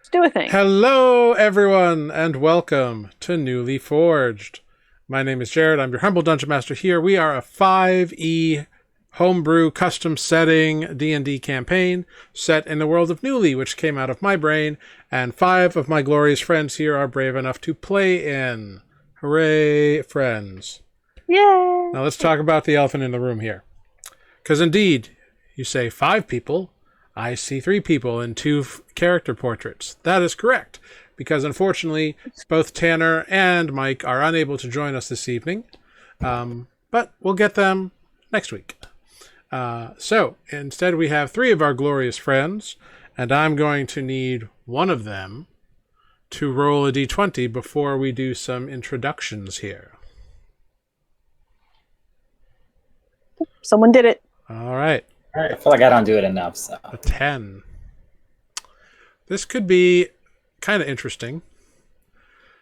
Let's do a thing. Hello, everyone, and welcome to Nuuli Forged. My name is Jared. I'm your humble dungeon master here. We are a 5e homebrew custom setting D&D campaign set in the world of Nuuli, which came out of my brain, and 5 of my glorious friends here are brave enough to play in. Hooray, friends. Yay! Now let's talk about the elephant in the room here. Because indeed, you say 5 people. I see 3 people in 2 character portraits. That is correct, because unfortunately, both Tanner and Mike are unable to join us this evening, but we'll get them next week. So instead, we have 3 of our glorious friends, and I'm going to need one of them to roll a d20 before we do some introductions here. Someone did it. All right. I feel like I don't do it enough, so. A 10. This could be kind of interesting.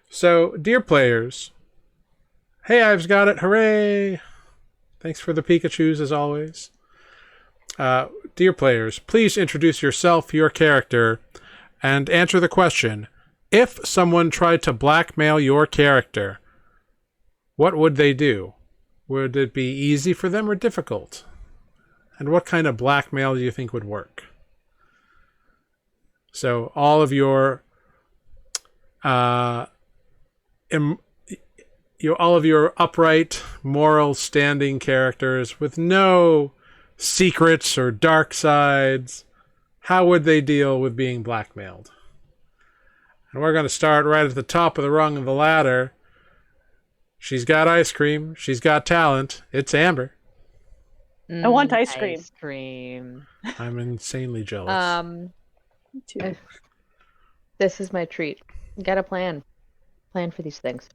So, dear players, hey, I've got it. Hooray! Thanks for the Pikachus, as always. Dear players, please introduce yourself, your character, and answer the question. If someone tried to blackmail your character, what would they do? Would it be easy for them or difficult? And what kind of blackmail do you think would work? So all of your all of your upright, moral, standing characters with no secrets or dark sides, how would they deal with being blackmailed? And we're going to start right at the top of the rung of the ladder. She's got ice cream. She's got talent. It's Amber. I want ice cream. Ice cream. I'm insanely jealous. Me too. This is my treat. Got a plan. Plan for these things.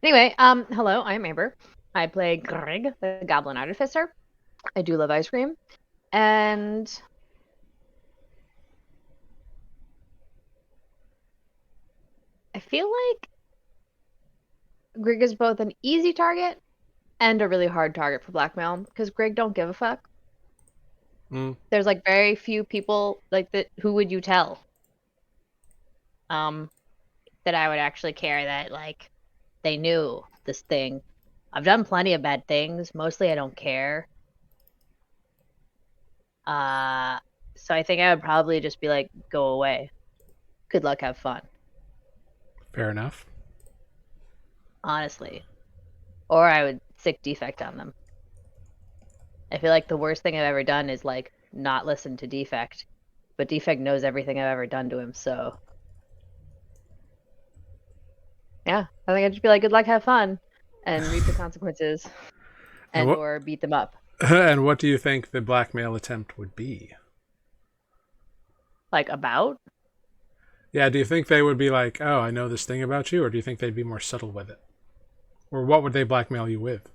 Anyway, hello, I'm Amber. I play Greg, the Goblin Artificer. I do love ice cream. And I feel like Greg is both an easy target and a really hard target for blackmail because Greg don't give a fuck. There's like very few people like that. Who would you tell? That I would actually care that like they knew this thing. I've done plenty of bad things. Mostly I don't care. So I think I would probably just be like, go away. Good luck, have fun. Fair enough. Honestly. Or I would sick defect on them. I feel like the worst thing I've ever done is like not listen to defect. But defect knows everything I've ever done to him, so yeah, I think I'd just be like, good luck, have fun, and reap the consequences, and or beat them up. And what do you think the blackmail attempt would be? Like about? Yeah, do you think they would be like, oh, I know this thing about you, or do you think they'd be more subtle with it? Or what would they blackmail you with?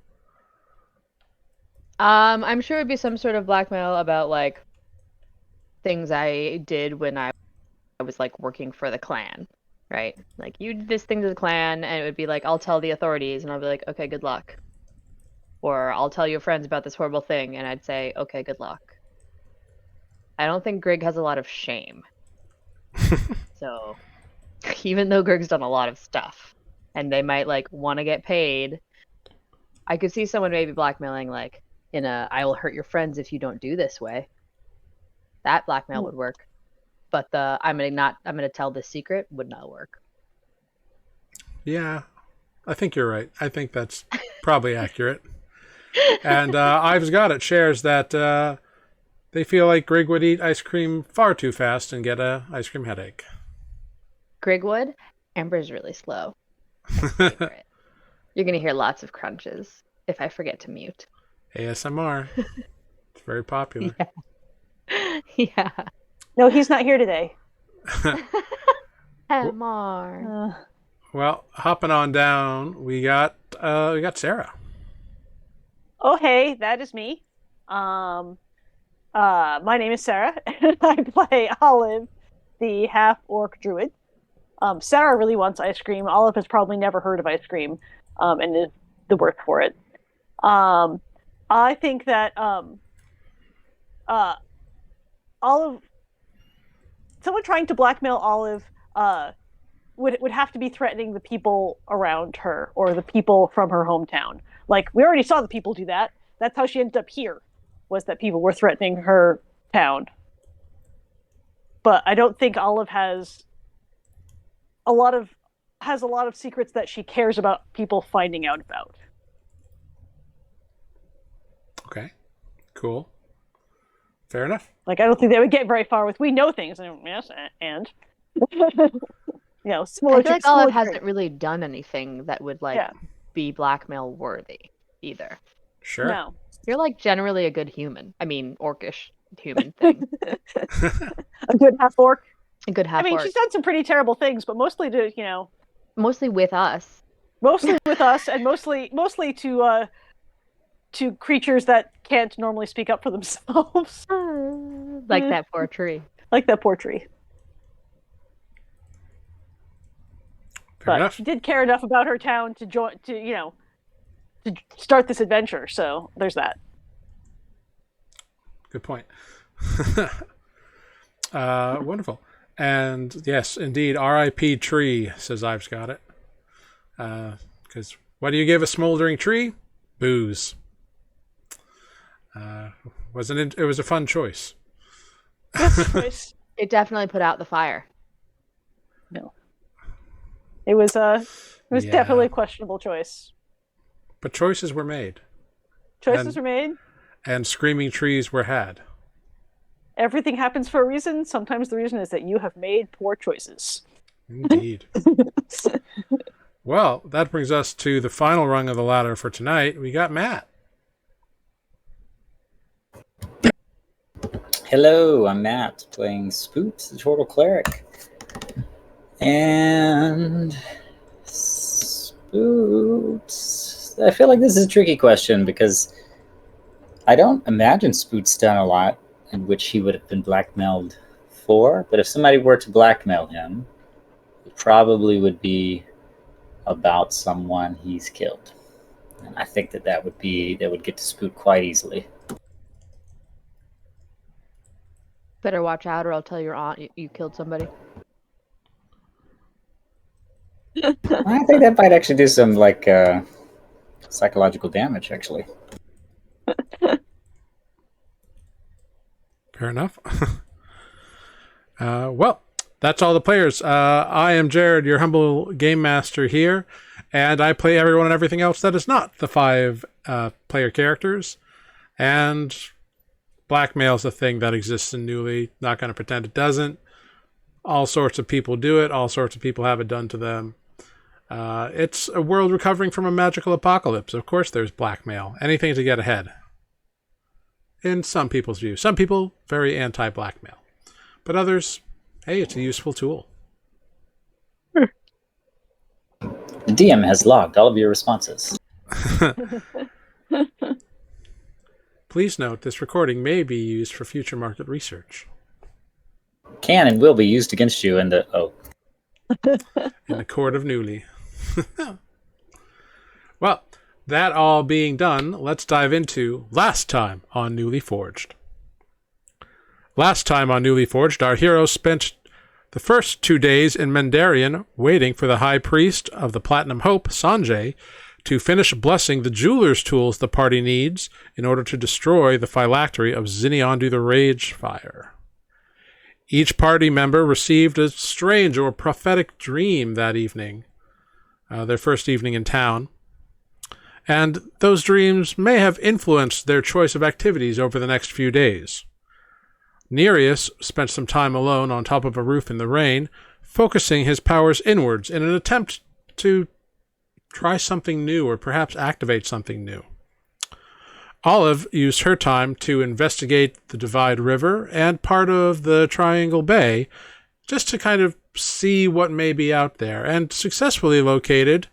I'm sure it'd be some sort of blackmail about like things I did when I was like working for the clan. Right? Like, you did this thing to the clan, and it would be like, I'll tell the authorities, and I'll be like, okay, good luck. Or I'll tell your friends about this horrible thing, and I'd say, okay, good luck. I don't think Greg has a lot of shame. So, even though Greg's done a lot of stuff, and they might, like, want to get paid, I could see someone maybe blackmailing, like, in a, I will hurt your friends if you don't do this way. That blackmail would work. But the I'm gonna tell this secret would not work. Yeah, I think you're right. I think that's probably accurate. And Ives Got It shares that they feel like Greg would eat ice cream far too fast and get a ice cream headache. Greg would. Amber's really slow. Favorite. You're gonna hear lots of crunches if I forget to mute. ASMR. It's very popular. Yeah. Yeah. No, he's not here today. ASMR. Well, hopping on down, we got Sarah. Oh, hey, that is me. My name is Sarah, and I play Olive, the half-orc druid. Sarah really wants ice cream. Olive has probably never heard of ice cream, and is the worst for it. I think that Olive, someone trying to blackmail Olive would have to be threatening the people around her or the people from her hometown. Like, we already saw the people do that. That's how she ended up here, was that people were threatening her town. But I don't think Olive has a lot of secrets that she cares about people finding out about. Okay, cool. Fair enough. Like, I don't think they would get very far with, we know things. And, yes, and similar I feel like similar Olive hasn't really done anything that would be blackmail worthy either. Sure. No. You're like generally a good human. I mean, orcish human thing. A good half orc. A good half orc. She's done some pretty terrible things, but mostly to, mostly with us. Mostly with us, and mostly to creatures that can't normally speak up for themselves. Like that poor tree. Like that poor tree. Fair enough. She did care enough about her town to start this adventure, so there's that. Good point. Wonderful. And yes, indeed, R.I.P. tree, says Ives got it. Because what do you give a smoldering tree? Booze. It was a fun choice. Yes, It definitely put out the fire. no. It was definitely a questionable choice. But choices were made. Choices were made. And screaming trees were had. Everything happens for a reason. Sometimes the reason is that you have made poor choices. Indeed. Well, that brings us to the final rung of the ladder for tonight. We got Matt. Hello, I'm Matt, playing Spoots, the Turtle Cleric. And Spoots, I feel like this is a tricky question because I don't imagine Spoots done a lot in which he would have been blackmailed for, but if somebody were to blackmail him, it probably would be about someone he's killed. And I think that would get to Spoot quite easily. Better watch out or I'll tell your aunt you killed somebody. I think that might actually do some psychological damage, actually. Fair enough. Well, that's all the players. I am Jared, your humble game master here, and I play everyone and everything else that is not the 5 player characters. And blackmail is a thing that exists in Nuuli. Not going to pretend it doesn't. All sorts of people do it. All sorts of people have it done to them. It's a world recovering from a magical apocalypse. Of course there's blackmail. Anything to get ahead. In some people's view. Some people, very anti-blackmail. But others, hey, it's a useful tool. The DM has logged all of your responses. Please note, this recording may be used for future market research. Can and will be used against you in the... in the court of Nuuli. Well, that all being done, let's dive into Last Time on Nuuli Forged. Last time on Nuuli Forged, our heroes spent the first 2 days in Mendarian waiting for the High Priest of the Platinum Hope, Sanjay, to finish blessing the jeweler's tools the party needs in order to destroy the phylactery of Ziniondu the Ragefire. Each party member received a strange or prophetic dream that evening, their first evening in town. And those dreams may have influenced their choice of activities over the next few days. Nereus spent some time alone on top of a roof in the rain, focusing his powers inwards in an attempt to try something new or perhaps activate something new. Olive used her time to investigate the Divide River and part of the Triangle Bay, just to kind of see what may be out there, and successfully located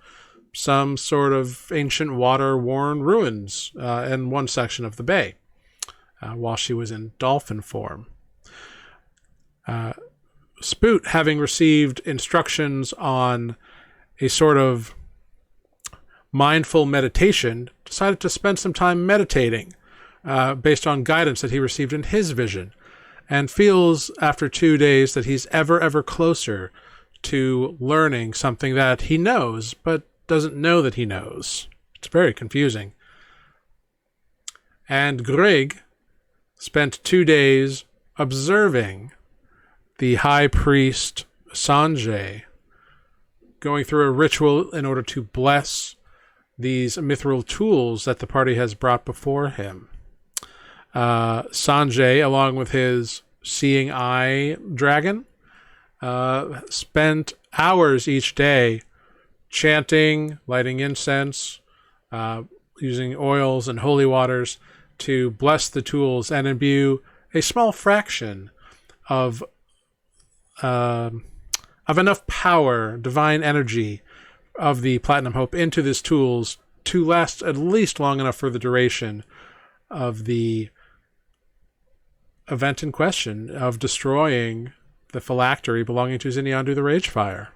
some sort of ancient water-worn ruins in one section of the bay, while she was in dolphin form. Spoot, having received instructions on a sort of mindful meditation, decided to spend some time meditating based on guidance that he received in his vision, and feels after 2 days that he's ever closer to learning something that he knows, but doesn't know that he knows. It's very confusing. And Grig spent 2 days observing the high priest Sanjay going through a ritual in order to bless these mithril tools that the party has brought before him. Sanjay, along with his seeing eye dragon, spent hours each day chanting, lighting incense, using oils and holy waters to bless the tools and imbue a small fraction of enough power, divine energy of the Platinum Hope into these tools to last at least long enough for the duration of the event in question of destroying the phylactery belonging to Zinyandu the Ragefire.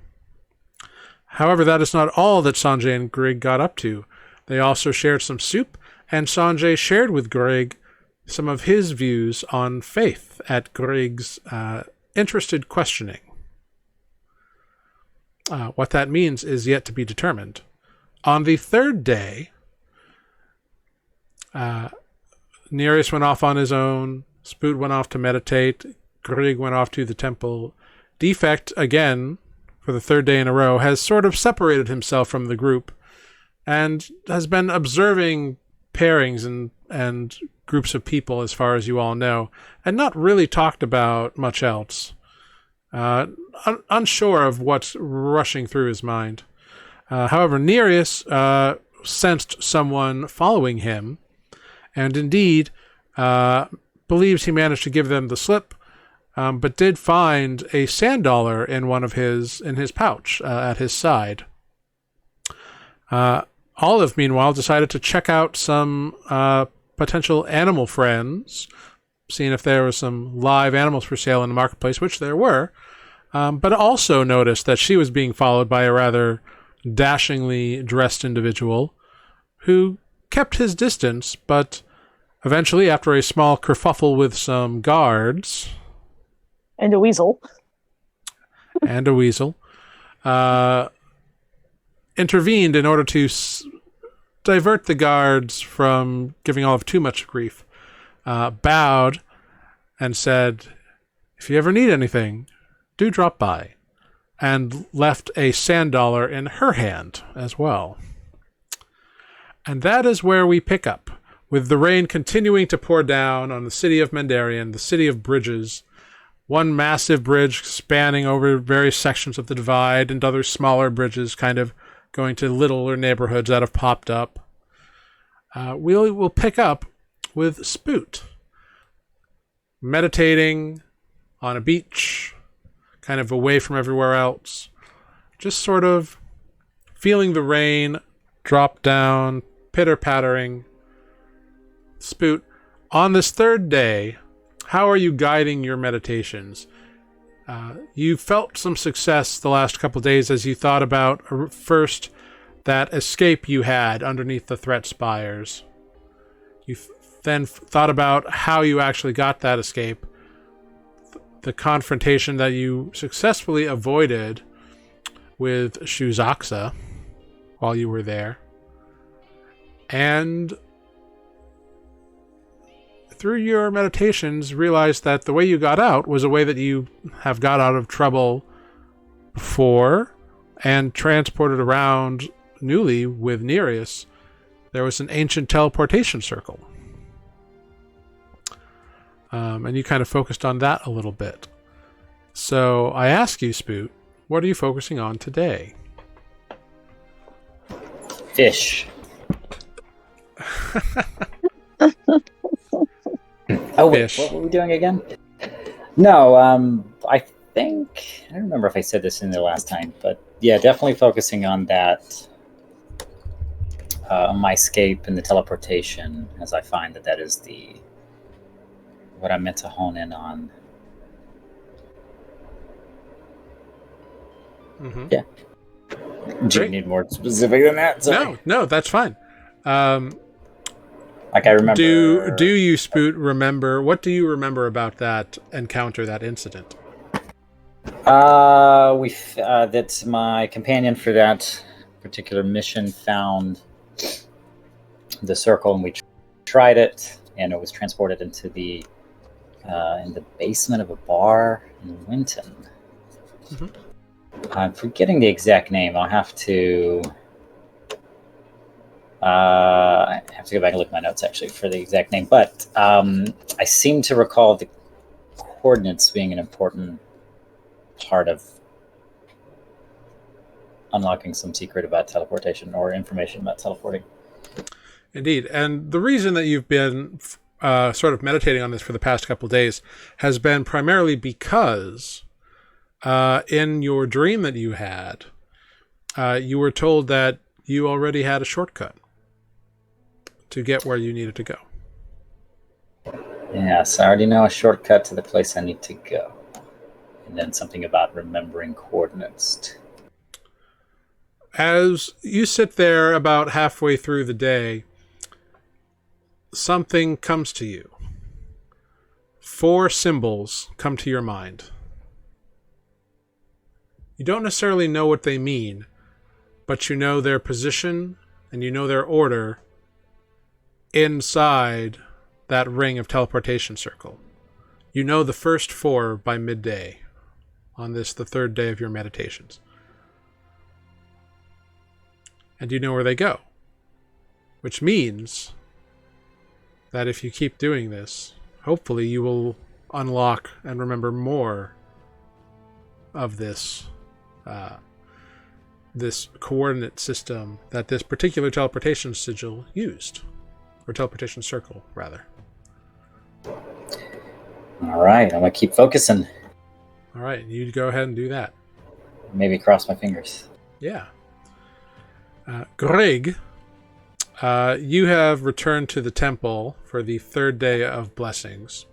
However, that is not all that Sanjay and Grig got up to. They also shared some soup, and Sanjay shared with Grig some of his views on faith at Grig's interested questioning. What that means is yet to be determined. On the third day, Nereus went off on his own, Spoot went off to meditate, Grig went off to the temple. Defect, again, for the third day in a row, has sort of separated himself from the group and has been observing pairings and groups of people, as far as you all know, and not really talked about much else. Unsure of what's rushing through his mind. However, Nereus sensed someone following him, and indeed believes he managed to give them the slip, but did find a sand dollar in his pouch at his side. Olive, meanwhile, decided to check out some potential animal friends, seeing if there were some live animals for sale in the marketplace, which there were, but also noticed that she was being followed by a rather dashingly dressed individual who kept his distance, but eventually, after a small kerfuffle with some guards... And a weasel. Intervened in order to divert the guards from giving Olive too much grief. Bowed and said, "If you ever need anything, do drop by," and left a sand dollar in her hand as well. And that is where we pick up, with the rain continuing to pour down on the city of Mendarian, the city of bridges, one massive bridge spanning over various sections of the divide, and other smaller bridges kind of going to littler neighborhoods that have popped up. We'll pick up with Spoot, meditating on a beach, kind of away from everywhere else, just sort of feeling the rain drop down, pitter-pattering. Spoot, on this third day, how are you guiding your meditations? You felt some success the last couple days as you thought about first that escape you had underneath the threat spires. You then thought about how you actually got that escape, the confrontation that you successfully avoided with Shuzaxa while you were there, and through your meditations realized that the way you got out was a way that you have got out of trouble before and transported around Nuuli with Nereus. There was an ancient teleportation circle. And you kind of focused on that a little bit. So I ask you, Spoot, what are you focusing on today? Fish. Oh, wait, Fish. what were we doing again? No, I think... I don't remember if I said this in the last time, but yeah, definitely focusing on that, my escape and the teleportation, as I find that is what I'm meant to hone in on. Mm-hmm. Yeah. Do you need more specific than that? Sorry. No, that's fine. Like I remember... Do you, Spoot, remember... What do you remember about that encounter, that incident? That my companion for that particular mission found the circle, and we tried it, and it was transported into the in the basement of a bar in Winton. Mhm. I'm forgetting the exact name. I'll have to. I have to go back and look at my notes actually for the exact name, but I seem to recall the coordinates being an important part of unlocking some secret about teleportation or information about teleporting. Indeed. And the reason that you've been sort of meditating on this for the past couple of days has been primarily because in your dream that you had, you were told that you already had a shortcut to get where you needed to go. Yes, I already know a shortcut to the place I need to go. And then something about remembering coordinates. As you sit there about halfway through the day, something comes to you. 4 symbols come to your mind. You don't necessarily know what they mean, but you know their position and you know their order inside that ring of teleportation circle. You know the first 4 by midday on this, the 3rd day of your meditations. And you know where they go. Which means that if you keep doing this, hopefully you will unlock and remember more of this this coordinate system that this particular teleportation sigil used. Or teleportation circle, rather. All right, I'm going to keep focusing. All right, you go ahead and do that. Maybe cross my fingers. Yeah. Greg, you have returned to the temple for the 3rd day of blessings.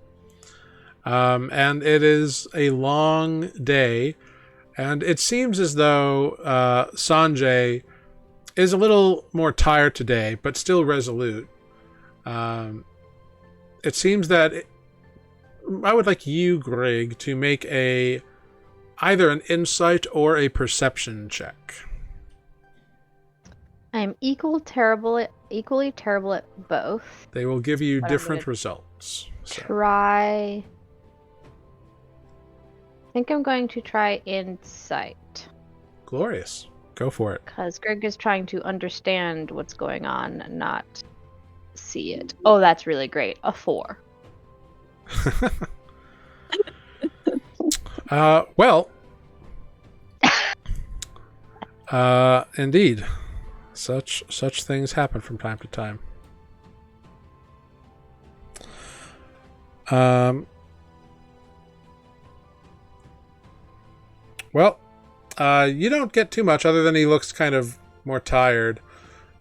And it is a long day, and it seems as though Sanjay is a little more tired today, but still resolute. It seems that I would like you, Greg, to make either an insight or a perception check. I'm equally terrible at both. They will give you But different results. So. I think I'm going to try insight. Glorious. Go for it. Because Greg is trying to understand what's going on and not see it. Oh, that's really great. A 4. Well, indeed, such things happen from time to time. Well, you don't get too much other than he looks kind of more tired.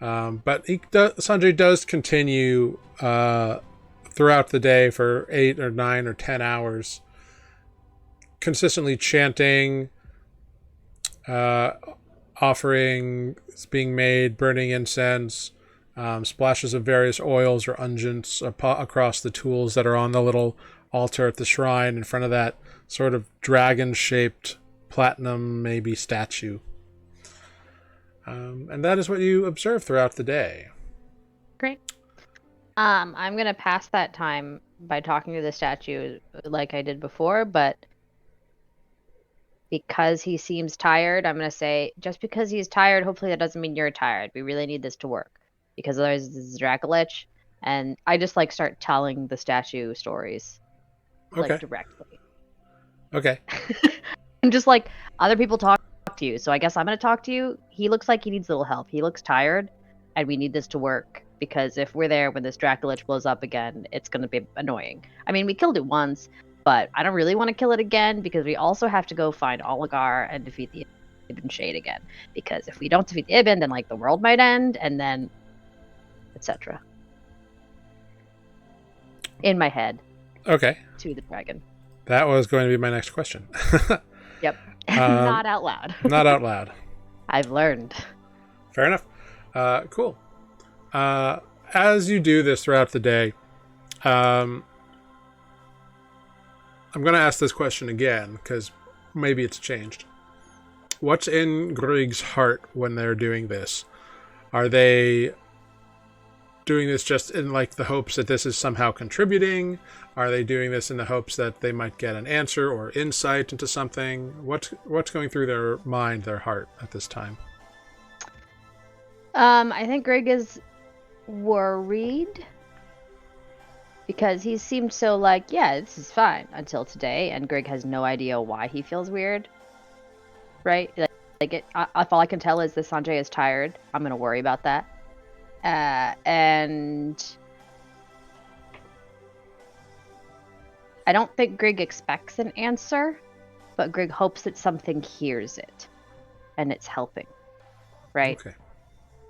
But Sanjay does continue throughout the day for 8 or 9 or 10 hours, consistently chanting, offerings being made, burning incense, splashes of various oils or unguents across the tools that are on the little altar at the shrine in front of that sort of dragon-shaped platinum maybe statue. And that is what you observe throughout the day. Great. I'm gonna pass that time by talking to the statue like I did before, but because he seems tired, I'm gonna say just because he's tired, hopefully that doesn't mean you're tired. We really need this to work because otherwise this is Dracolich, and I just like start telling the statue stories, Okay. like directly. Okay. I'm just like other people talk to you, so I guess I'm gonna talk to you. He looks like he needs a little help. He looks tired, and we need this to work because if we're there when this Dracolich blows up again, it's gonna be annoying. I mean, we killed it once, but I don't really want to kill it again because we also have to go find Oligar and defeat the Ibn Shade again. Because if we don't defeat the Ibn, then like the world might end, and then etc. In my head. Okay. To the dragon. That was going to be my next question. Yep. Not out loud. Not out loud. I've learned. Fair enough. Cool. As you do this throughout the day, I'm going to ask this question again because maybe it's changed. What's in Grieg's heart when they're doing this? Are they doing this just in like the hopes that this is somehow contributing? Are they doing this in the hopes that they might get an answer or insight into something? What's going through their mind, their heart at this time? I think Greg is worried because he seemed so like, yeah, this is fine until today, and Greg has no idea why he feels weird. Right? If all I can tell is that Sanjay is tired, I'm gonna worry about that. And I don't think Greg expects an answer, but Greg hopes that something hears it, and it's helping. Right? Okay.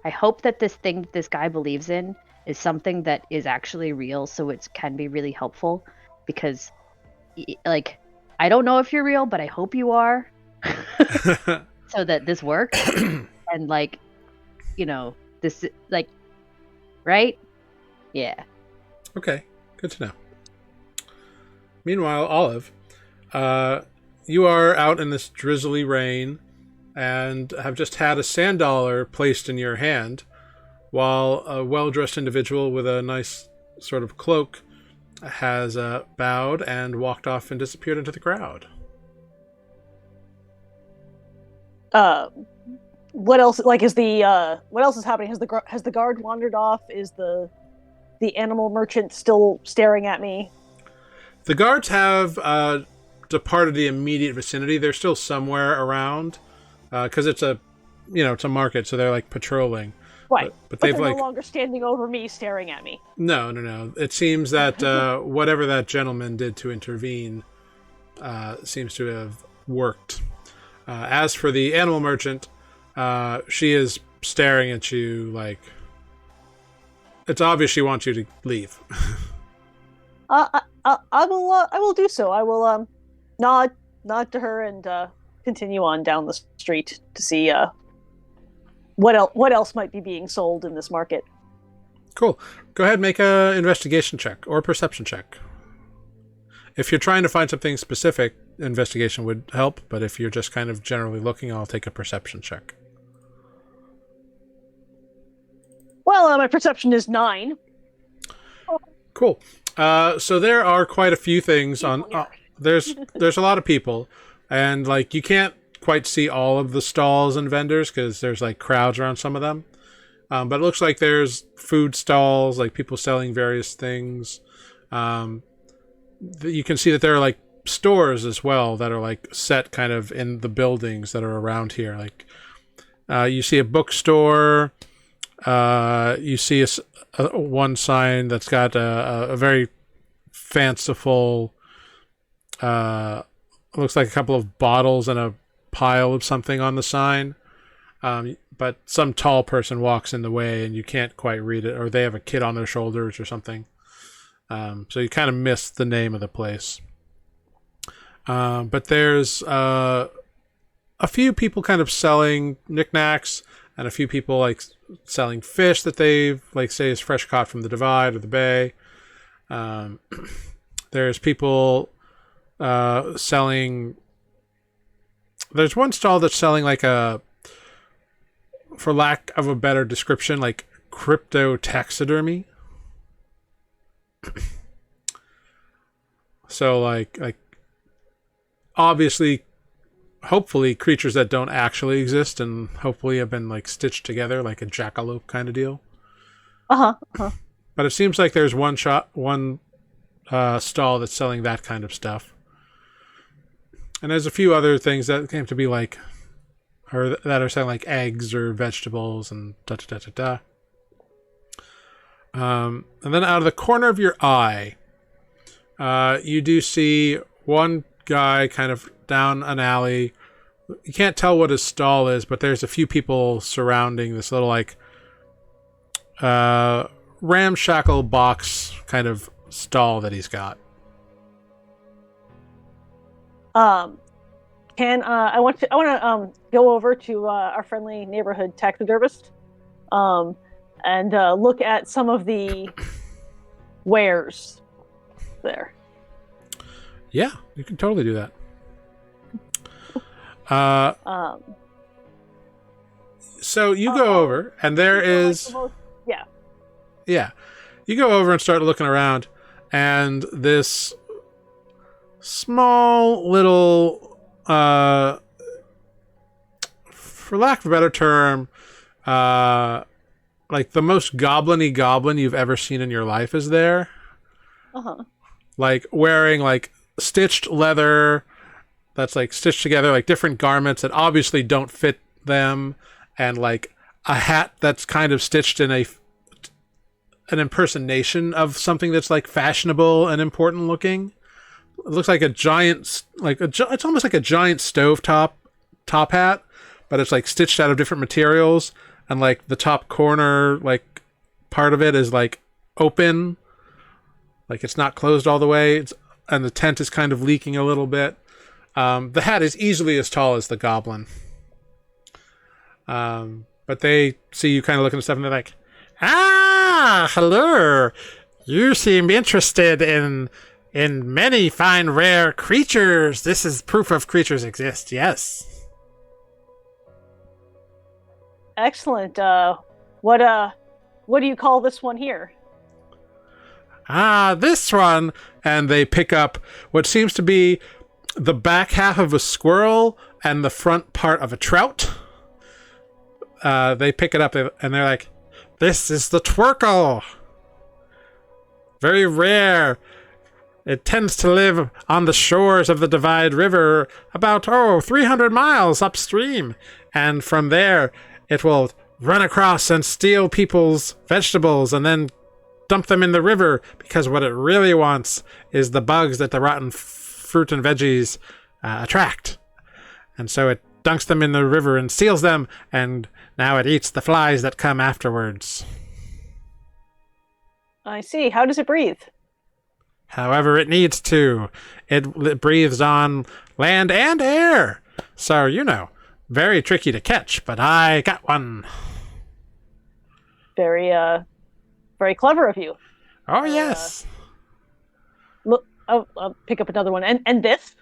I hope that this thing that this guy believes in is something that is actually real, so it can be really helpful. Because, like, I don't know if you're real, but I hope you are. So that this works. And, like, you know, this, like, right? Yeah. Okay, good to know. Meanwhile, Olive, you are out in this drizzly rain and have just had a sand dollar placed in your hand, while a well-dressed individual with a nice sort of cloak has bowed and walked off and disappeared into the crowd. What else? Like, what else is happening? Has the guard wandered off? Is the animal merchant still staring at me? The guards have departed the immediate vicinity. They're still somewhere around because it's a market, so they're like patrolling. Right, but they've they're like no longer standing over me, staring at me. No. It seems that whatever that gentleman did to intervene seems to have worked. As for the animal merchant, she is staring at you like it's obvious she wants you to leave. I will do so. I will nod to her and continue on down the street to see what else might be being sold in this market. Cool. Go ahead and make a investigation check or perception check. If you're trying to find something specific, investigation would help, but if you're just kind of generally looking, I'll take a perception check. Well, my perception is 9. Cool. So there are quite a few things on. There's a lot of people, and like you can't quite see all of the stalls and vendors because there's like crowds around some of them. But it looks like there's food stalls, like people selling various things. You can see that there are like stores as well that are like set kind of in the buildings that are around here. Like you see a bookstore. You see one sign that's got a very fanciful, looks like a couple of bottles and a pile of something on the sign. But some tall person walks in the way and you can't quite read it, or they have a kid on their shoulders or something. So you kind of miss the name of the place. But there's a few people kind of selling knickknacks and a few people like selling fish that they like say is fresh caught from the divide or the bay. There's people selling. There's one stall that's selling like for lack of a better description, like crypto taxidermy. So like obviously, hopefully creatures that don't actually exist and hopefully have been like stitched together like a jackalope kind of deal. But it seems like there's one stall that's selling that kind of stuff. And there's a few other things that came to be like, or that are selling like eggs or vegetables and da. And then out of the corner of your eye, you do see one guy kind of down an alley. You can't tell what his stall is, but there's a few people surrounding this little like ramshackle box kind of stall that he's got. I want to go over to our friendly neighborhood taxidermist, and look at some of the wares there. Yeah, you can totally do that. Um, So you go over, and there is... yeah. Yeah. You go over and start looking around, and this small little, for lack of a better term, like the most goblin-y goblin you've ever seen in your life is there. Uh-huh. Like wearing like stitched leather that's like stitched together, like different garments that obviously don't fit them, and like a hat that's kind of stitched in an impersonation of something that's like fashionable and important looking. It looks like a giant, it's almost like a giant stovetop top hat, but it's like stitched out of different materials, and like the top corner, like part of it is like open, like it's not closed all the way, and the tent is kind of leaking a little bit. The hat is easily as tall as the goblin. But they see you kind of looking at stuff, and they're like, "Ah, hello! You seem interested in many fine rare creatures. This is proof of creatures exist. Yes." Excellent. What do you call this one here? Ah, this one, and they pick up what seems to be the back half of a squirrel and the front part of a trout. They pick it up and they're like, "This is the twerkle. Very rare. It tends to live on the shores of the Divide River about, 300 miles upstream. And from there, it will run across and steal people's vegetables and then dump them in the river, because what it really wants is the bugs that the rotten fruit and veggies attract. And so it dunks them in the river and steals them, and now it eats the flies that come afterwards. I see. How does it breathe? However it needs to. It breathes on land and air. So, very tricky to catch, but I got one. Very, very clever of you. Oh, yes. Look, I'll pick up another one. And this?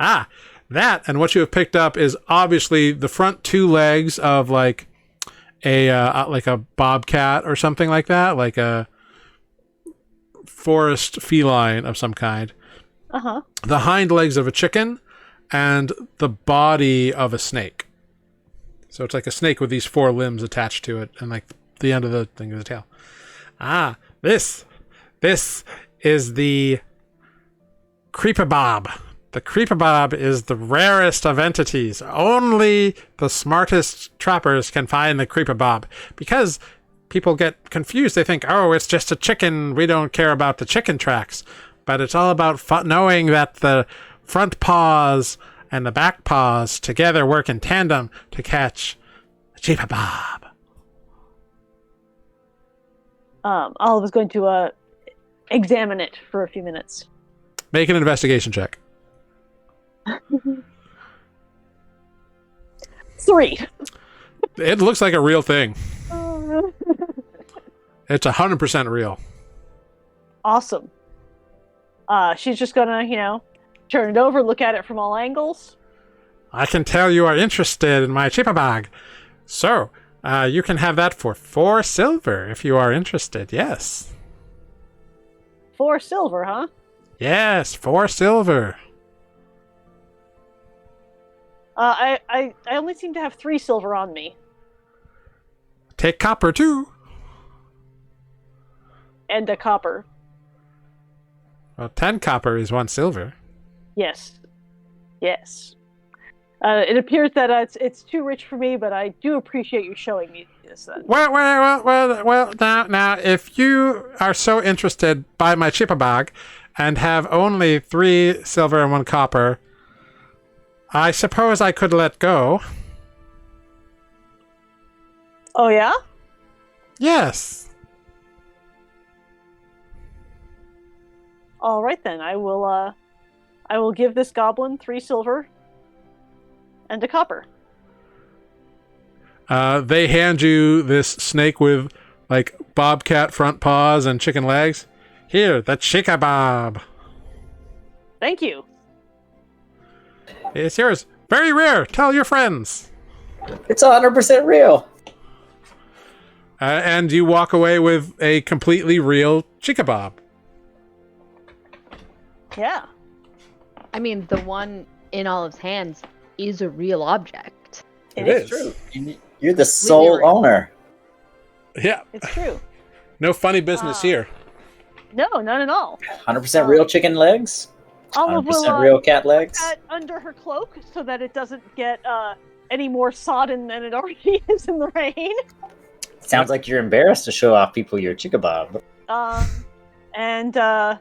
Ah, that, and what you have picked up is obviously the front two legs of like a bobcat or something like that, like a forest feline of some kind. Uh-huh. The hind legs of a chicken, and the body of a snake. So it's like a snake with these 4 limbs attached to it, and like the end of the thing is a tail. Ah, this is the creepabob. The creepabob is the rarest of entities. Only the smartest trappers can find the creepabob, because people get confused. They think, it's just a chicken. We don't care about the chicken tracks. But it's all about knowing that the front paws and the back paws together work in tandem to catch the creepabob. Olive is going to examine it for a few minutes. Make an investigation check. 3. It looks like a real thing. It's 100% real. Awesome. She's just gonna, turn it over, look at it from all angles. I can tell you are interested in my chipabag. So, you can have that for 4 silver if you are interested, yes. 4 silver, huh? Yes, 4 silver. I only seem to have 3 silver on me. Take copper too. And a copper. Well, 10 copper is 1 silver. Yes. Yes. It appears that it's too rich for me, but I do appreciate you showing me this then. Well, now, if you are so interested by my chipabag and have only 3 silver and 1 copper, I suppose I could let go. Oh, yeah? Yes. All right, then. I will give this goblin 3 silver and a copper. They hand you this snake with, like, bobcat front paws and chicken legs. Here, the chickabob. Thank you. It's yours. Very rare. Tell your friends. It's 100% real. And you walk away with a completely real chikabob. Yeah. I mean, the one in Olive's hands is a real object. It is. True. You're the sole real. owner. Yeah. It's true. No funny business here. No, none at all. 100% real chicken legs. Olive 100% will real cat legs. that under her cloak so that it doesn't get any more sodden than it already is in the rain. Sounds like you're embarrassed to show off people your chikabob. And I'm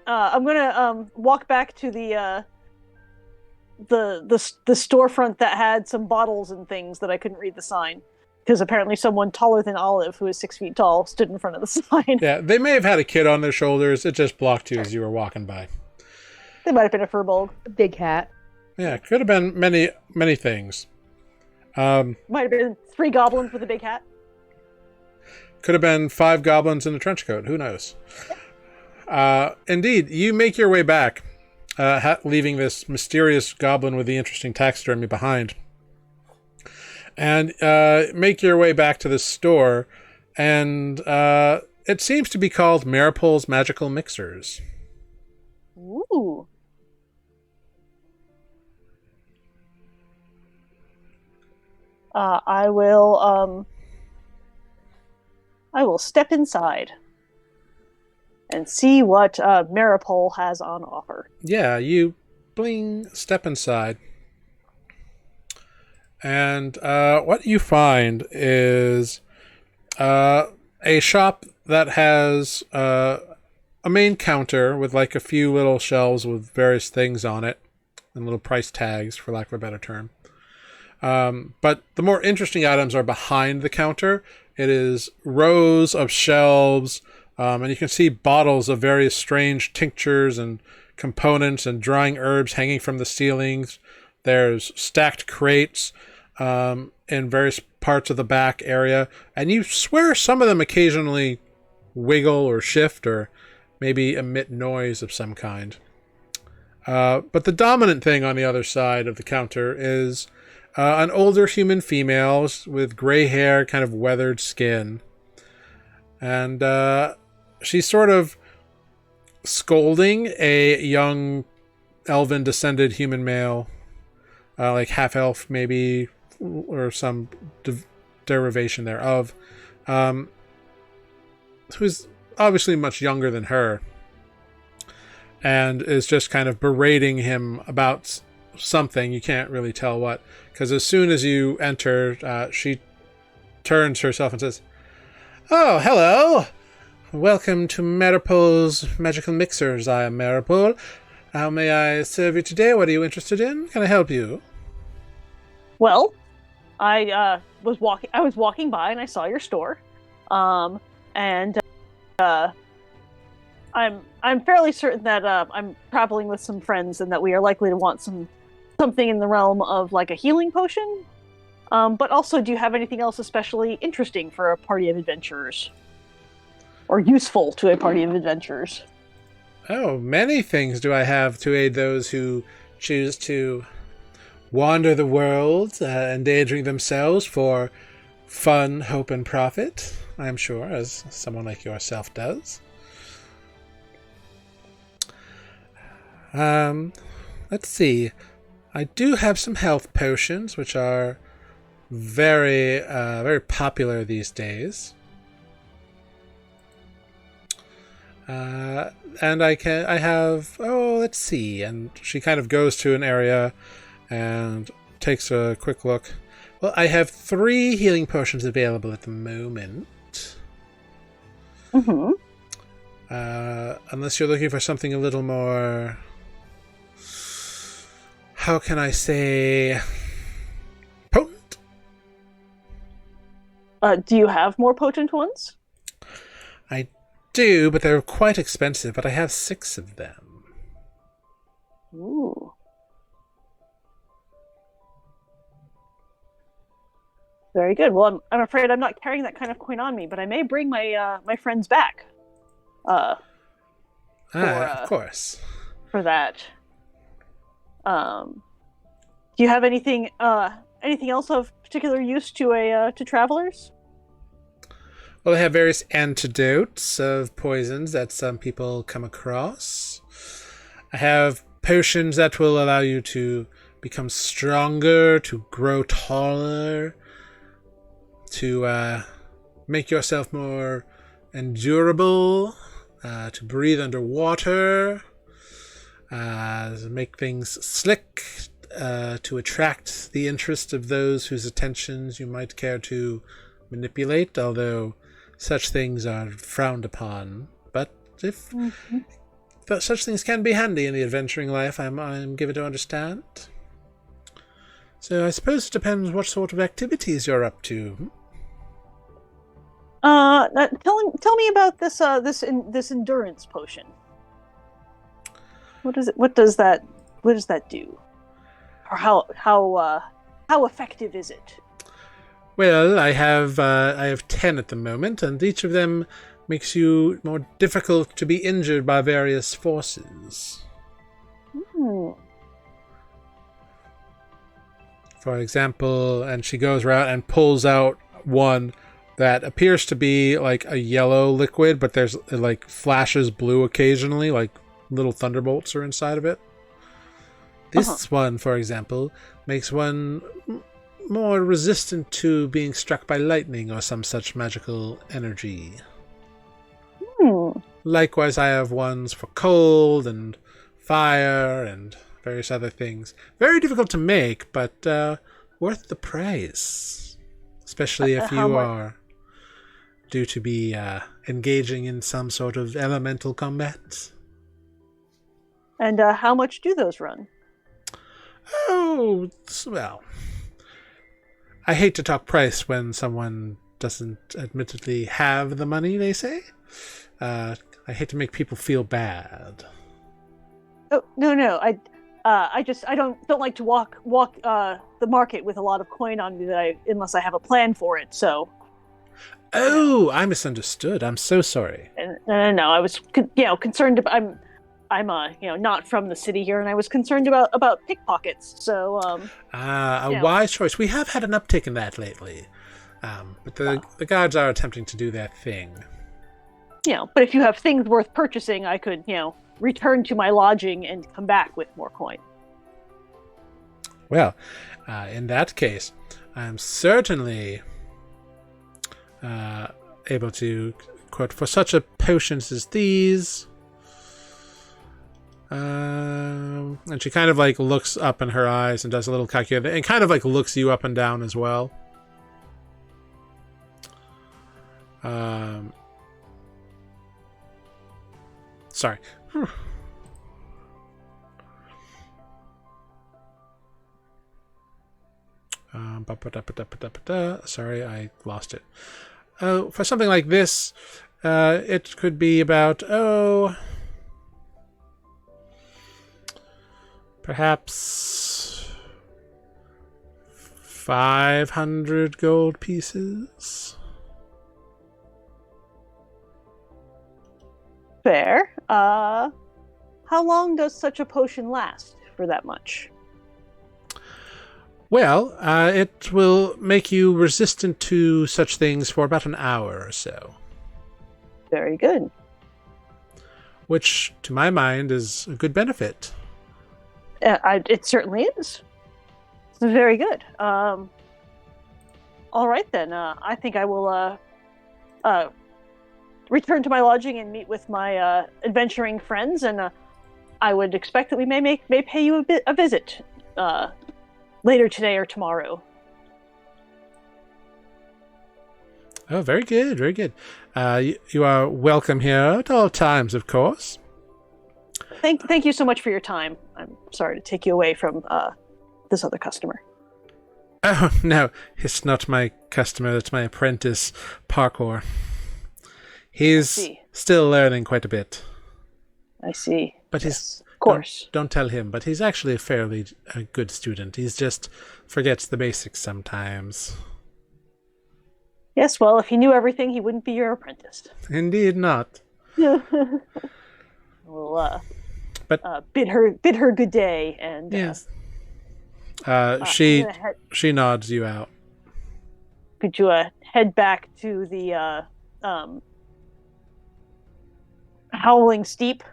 gonna walk back to the storefront that had some bottles and things that I couldn't read the sign. Because apparently someone taller than Olive, who is 6 feet tall, stood in front of the sign. Yeah, they may have had a kid on their shoulders. It just blocked you as you were walking by. They might have been a furbolg. A big cat. Yeah, could have been many things. Might have been 3 goblins with a big hat. Could have been 5 goblins in a trench coat. Who knows? Indeed, you make your way back, leaving this mysterious goblin with the interesting taxidermy behind. And make your way back to this store, and it seems to be called Maripole's Magical Mixers. Ooh. I will step inside and see what Maripole has on offer. Yeah, you step inside. And what you find is a shop that has a main counter with like a few little shelves with various things on it and little price tags, for lack of a better term. But the more interesting items are behind the counter. It is rows of shelves, and you can see bottles of various strange tinctures and components and drying herbs hanging from the ceilings. There's stacked crates in various parts of the back area, and you swear some of them occasionally wiggle or shift or maybe emit noise of some kind. But the dominant thing on the other side of the counter is an older human female with gray hair, kind of weathered skin. And she's sort of scolding a young elven descended human male, like half elf maybe, or some derivation thereof, who's obviously much younger than her, and is just kind of berating him about something. You can't really tell what, because as soon as you enter, she turns herself and says, "Oh, hello! Welcome to Maripole's Magical Mixers. I am Maripole. How may I serve you today? What are you interested in? Can I help you?" Well, I was walking by and I saw your store, and I'm fairly certain that I'm traveling with some friends and that we are likely to want something in the realm of like a healing potion. But also, do you have anything else especially interesting for a party of adventurers, or useful to a party of adventurers? Oh, many things do I have to aid those who choose to wander the world, endangering themselves for fun, hope, and profit, I'm sure, as someone like yourself does. Let's see. I do have some health potions, which are very, very popular these days. And I have, let's see. And she kind of goes to an area and takes a quick look. Well, I have 3 healing potions available at the moment. Mm-hmm. Unless you're looking for something a little more, how can I say, potent? Do you have more potent ones? I do, but they're quite expensive, but I have 6 of them. Ooh. Very good. Well, I'm afraid I'm not carrying that kind of coin on me, but I may bring my my friends back. Of course. For that. Do you have anything else of particular use to a to travelers? Well, I have various antidotes of poisons that some people come across. I have potions that will allow you to become stronger, to grow taller, to make yourself more endurable, to breathe underwater, make things slick, to attract the interest of those whose attentions you might care to manipulate, although such things are frowned upon. But if but such things can be handy in the adventuring life, I'm given to understand. So I suppose it depends what sort of activities you're up to. Tell me about this endurance potion. What is it? What does that do? Or how effective is it? Well, I have 10 at the moment, and each of them makes you more difficult to be injured by various forces. Hmm. For example, and she goes around and pulls out one that appears to be like a yellow liquid, but there's like flashes blue occasionally, like little thunderbolts are inside of it. This one, for example, makes one more resistant to being struck by lightning or some such magical energy. Likewise, I have ones for cold and fire and various other things. Very difficult to make, but worth the price. Especially if you are due to be engaging in some sort of elemental combat. And how much do those run? Oh, well. I hate to talk price when someone doesn't admittedly have the money, they say. I hate to make people feel bad. Oh, no. I don't like to walk the market with a lot of coin on me unless I have a plan for it. So. Oh, I misunderstood. I'm so sorry. No. I was concerned about. I'm not from the city here, and I was concerned about pickpockets. So a wise choice. We have had an uptick in that lately, but the guards are attempting to do that thing. But if you have things worth purchasing, I could return to my lodging and come back with more coin. Well, in that case, I'm certainly able to quote for such a potions as these. And she kind of like looks up in her eyes and does a little calculation and kind of like looks you up and down as well. Sorry. Sorry, I lost it. Oh, for something like this, it could be about perhaps 500 gold pieces. Fair. How long does such a potion last for that much? Well, it will make you resistant to such things for about an hour or so. Very good. Which, to my mind, is a good benefit. It certainly is. It's very good. All right then. I think I will return to my lodging and meet with my adventuring friends, and I would expect that we may pay you a visit later today or tomorrow. Oh, very good, very good. You are welcome here at all times, of course. Thank you so much for your time. I'm sorry to take you away from this other customer. Oh, no, it's not my customer, it's my apprentice, Parkour. He's still learning quite a bit. I see. But yes, of course. Don't tell him, but he's actually a fairly good student. He's just forgets the basics sometimes. Yes, well, if he knew everything, he wouldn't be your apprentice. Indeed not. We'll bid her good day, and yes. She I'm gonna she nods you out. could you head back to the um, Howling Steep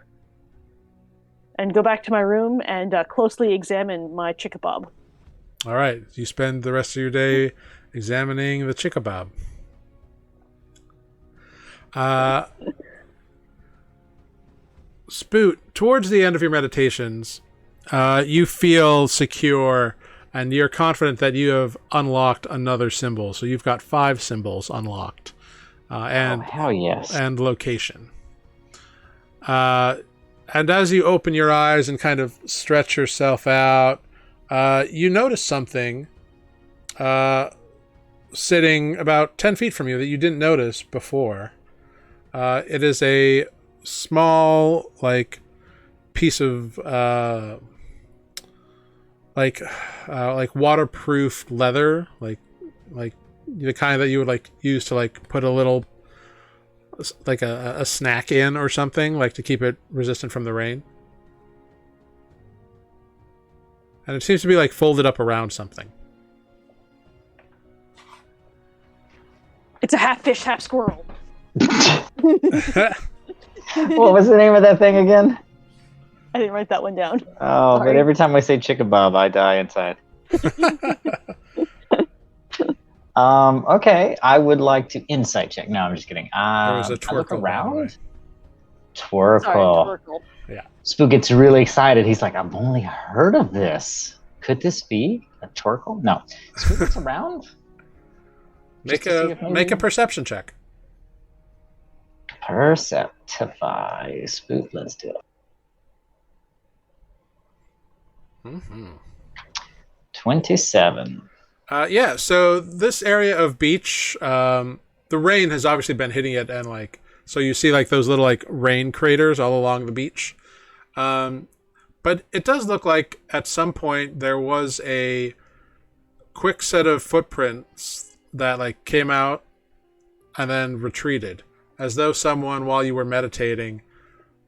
and go back to my room and closely examine my chickabob. All right, you spend the rest of your day examining the chickabob. Spoot, towards the end of your meditations, you feel secure and you're confident that you have unlocked another symbol. So you've got 5 symbols unlocked, and hell yes. and location. And as you open your eyes and kind of stretch yourself out, you notice something sitting about 10 feet from you that you didn't notice before. It is a small, like, piece of like waterproof leather, like the kind that you would like use to like put a little like a snack in or something, like to keep it resistant from the rain. And it seems to be like folded up around something. It's a half fish, half squirrel. What was the name of that thing again? I didn't write that one down. Oh, Sorry. but every time I say chickabob, I die inside. Okay, I would like to insight check. No, I'm just kidding. There was a I look Twerkle, by the way. around. Twerkle. Sorry, Twerkle. Spook gets really excited. He's like, I've only heard of this. Could this be a Twerkle? No. Spook gets around. Make a perception check. Perceptify. Spook, let's do it. Mm-hmm. 27. Yeah, so this area of beach, the rain has obviously been hitting it, and like, so you see like those little like rain craters all along the beach. But it does look like at some point there was a quick set of footprints that like came out and then retreated, as though someone, while you were meditating,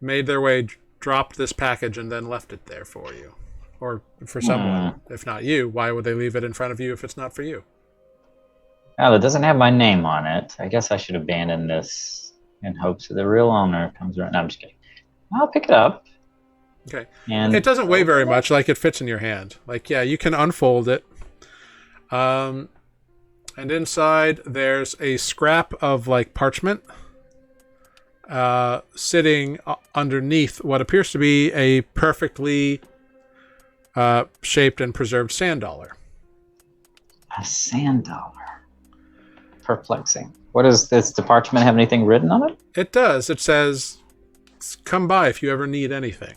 made their way, dropped this package, and then left it there for you. Or for someone. If not you, why would they leave it in front of you if it's not for you? Well, it doesn't have my name on it. I guess I should abandon this in hopes that the real owner comes around. No, I'm just kidding. I'll pick it up. Okay. And it doesn't weigh very much, like it fits in your hand. Like, yeah, you can unfold it. And inside there's a scrap of like parchment sitting underneath what appears to be a perfectly shaped and preserved sand dollar. A sand dollar. Perplexing. What is this? The parchment have anything written on it? It does. It says, "Come by if you ever need anything."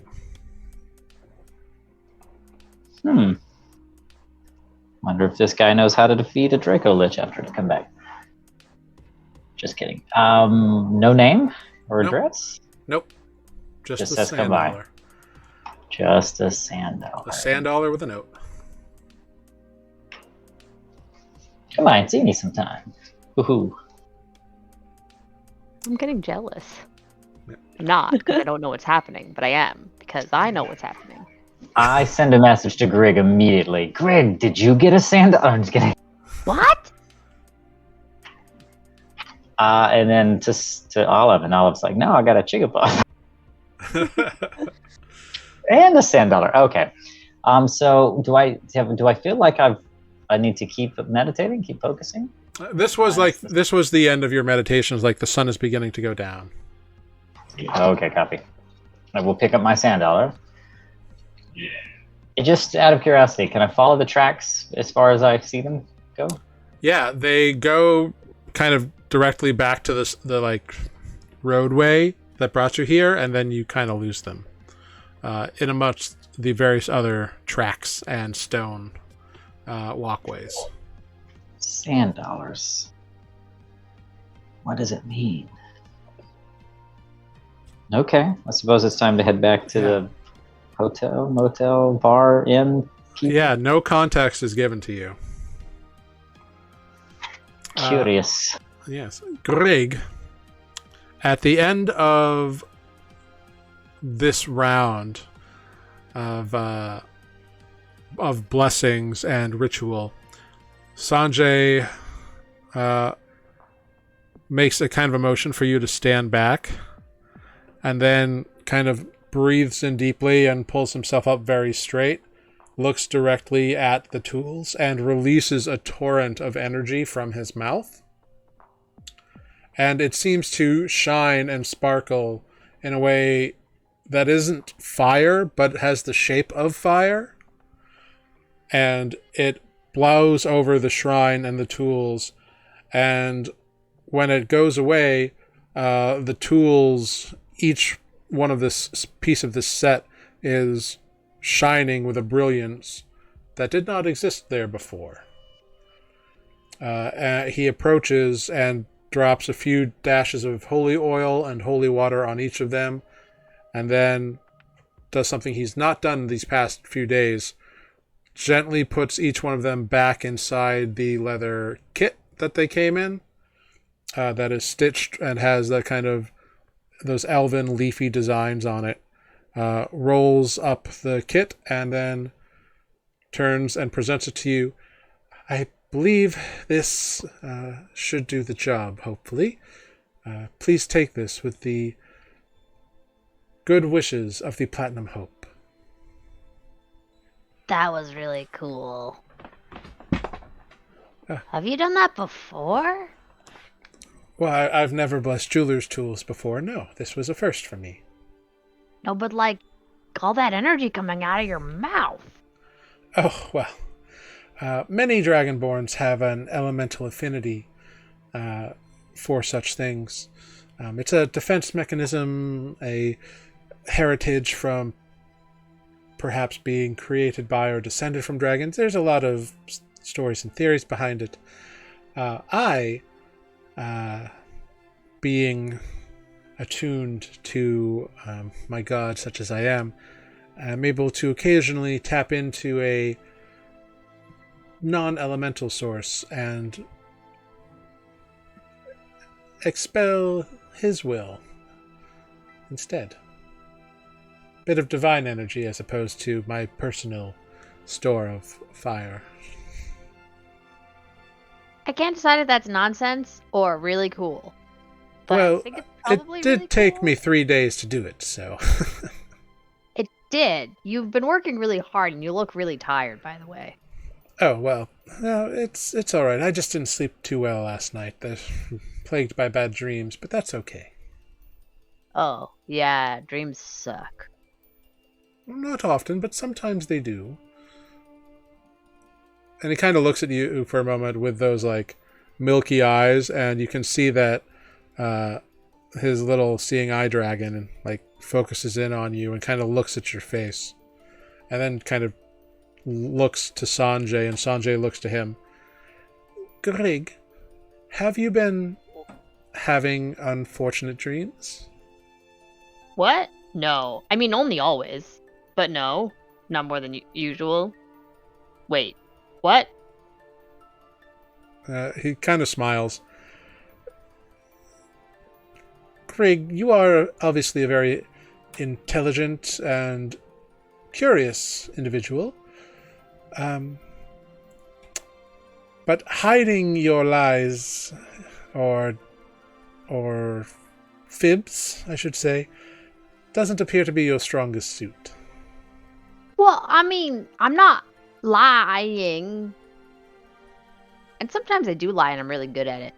Wonder if this guy knows how to defeat a Draco Lich after to come back. Just kidding. No name or address? Nope. Just Just the says sand come by. dollar. Just a sand dollar. A sand dollar with a note. Come by and see me sometime. Woohoo. I'm getting jealous. Yeah. I'm not, because I don't know what's happening, but I am, because I know what's happening. I send a message to Greg immediately. Greg, did you get a sand dollar? I'm just kidding. What? And then to Olive, and Olive's like, no, I got a chickapaw. And a sand dollar. Okay. So do I feel like I need to keep meditating, keep focusing? This was the end of your meditations, like the sun is beginning to go down. Okay, copy. I will pick up my sand dollar. Yeah. Just out of curiosity, can I follow the tracks as far as I see them go? Yeah, they go kind of directly back to the like roadway that brought you here, and then you kind of lose them in amongst the various other tracks and stone walkways. Sand dollars. What does it mean? Okay, I suppose it's time to head back to the hotel, motel, bar, inn. Yeah, no context is given to you. Curious. Yes. Greg, at the end of this round of of blessings and ritual. Sanjay makes a kind of a motion for you to stand back, and then kind of breathes in deeply and pulls himself up very straight, looks directly at the tools, and releases a torrent of energy from his mouth. And it seems to shine and sparkle in a way that isn't fire, but has the shape of fire. And it blows over the shrine and the tools. And when it goes away, the tools, each one of this piece of this set is shining with a brilliance that did not exist there before. He approaches and drops a few dashes of holy oil and holy water on each of them, and then does something he's not done these past few days. Gently puts each one of them back inside the leather kit that they came in, that is stitched and has that kind of those elven leafy designs on it. Rolls up the kit and then turns and presents it to you. I believe this should do the job, hopefully. Please take this with the good wishes of the Platinum Hope. That was really cool. Have you done that before? Well, I've never blessed jeweler's tools before. No, this was a first for me. No, but like, all that energy coming out of your mouth. Oh, well. Many Dragonborns have an elemental affinity for such things. It's a defense mechanism, a heritage from perhaps being created by or descended from dragons. There's a lot of stories and theories behind it. I, being attuned to my god, such as I am able to occasionally tap into a non-elemental source and expel his will instead. Bit of divine energy as opposed to my personal store of fire. I can't decide if that's nonsense or really cool. But Well, I think it's it probably did really take cool. me 3 days to do it, so... It did. You've been working really hard and you look really tired, by the way. Oh, well, no, it's all right. I just didn't sleep too well last night. Plagued by bad dreams, but that's okay. Oh, yeah, dreams suck. Not often, but sometimes they do. And he kind of looks at you for a moment with those, like, milky eyes, and you can see that his little seeing eye dragon, like, focuses in on you and kind of looks at your face. And then kind of looks to Sanjay, and Sanjay looks to him. Greg, have you been having unfortunate dreams? What? No. I mean, only always. But no. Not more than usual. Wait. What? He kind of smiles. Greg, you are obviously a very intelligent and curious individual. But hiding your lies, or fibs, I should say, doesn't appear to be your strongest suit. Well, I mean, I'm not lying. And sometimes I do lie and I'm really good at it.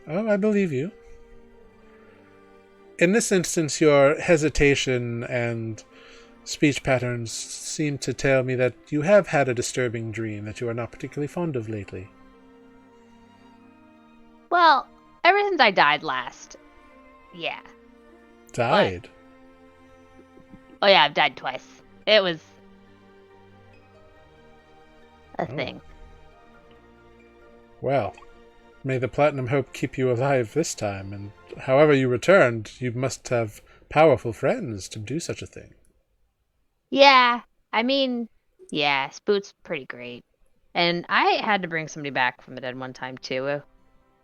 Oh, I believe you. In this instance, your hesitation and speech patterns seem to tell me that you have had a disturbing dream that you are not particularly fond of lately. Well, ever since I died last. Yeah. Died? Oh yeah, I've died twice. It was a Oh. thing. Well, may the Platinum Hope keep you alive this time, and however you returned, you must have powerful friends to do such a thing. Yeah, I mean, yeah, Spoot's pretty great. And I had to bring somebody back from the dead one time too.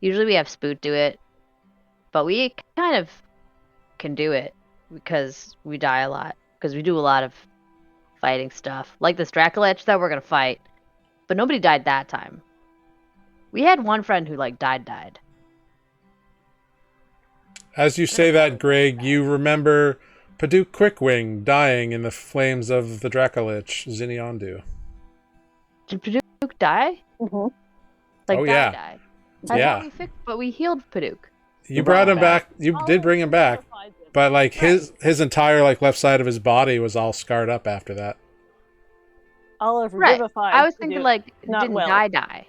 Usually we have Spoot do it, but we kind of can do it because we die a lot. Because we do a lot of fighting stuff. Like this Dracolich that we're gonna fight. But nobody died that time. We had one friend who like died. As you say that, Greg, you remember Paduk Quickwing dying in the flames of the Dracolich, Ziniondu. Did Paduk die? Mm-hmm. Like Oh, yeah. die. Yeah. But we healed Paduk. You brought him back. You did bring him back. But like his entire like left side of his body was all scarred up after that. Olive Right. revivified. I was thinking like it not didn't well. die.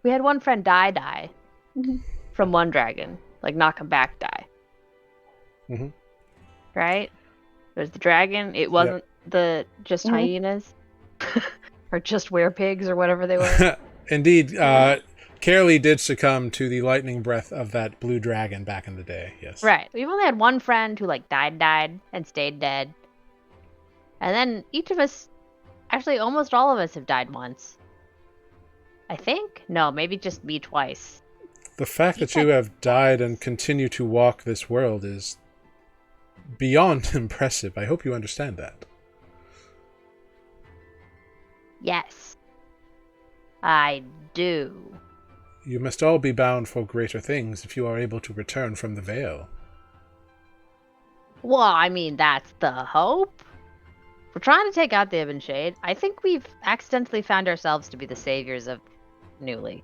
We had one friend die Mhm. from one dragon. Like not come back die. Mhm. Right? There's the dragon. It wasn't the just Mhm. hyenas. Or just werepigs or whatever they were. Indeed, Carolee did succumb to the lightning breath of that blue dragon back in the day. Yes. Right. We've only had one friend who like died and stayed dead. And then each of us, actually almost all of us have died once. I think? No, maybe just me twice. The fact that you have died and continue to walk this world is beyond impressive. I hope you understand that. Yes. I do. You must all be bound for greater things if you are able to return from the Veil. Well, I mean, that's the hope. We're trying to take out the Ibn Shade. I think we've accidentally found ourselves to be the saviors of Nuuli.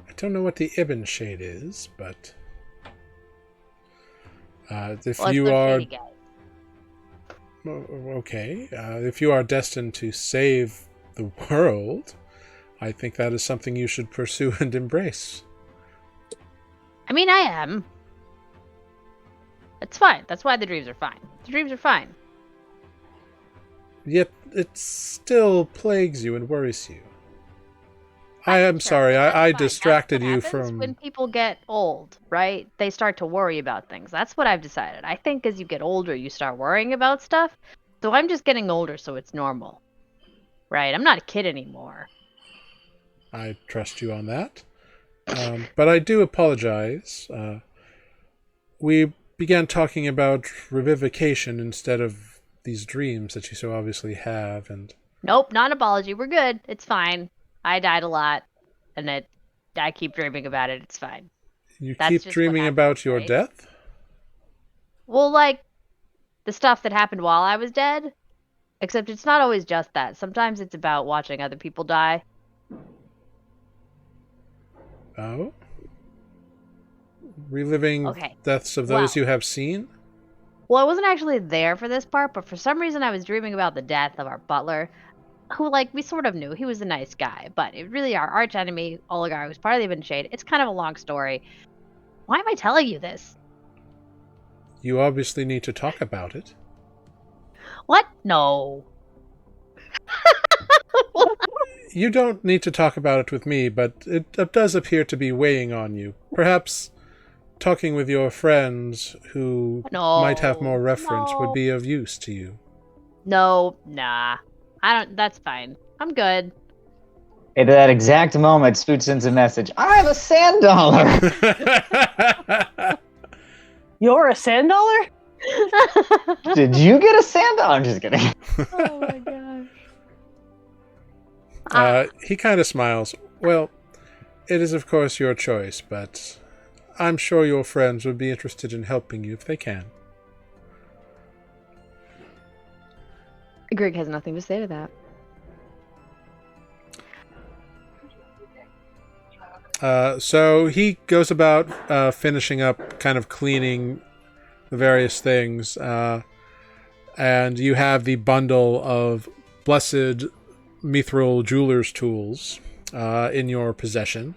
I don't know what the Ibn Shade is, but if Well, it's you the are shady guys. okay, if you are destined to save the world, I think that is something you should pursue and embrace. I mean, I am. It's fine. That's why the dreams are fine. The dreams are fine. Yet it still plagues you and worries you. I am Sure, sorry, that's I fine. distracted That's you what happens from... when people get old, right? They start to worry about things. That's what I've decided. I think as you get older, you start worrying about stuff. So I'm just getting older, so it's normal, right? I'm not a kid anymore. I trust you on that. But I do apologize. We began talking about revivification instead of these dreams that you so obviously have, and Nope, not an apology. We're good. It's fine. I died a lot, and I keep dreaming about it. It's fine. you That's keep just what dreaming happens, about your right? death? Well, like the stuff that happened while I was dead, except it's not always just that. Sometimes it's about watching other people die. Oh? Reliving Okay. deaths of those Well. you have seen? Well, I wasn't actually there for this part, but for some reason I was dreaming about the death of our butler, who, like, we sort of knew. He was a nice guy, but it really our arch enemy, Oligar, was part of the Ibn Shade. It's kind of a long story. Why am I telling you this? You obviously need to talk about it. What? No. You don't need to talk about it with me, but it does appear to be weighing on you. Perhaps talking with your friends who No. might have more reference No. would be of use to you. No, nah. I don't. That's fine. I'm good. At that exact moment, Spoot sends a message. I have a sand dollar. You're a sand dollar? Did you get a sand dollar? I'm just kidding. Oh my gosh. He kind of smiles. Well, it is of course your choice, but I'm sure your friends would be interested in helping you if they can. Greg has nothing to say to that. So he goes about finishing up, kind of cleaning the various things, and you have the bundle of blessed mithril jeweler's tools in your possession.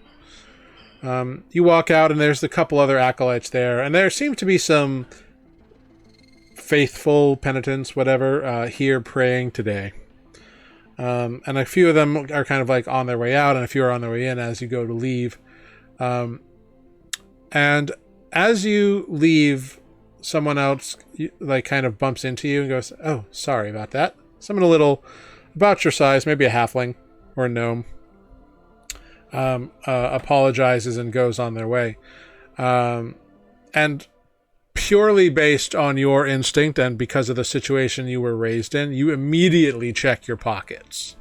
You walk out, and there's a couple other acolytes there, and there seem to be some faithful penitents, whatever, here praying today. And a few of them are kind of like on their way out, and a few are on their way in as you go to leave. And as you leave, someone else like kind of bumps into you and goes, "Oh, sorry about that." Someone a little about your size, maybe a halfling or a gnome, apologizes and goes on their way. And purely based on your instinct and because of the situation you were raised in, you immediately check your pockets.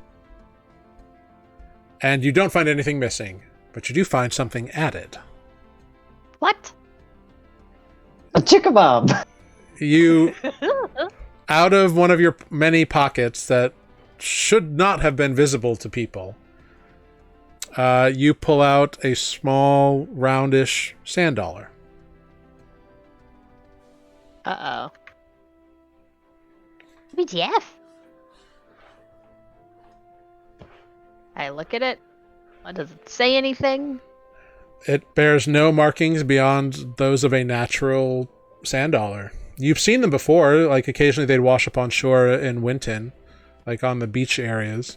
And you don't find anything missing, but you do find something added. What? A chickabob! You, out of one of your many pockets that should not have been visible to people, you pull out a small, roundish sand dollar. Uh-oh. WTF? I look at it. Does it say anything? It bears no markings beyond those of a natural sand dollar. You've seen them before, like occasionally they'd wash up on shore in Winton, like on the beach areas.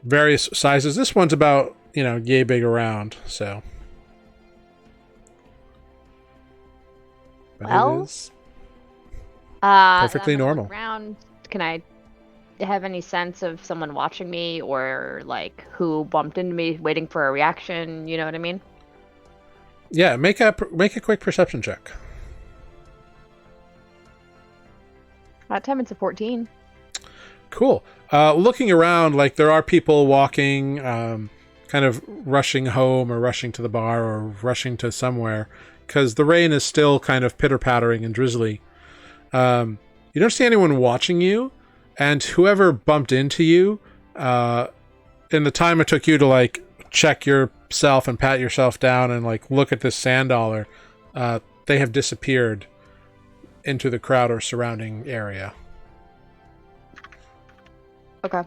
Various sizes. This one's about, yay big around, so. But Well, it is perfectly I'm gonna normal. look around. Can I have any sense of someone watching me or like who bumped into me waiting for a reaction? You know what I mean? Yeah, make a quick perception check. That time it's a 14. Cool. Looking around, like there are people walking, kind of rushing home or rushing to the bar or rushing to somewhere because the rain is still kind of pitter-pattering and drizzly. You don't see anyone watching you, and whoever bumped into you, in the time it took you to like check yourself and pat yourself down and like look at this sand dollar, they have disappeared into the crowd or surrounding area. Okay.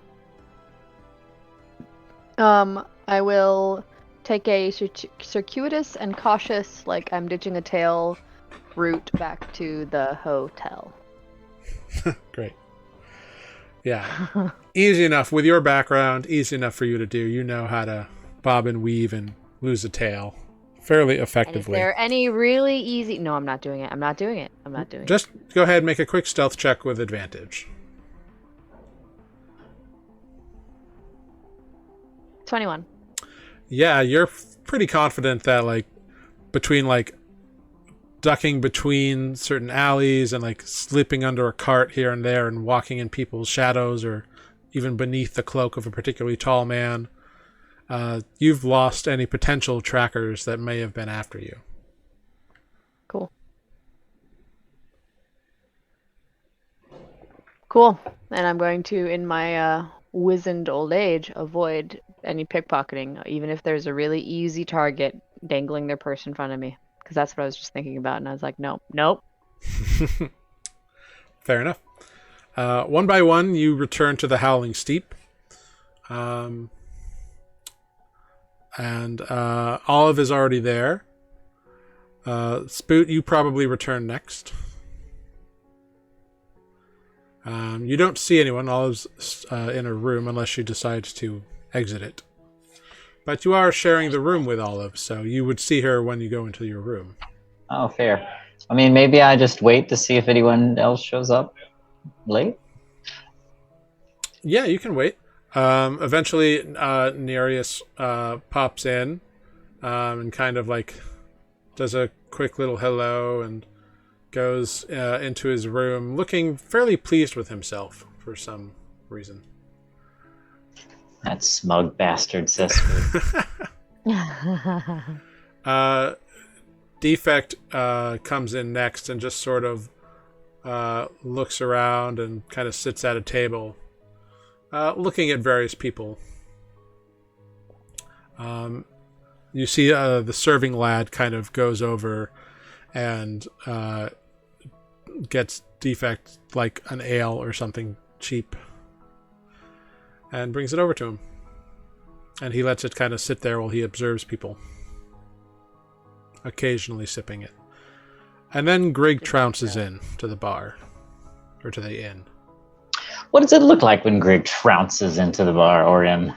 I will take a circuitous and cautious, like I'm ditching a tail, route back to the hotel. Great. Yeah. Easy enough. With your background, easy enough for you to do. You know how to bob and weave and lose a tail fairly And is effectively. there any really easy? No, I'm not doing it. Just go ahead and make a quick stealth check with advantage. 21. Yeah, you're pretty confident that like between like ducking between certain alleys and like slipping under a cart here and there and walking in people's shadows or even beneath the cloak of a particularly tall man, you've lost any potential trackers that may have been after you. Cool. Cool. And I'm going to, in my wizened old age, avoid any pickpocketing, even if there's a really easy target dangling their purse in front of me. Because that's what I was just thinking about. And I was like, nope. Fair enough. One by one, you return to the Howling Steep. And Olive is already there. Spoot, you probably return next. You don't see anyone. Olive's in a room unless she decides to exit it. But you are sharing the room with Olive, so you would see her when you go into your room. Oh, fair. I mean, maybe I just wait to see if anyone else shows up late? Yeah, you can wait. Eventually, Nereus pops in and kind of like does a quick little hello and goes into his room looking fairly pleased with himself for some reason. That smug bastard, says. Defect comes in next and just sort of looks around and kind of sits at a table looking at various people. You see the serving lad kind of goes over and gets Defect like an ale or something cheap and brings it over to him. And he lets it kind of sit there while he observes people, occasionally sipping it. And then Greg trounces in to the bar, or to the inn. What does it look like when Greg trounces into the bar or inn?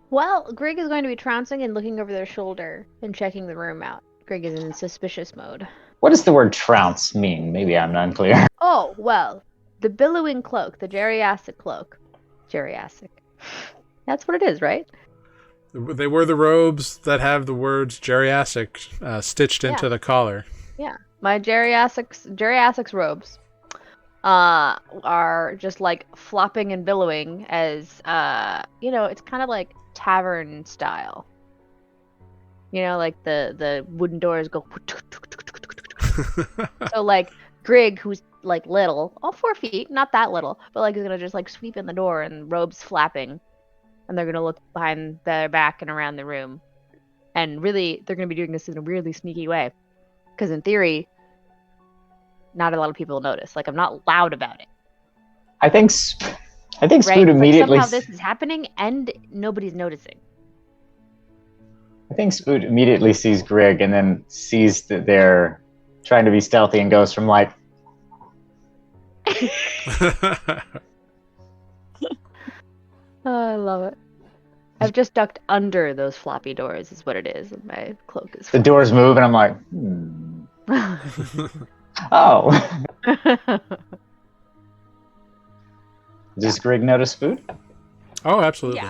Well, Greg is going to be trouncing and looking over their shoulder and checking the room out. Greg is in suspicious mode. What does the word trounce mean? Maybe I'm unclear. Oh, well, the billowing cloak, the geriacic cloak. Geriacic. That's what it is, right? They were the robes that have the words geriatric stitched into the collar. My geriatrics robes are just like flopping and billowing as it's kind of like tavern style. Like the wooden doors go. So like Grig, who's like little, all 4 feet, not that little, but like is gonna just like sweep in the door and robes flapping, and they're gonna look behind their back and around the room, and really they're gonna be doing this in a weirdly sneaky way, because in theory, not a lot of people will notice. Like I'm not loud about it, I think right? Spoot Like immediately. somehow this is happening and nobody's noticing. I think Spoot immediately sees Grig and then sees that they're trying to be stealthy and goes from like, Oh, I love it. I've just ducked under those floppy doors, is what it is, and my cloak is. the doors move, and I'm like, oh. Does Grig notice Spoot? Oh, absolutely.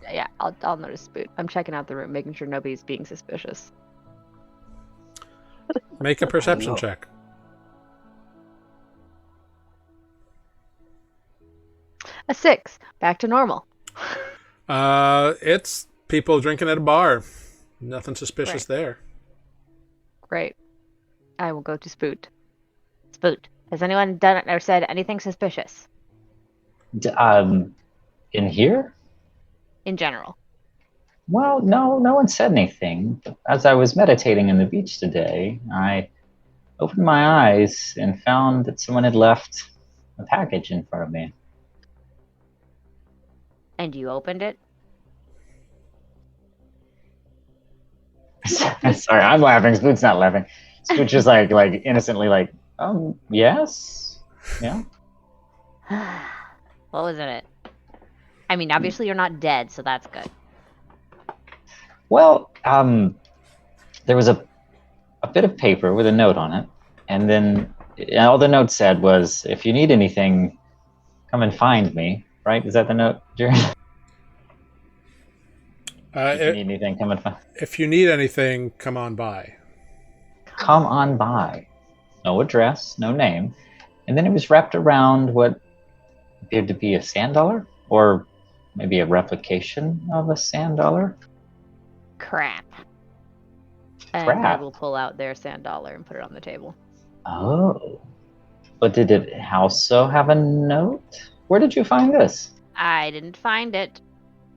Yeah, I'll notice Spoot. I'm checking out the room, making sure nobody's being suspicious. Make a perception check. A 6. Back to normal. It's people drinking at a bar. Nothing suspicious there. Great. I will go to Spoot. Spoot, has anyone done or said anything suspicious? In here? In general. Well, no one said anything. But as I was meditating on the beach today, I opened my eyes and found that someone had left a package in front of me. And you opened it? Sorry, I'm laughing. Spoot's not laughing. Spoot's just like innocently like, yes? Yeah? What was in it? I mean, obviously you're not dead, so that's good. Well, there was a bit of paper with a note on it, and then all the note said was, if you need anything, come and find me. Right? Is that the note, Jerry? If you need anything, come and find. If you need anything, come on by. Come on by. No address, no name. And then it was wrapped around what appeared to be a sand dollar, or maybe a replication of a sand dollar. Crap. And Crap. I will pull out their sand dollar and put it on the table. Oh. But did it also have a note? Where did you find this? I didn't find it.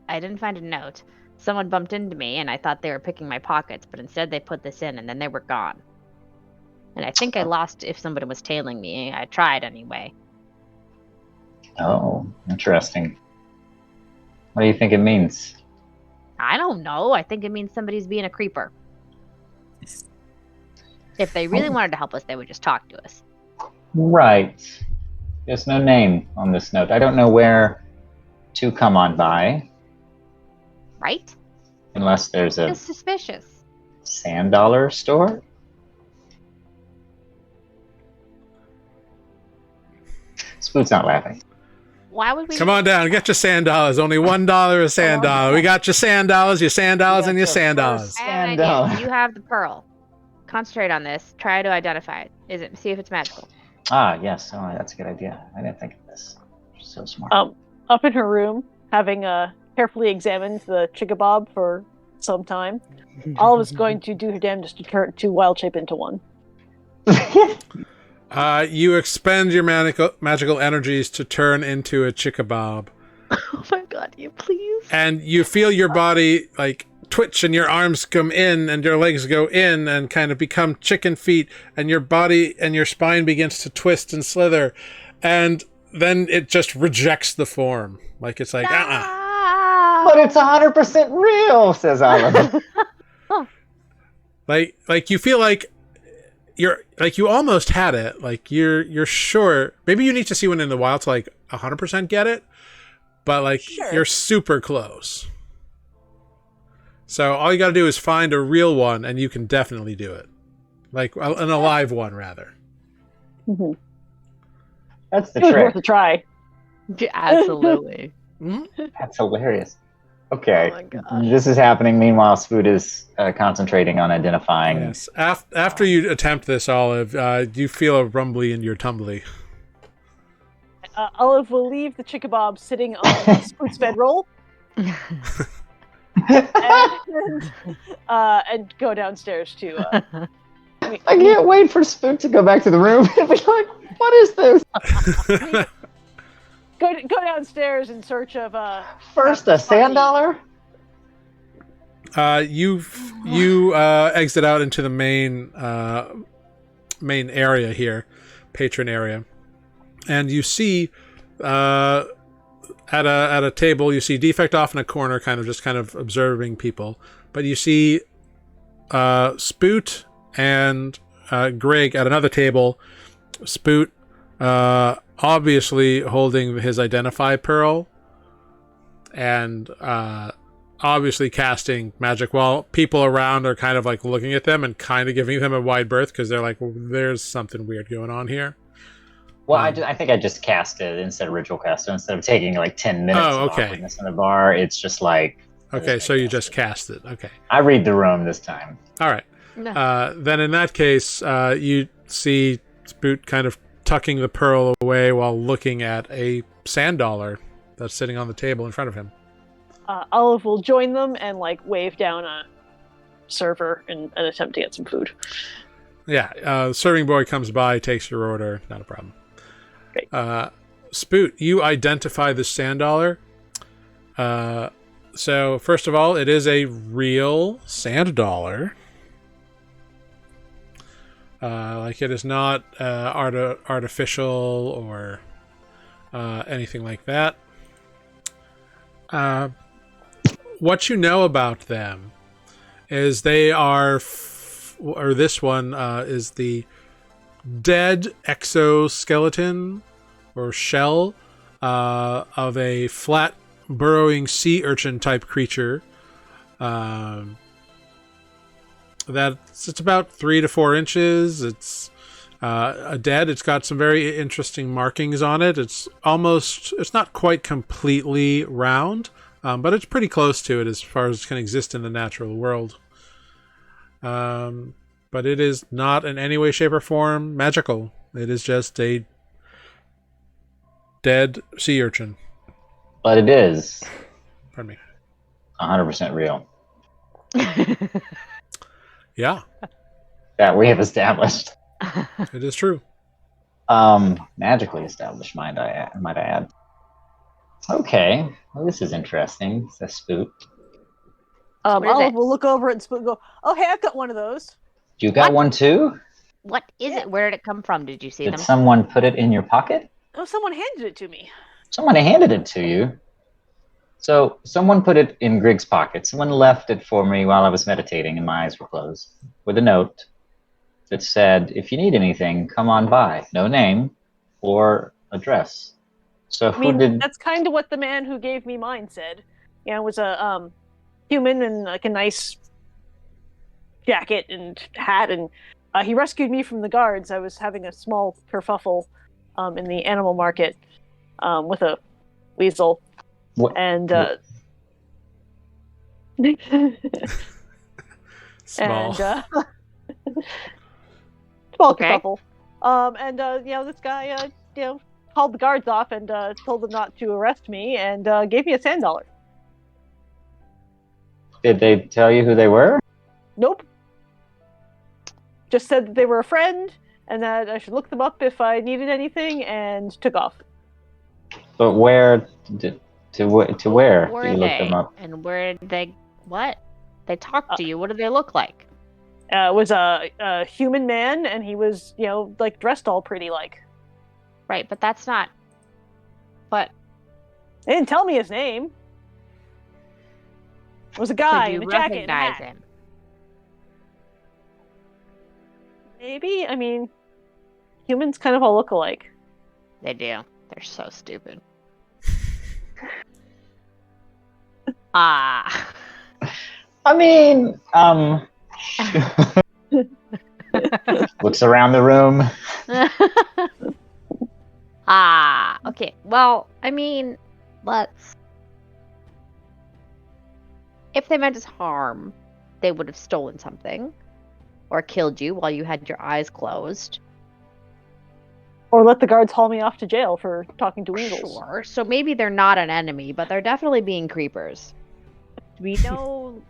I didn't find a note. Someone bumped into me, and I thought they were picking my pockets, but instead they put this in, and then they were gone. And I think I lost if somebody was tailing me. I tried anyway. Oh, interesting. What do you think it means? I don't know. I think it means somebody's being a creeper. If they really wanted to help us, they would just talk to us. Right. There's no name on this note. I don't know where to come on by. Right? Unless there's a Feels suspicious. sand dollar store. Spoot's not laughing. Why would we? Come on down, get your sand dollars. Only $1 a sand dollar. We got your sand dollars, and your sand dollars. I have an idea. You have the pearl. Concentrate on this. Try to identify it. See if it's magical. Ah, yes. Oh, that's a good idea. I didn't think of this. You're so smart. Up in her room, having carefully examined the chickabob for some time, Olive is going to do her damnedest to wild shape into one. You expend your magical energies to turn into a chickabob. Oh my god, you please. And you feel your body like twitch and your arms come in and your legs go in and kind of become chicken feet, and your body and your spine begins to twist and slither, and then it just rejects the form. Like it's like, But it's 100% real, says Olive. Like you feel like you almost had it. Like you're sure. Maybe you need to see one in the wild to like 100% get it, but like you're super close. So all you got to do is find a real one, and you can definitely do it. Like an alive one, rather. Mm-hmm. That's the It was trick. worth a try. Absolutely. That's hilarious. Okay. Oh my gosh. This is happening. Meanwhile, Spoot is concentrating on identifying. Yes. After you attempt this, Olive, you feel a rumbly in your tumbly. Olive will leave the chickabob sitting on Spoot's bedroll and go downstairs to. I can't wait for Spoot to go back to the room and be like, "What is this?" Go downstairs in search of First, a sand dollar. You exit out into the main area here, patron area, and you see at a table you see Defect off in a corner, kind of observing people, but you see Spoot and Greg at another table. Spoot obviously holding his Identify Pearl, and obviously casting magic, while people around are kind of like looking at them and kind of giving them a wide berth because they're like, well, there's something weird going on here. Well, I think I just cast it instead of ritual cast. So instead of taking like 10 minutes Oh, of okay. awkwardness in the bar, it's just like... Okay, so you just cast it. Okay. I read the room this time. All right. No. Then in that case, you see Spoot kind of tucking the pearl away while looking at a sand dollar that's sitting on the table in front of him. Olive will join them and like wave down a server and attempt to get some food. Yeah, the serving boy comes by, takes your order, not a problem. Great. Spoot, you identify the sand dollar. So first of all, it is a real sand dollar. Like it is not artificial or anything like that. What you know about them is they are, or this one is the dead exoskeleton or shell of a flat burrowing sea urchin type creature. It's about 3 to 4 inches. It's dead. It's got some very interesting markings on it. It's not quite completely round, but it's pretty close to it as far as it can exist in the natural world. But it is not in any way, shape, or form magical. It is just a dead sea urchin. But it is Pardon me. 100% real. Yeah, That we have established. it is true. Magically established, might I add. Okay, well, this is interesting. It's a Spoot. What is Olive it? will look over it and go, "Oh, hey, I've got one of those." You got What? one too? What is it? Where did it come from? Did you see Did them? someone put it in your pocket? Oh, someone handed it to me. Someone handed it to you. So someone put it in Grig's pocket. Someone left it for me while I was meditating and my eyes were closed with a note that said, "If you need anything, come on by." No name or address. So I mean, who did? that's kind of what the man who gave me mine said. Yeah, it was a human in like a nice jacket and hat, and he rescued me from the guards. I was having a small kerfuffle in the animal market with a weasel, What? and Small. and small Okay. kerfuffle. This guy called the guards off and told them not to arrest me and gave me a sand dollar. Did they tell you who they were? Nope. Just said that they were a friend and that I should look them up if I needed anything, and took off. But where? To where Who do were you look they? them up? And where did they? What? They talked to you. What do they look like? Was a human man, and he was, like dressed all pretty like. Right, but that's not. But They didn't tell me his name. It was a guy could in you a jacket and a recognize hat. him? Maybe. I mean, humans kind of all look alike. They do. They're so stupid. Ah. I mean, looks around the room. Ah. Okay. Well, I mean, let's. if they meant us harm, they would have stolen something or killed you while you had your eyes closed. Or let the guards haul me off to jail for talking to weasels. Sure. So maybe they're not an enemy, but they're definitely being creepers. We know,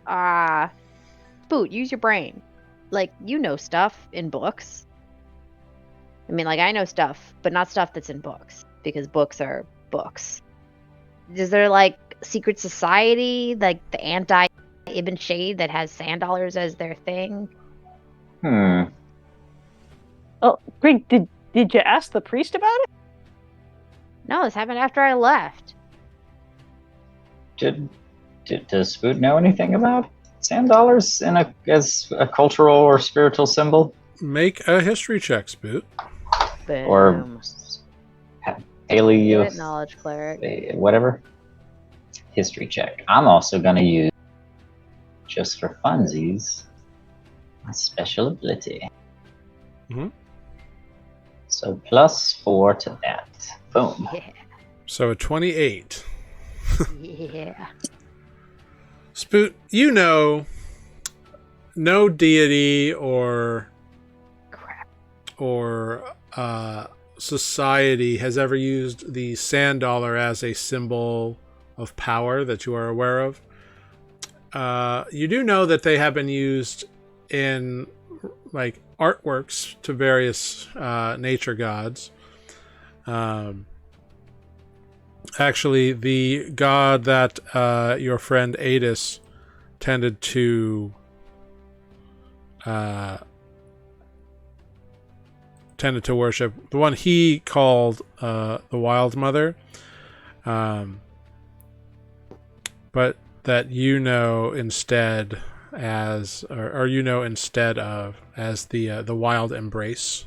Boot, use your brain. Like, you know stuff in books. I mean, like, I know stuff, but not stuff that's in books, because books are books. Is there, like, secret society, like the anti-Ibn Shade that has sand dollars as their thing? Hmm. Oh, Greg, did you ask the priest about it? No, this happened after I left. Does Spoot know anything about sand dollars as a cultural or spiritual symbol? Make a history check, Spoot. Boom. Or paleo... Get it, knowledge cleric. Whatever. History check. I'm also going to use, just for funsies, my special ability. Mm-hmm. So +4 to that. Boom. Yeah. So a 28. Yeah. Spoot, you know, no deity or Crap. society has ever used the sand dollar as a symbol of power that you are aware of. You do know that they have been used in like artworks to various nature gods. Actually, the god that your friend Adis tended to worship, the one he called the Wild Mother, but that you know instead as, or you know instead of as the Wild Embrace.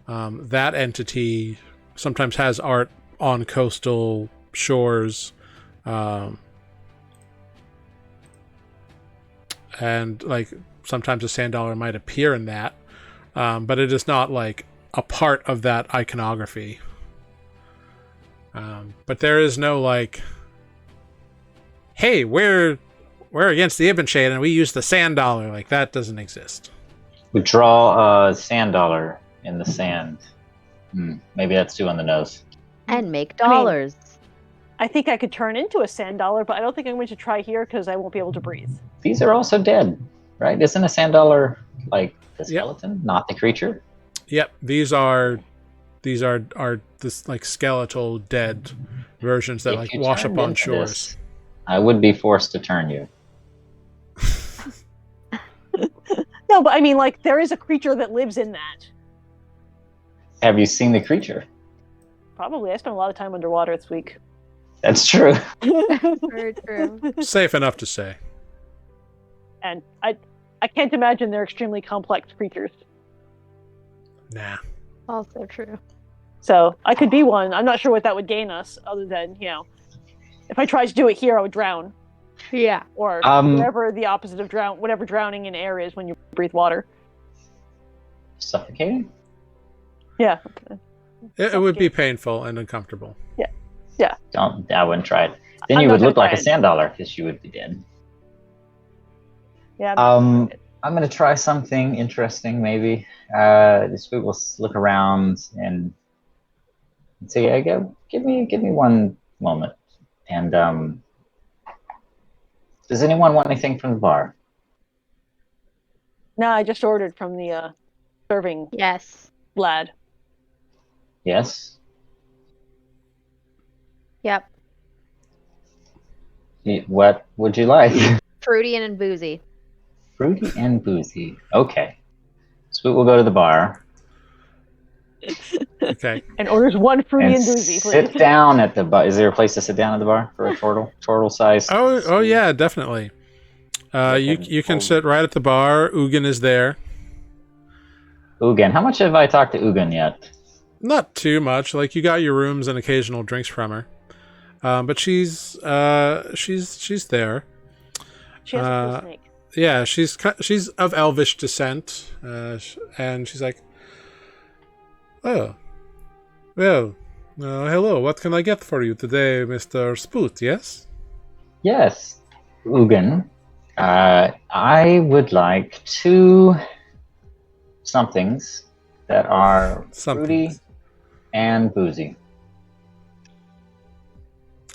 That entity sometimes has art on coastal shores, and like sometimes a sand dollar might appear in that, but it is not like a part of that iconography. But there is no like, hey, we're against the Ibn Shade and we use the sand dollar. Like, that doesn't exist. We draw a sand dollar in the sand. Maybe that's too on the nose. And make dollars. I think I could turn into a sand dollar, but I don't think I'm going to try here because I won't be able to breathe. These are also dead, right? Isn't a sand dollar like the skeleton, not the creature? Yep, these are this like skeletal dead versions that If like you wash turned up on into shores. this, I would be forced to turn you. No, but I mean, like, there is a creature that lives in that. Have you seen the creature? Probably. I spent a lot of time underwater this week. That's true. Very true. Safe enough to say. And I can't imagine they're extremely complex creatures. Nah. Also true. So I could be one. I'm not sure what that would gain us, other than, if I tried to do it here, I would drown. Yeah. Or whatever the opposite of whatever drowning in air is when you breathe water. Suffocating? Yeah. It would be painful and uncomfortable. Yeah. I wouldn't try it. Then I'm you not would look gonna like a try it. sand dollar because you would be dead. Yeah. I'm going to try something interesting, maybe. This week we'll look around and say, give me one moment. And does anyone want anything from the bar? No, I just ordered from the serving Yes. lad. Yes? Yep. What would you like? Fruity and boozy. Fruity and boozy. Okay. So we'll go to the bar. Okay. And orders one fruity and boozy, please. Sit down at the bar. Is there a place to sit down at the bar for a turtle size? Oh yeah, definitely. You can sit right at the bar. Ugin is there. Ugin. How much have I talked to Ugin yet? Not too much. Like, you got your rooms and occasional drinks from her. But she's there. She has a cool snake. Yeah, she's of elvish descent, and she's like, "Oh, well, hello. What can I get for you today, Mr. Spoot? Yes." Yes. Ugin, I would like two somethings that are fruity Something. and boozy.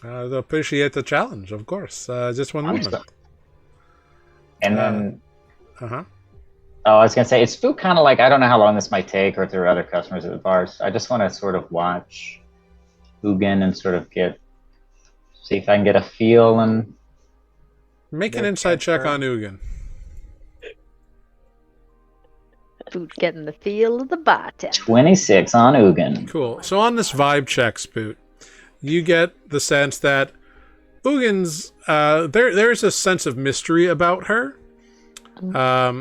I appreciate the challenge, of course. Just one moment. Awesome. And then, Uh-huh. oh, I was gonna say, it's food kind of like, I don't know how long this might take, or if there are other customers at the bars. I just want to sort of watch Ugin and sort of see if I can get a feel and Make an their insight check character. on Ugin. Food getting the feel of the bartender. 26 on Ugin. Cool. So on this vibe check, Spoot, you get the sense that Ugin's there's a sense of mystery about her.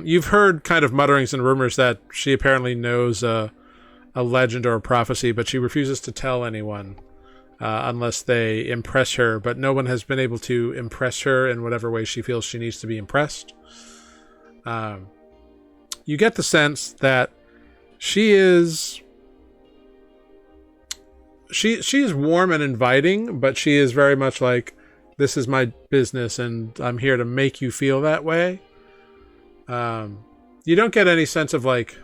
You've heard kind of mutterings and rumors that she apparently knows a legend or a prophecy, but she refuses to tell anyone unless they impress her. But no one has been able to impress her in whatever way she feels she needs to be impressed. You get the sense that she is warm and inviting, but she is very much like, this is my business and I'm here to make you feel that way. You don't get any sense of like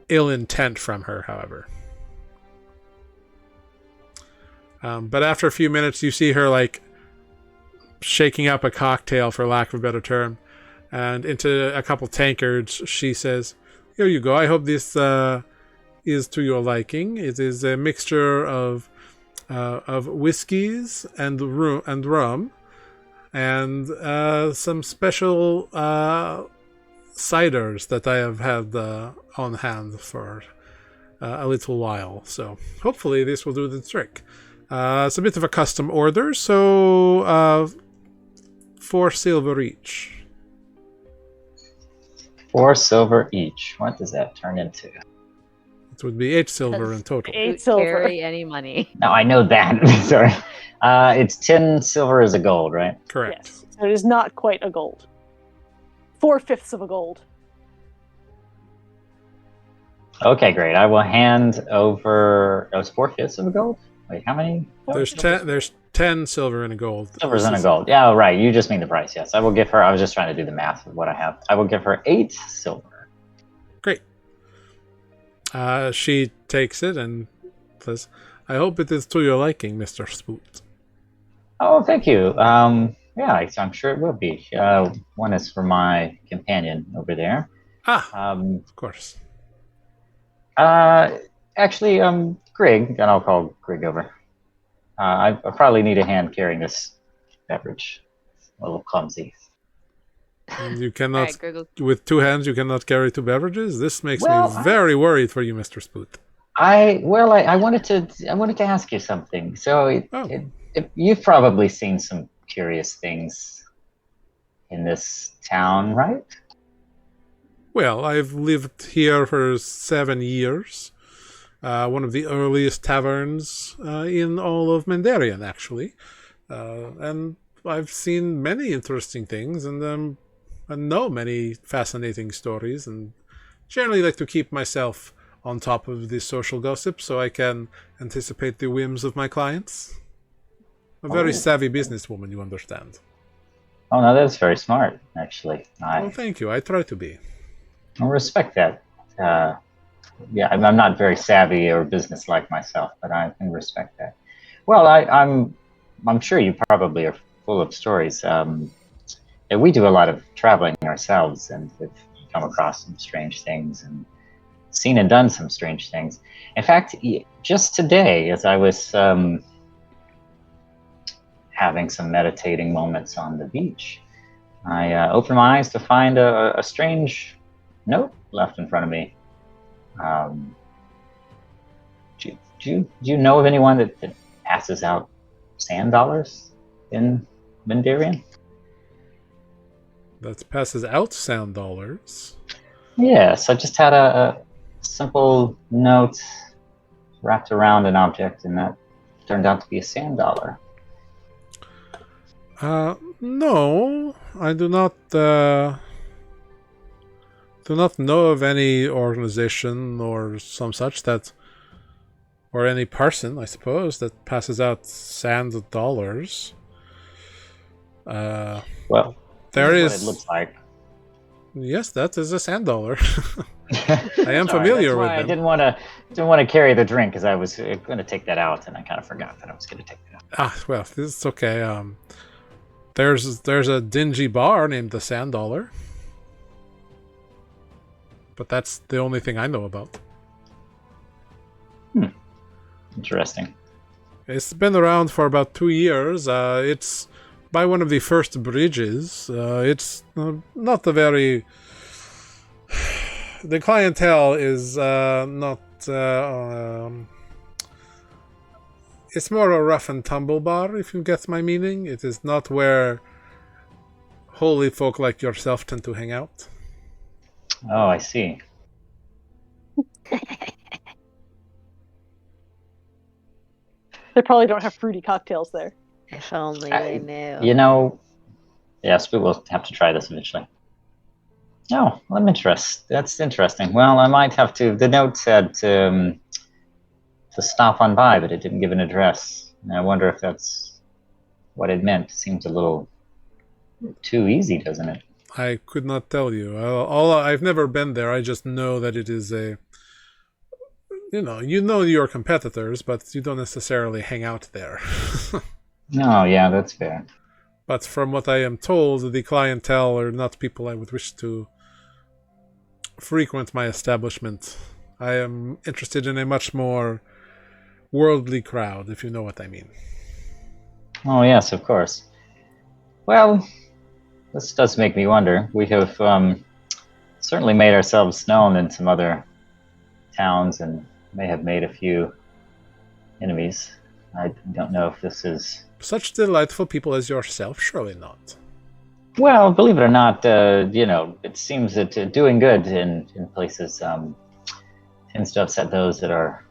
ill intent from her, however. But after a few minutes, you see her like shaking up a cocktail, for lack of a better term, and into a couple tankards. She says, "Here you go. I hope this is to your liking. It is a mixture of whiskeys and rum, and some special ciders that I have had on hand for a little while. So hopefully this will do the trick. It's a bit of a custom order, so 4 silver each." 4 silver each. What does that turn into? It would be 8 silver in total. 8 silver. Carry any money. No, I know that. Sorry. It's 10 silver is a gold, right? Correct. Yes. So it is not quite a gold. 4/5 of a gold. Okay, great. I will hand over. That was 4/5 of a gold. Wait, how many? There's 10 silver and a gold. Silvers and a gold. Yeah, right. You just mean the price. Yes, I will give her. I was just trying to do the math of what I have. I will give her 8 silver. Great. She takes it and says, "I hope it is to your liking, Mr. Spoot." Oh, thank you. Yeah, I'm sure it will be. One is for my companion over there. Of course. Actually, Greg, and I'll call Greg over. I probably need a hand carrying this beverage. A little clumsy. And you cannot, Alright, Griggle. with 2 hands, you cannot carry 2 beverages? This makes Well, me very worried for you, Mr. Spoot. I wanted to ask you something. So you've probably seen some curious things in this town, right? Well, I've lived here for 7 years. One of the earliest taverns in all of Mandarian, actually. And I've seen many interesting things and know many fascinating stories, and generally like to keep myself on top of the social gossip so I can anticipate the whims of my clients. A very savvy businesswoman, you understand. Oh no, that's very smart, actually. Well, thank you. I try to be. I respect that. Yeah, I'm not very savvy or business-like myself, but I can respect that. Well, I'm sure you probably are full of stories. And we do a lot of traveling ourselves, and have come across some strange things and seen and done some strange things. In fact, just today, as I was having some meditating moments on the beach, I opened my eyes to find a strange note left in front of me. Do you know of anyone that passes out sand dollars in Mandarian? That passes out sand dollars. Yes, I just had a simple note wrapped around an object, and that turned out to be a sand dollar. No, I do not know of any organization or some such that, or any person, I suppose, that passes out sand dollars. Well, There this is what it is. looks like. Yes, that is a sand dollar. I am Sorry, familiar that's with why I them. didn't want to carry the drink because I was going to take that out, and I kind of forgot that I was going to take that out. Ah, well, this is okay. There's a dingy bar named the Sand Dollar, but that's the only thing I know about. Interesting. It's been around for about 2 years. It's by one of the first bridges. It's not a very. The clientele is not. It's more a rough and tumble bar, if you get my meaning. It is not where holy folk like yourself tend to hang out. Oh, I see. They probably don't have fruity cocktails there. If only they knew. You know, yes, we will have to try this eventually. Oh, I'm interested. That's interesting. Well, I might have to. The note said to stop on by, but it didn't give an address. And I wonder if that's what it meant. Seems a little too easy, doesn't it? I could not tell you. I've never been there. I just know that it is a. You know your competitors, but you don't necessarily hang out there. No, yeah, that's fair. But from what I am told, the clientele are not people I would wish to frequent my establishment. I am interested in a much more worldly crowd, if you know what I mean. Oh, yes, of course. Well, this does make me wonder. We have certainly made ourselves known in some other towns and may have made a few enemies. I don't know if this is... Such delightful people as yourself, surely not. Well, believe it or not, it seems that doing good in places tends to upset those that are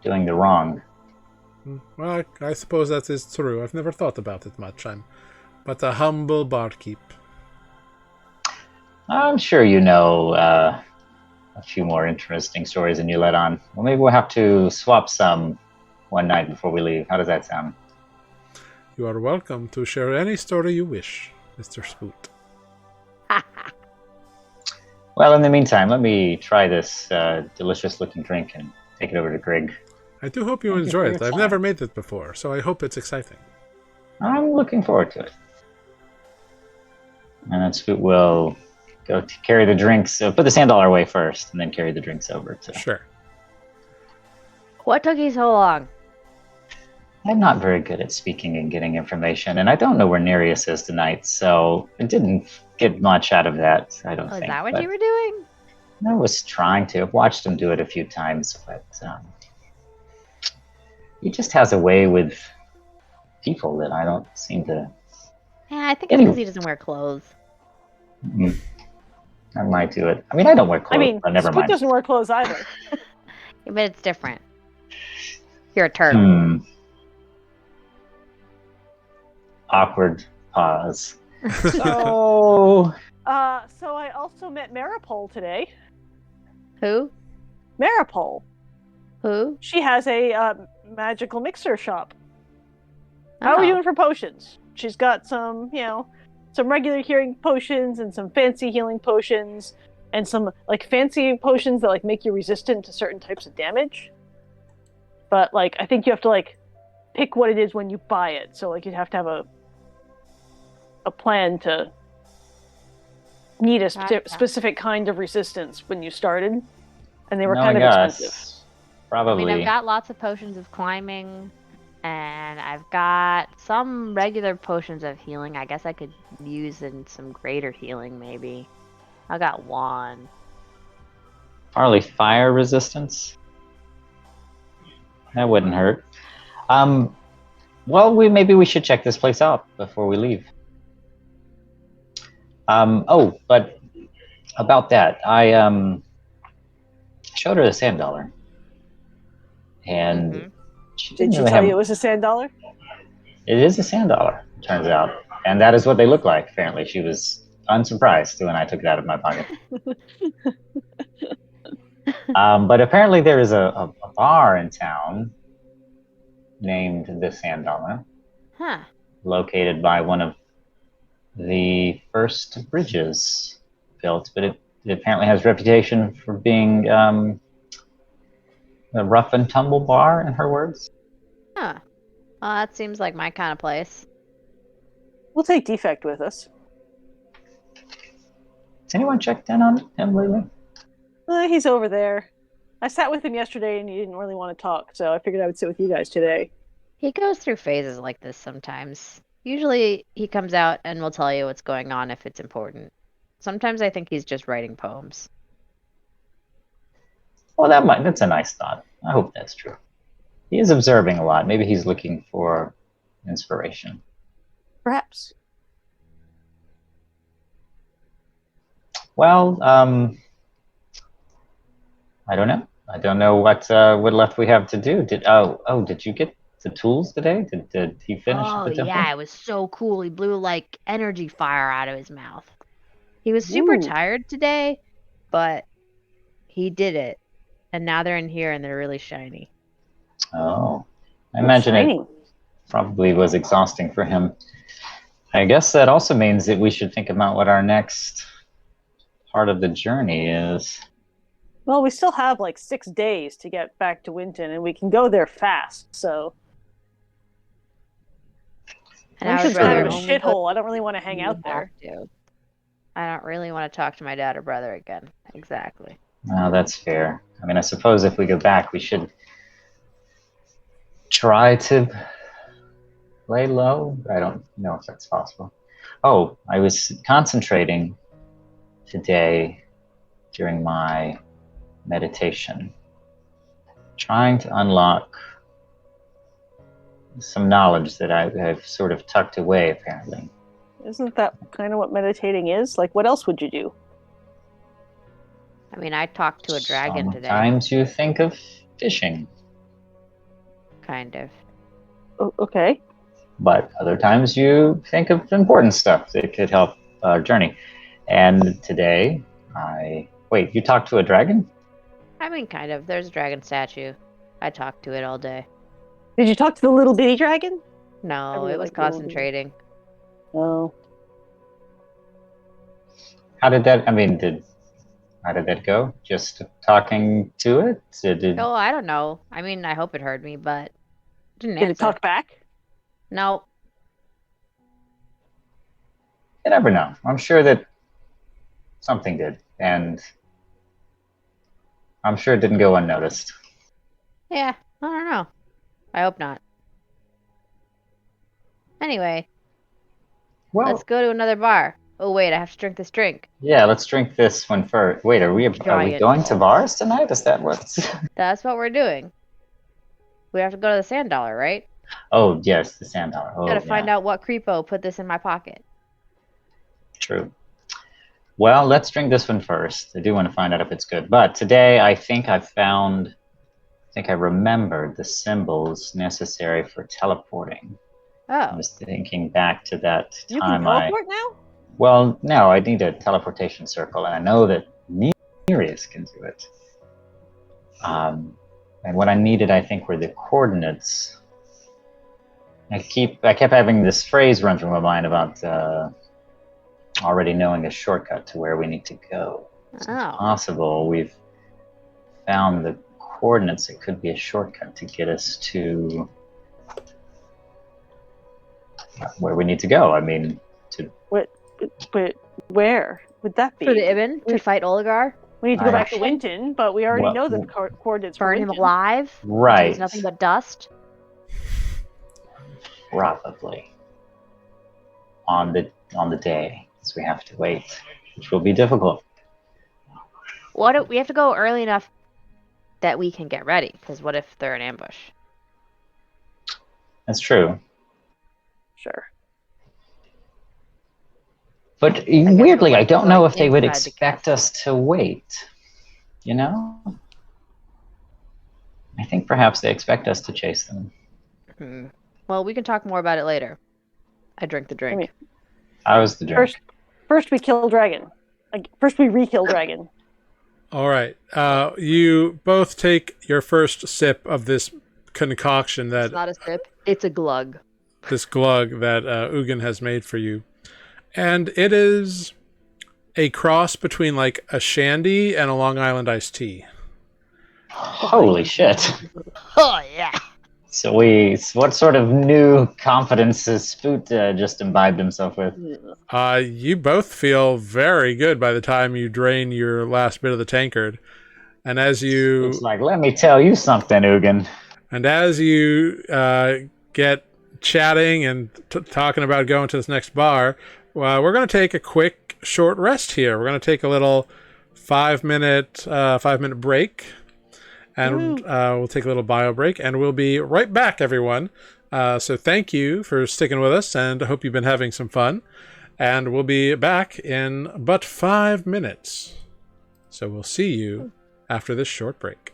doing the wrong. Well, I suppose that is true. I've never thought about it much. I'm but a humble barkeep. I'm sure you know a few more interesting stories than you let on. Well, maybe we'll have to swap some one night before we leave. How does that sound? You are welcome to share any story you wish, Mr. Spoot. Well, in the meantime, let me try this delicious-looking drink and take it over to Greg. I do hope you Thank you enjoy for it. your I've time. never made it before, so I hope it's exciting. I'm looking forward to it. And then Scoot will go to carry the drinks, put the sand dollar away first, and then carry the drinks over to... Sure. What took you so long? I'm not very good at speaking and getting information, and I don't know where Nereus is tonight, so I didn't get much out of that, I don't Oh, is think. that what but you were doing? I was trying to. I've watched him do it a few times, but he just has a way with people that I don't seem to... Yeah, I think it's because he doesn't wear clothes. I might do it. I mean, I don't wear clothes, I mean, but never Spook mind. doesn't wear clothes either. But it's different. You're a turtle. Awkward pause. So I also met Maripole today. Who? Maripole. Who? She has a magical mixer shop. How are Oh. you doing for potions? She's got some, some regular healing potions and some fancy healing potions and some like fancy potions that like make you resistant to certain types of damage. But like I think you have to like pick what it is when you buy it. So like you'd have to have a plan to need a specific kind of resistance when you started, and they were kind of expensive. Probably. I mean, I've got lots of potions of climbing, and I've got some regular potions of healing. I guess I could use in some greater healing, maybe. I got one. Probably fire resistance. That wouldn't hurt. Well, maybe we should check this place out before we leave. But about that, I showed her the sand dollar, and she didn't Did she really tell have... you it was a sand dollar? It is a sand dollar, turns out, and that is what they look like. Apparently, she was unsurprised when I took it out of my pocket. But apparently, there is a bar in town named the Sand Dollar, Huh. located by one of the first bridges built, but it apparently has a reputation for being a rough and tumble bar, in her words. Huh. Well, that seems like my kind of place. We'll take Defect with us. Has anyone checked in on him lately? He's over there. I sat with him yesterday and he didn't really want to talk, so I figured I would sit with you guys today. He goes through phases like this sometimes. Usually he comes out and will tell you what's going on if it's important. Sometimes I think he's just writing poems. Well, that's a nice thought. I hope that's true. He is observing a lot. Maybe he's looking for inspiration. Perhaps. Well, I don't know. I don't know what left we have to do. Did you get the tools today? Did he finish Oh, the temple? yeah, it was so cool. He blew like energy fire out of his mouth. He was super Ooh. tired today, but he did it. And now they're in here and they're really shiny. Oh, I imagine Shiny. it probably was exhausting for him. I guess that also means that we should think about what our next part of the journey is. Well, we still have like 6 days to get back to Winton, and we can go there fast, so. And I'm I just would kind of rather a only go shithole. I don't really want to hang when out you there. have to. I don't really want to talk to my dad or brother again. Exactly. Oh, that's fair. I mean, I suppose if we go back, we should try to lay low. I don't know if that's possible. Oh, I was concentrating today during my meditation, trying to unlock some knowledge that I've sort of tucked away, apparently. Isn't that kind of what meditating is? Like, what else would you do? I mean, I talked to a dragon today. Sometimes you think of fishing, Kind of. Oh, okay. but other times you think of important stuff that could help our journey. And today, Wait, you talked to a dragon? I mean, kind of. There's a dragon statue. I talked to it all day. Did you talk to the little bitty dragon? No, really it was like the little concentrating. Oh. How did that go? Just talking to it? Oh, I don't know. I mean, I hope it heard me, but it didn't Did answer. it talk back? No. You never know. I'm sure that something did, and I'm sure it didn't go unnoticed. Yeah, I don't know. I hope not. Anyway, Well, let's go to another bar. Oh, wait, I have to drink this drink. yeah, let's drink this one first. Wait, are we Giant going to Hulk. bars tonight? Is that what's... That's what we're doing. We have to go to the Sand Dollar, right? Oh, yes, the sand dollar. Oh, Gotta find out what creepo put this in my pocket. True. Well, let's drink this one first. I do want to find out if it's good. But today, I think I remembered the symbols necessary for teleporting. I Oh, was thinking back to that You time can teleport now? Well, no, I need a teleportation circle, and I know that Nereus can do it. And what I needed, I think, were the coordinates. I kept having this phrase run through my mind about already knowing a shortcut to where we need to go. It's Oh. possible we've found the coordinates. It could be a shortcut to get us to where we need to go. I mean, But where would that be? For the Ibn to fight Oligar? We need to go I- back to Winton, but we already Well, know the coordinates for Burn him Winton. alive? right. He's nothing but dust? Probably on the day, because we have to wait, which will be difficult. We have to go early enough that we can get ready, because what if they're in ambush? That's true. Sure. But guess weirdly, we'll I don't go, know like, if they would inside the expect castle. us to wait. You know? I think perhaps they expect us to chase them. Hmm. Well, we can talk more about it later. I drink the drink. I mean, How was the drink? First we kill dragon. Like, first we re-kill dragon. All right. You both take your first sip of this concoction It's not a sip. It's a glug. this glug that Ugin has made for you. And it is a cross between like a shandy and a Long Island iced tea. Holy shit. Oh yeah. So what sort of new confidence has Spoot just imbibed himself with? You both feel very good by the time you drain your last bit of the tankard. And as you It's like, let me tell you something, Ugin. get chatting and talking about going to this next bar, we're going to take a quick short rest here. We're going to take a little 5 minute break, and we'll take a little bio break, and we'll be right back, everyone. So thank you for sticking with us, and I hope you've been having some fun. And we'll be back in but 5 minutes. So we'll see you after this short break.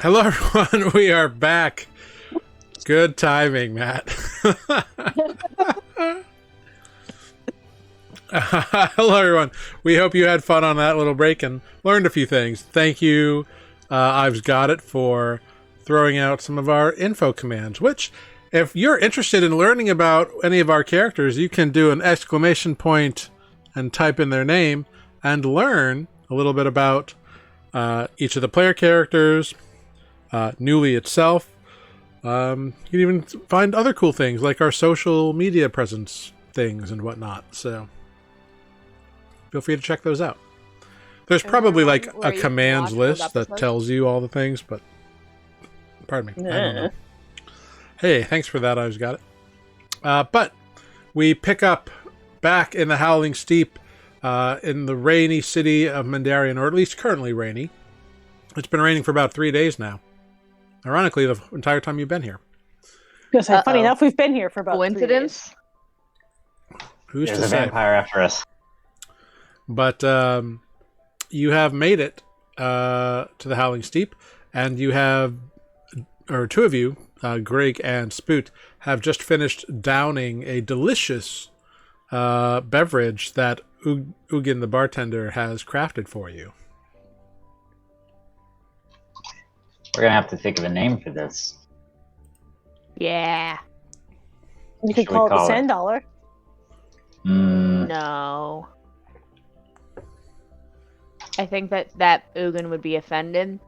Hello, everyone. We are back. Good timing, Matt. Hello, everyone. We hope you had fun on that little break and learned a few things. Thank you, I've Got It, for throwing out some of our info commands, which, if you're interested in learning about any of our characters, you can do an exclamation point and type in their name and learn a little bit about each of the player characters, Nuuli itself. You can even find other cool things like our social media presence things and whatnot. So feel free to check those out. There's probably like a commands list that tells you all the things, but pardon me, I don't know. Hey, thanks for that. I've Got It. But we pick up back in the Howling Steep in the rainy city of Mandarian, or at least currently rainy. It's been raining for about 3 days now. Ironically, the entire time you've been here. Because funny enough, we've been here for about Coincidence? 3 days. Who's There's to a say? vampire after us. But you have made it to the Howling Steep, and you have, or two of you, Greg and Spoot, have just finished downing a delicious beverage that Ugin the bartender has crafted for you. We're gonna have to think of a name for this. Yeah. You could Should we call it the call it? Sand Dollar. No. I think that Ugin would be offended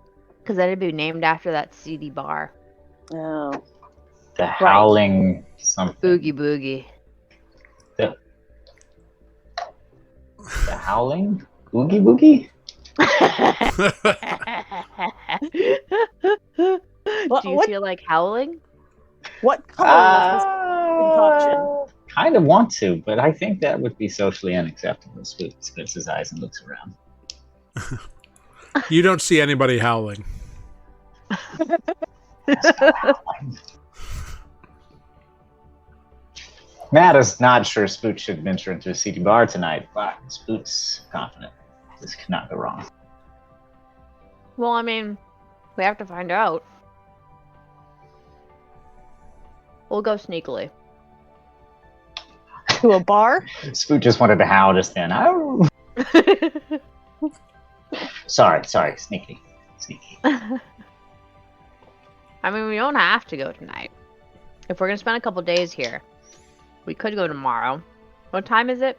because that'd be named after that seedy bar. Oh. The Howling something. Boogie Boogie. The Howling? Oogie Boogie? Do you feel like howling? What color was this concoction? Kind of want to, but I think that would be socially unacceptable. Spoot splits his eyes and looks around. You don't see anybody howling. Matt is not sure Spoot should venture into a seedy bar tonight, but Spoot's confident. This cannot go wrong. Well, I mean, we have to find out. We'll go sneakily. To a bar? Spoot just wanted to howl just then. Oh. Sorry, sneaky. I mean, we don't have to go tonight. If we're gonna spend a couple days here, we could go tomorrow. What time is it?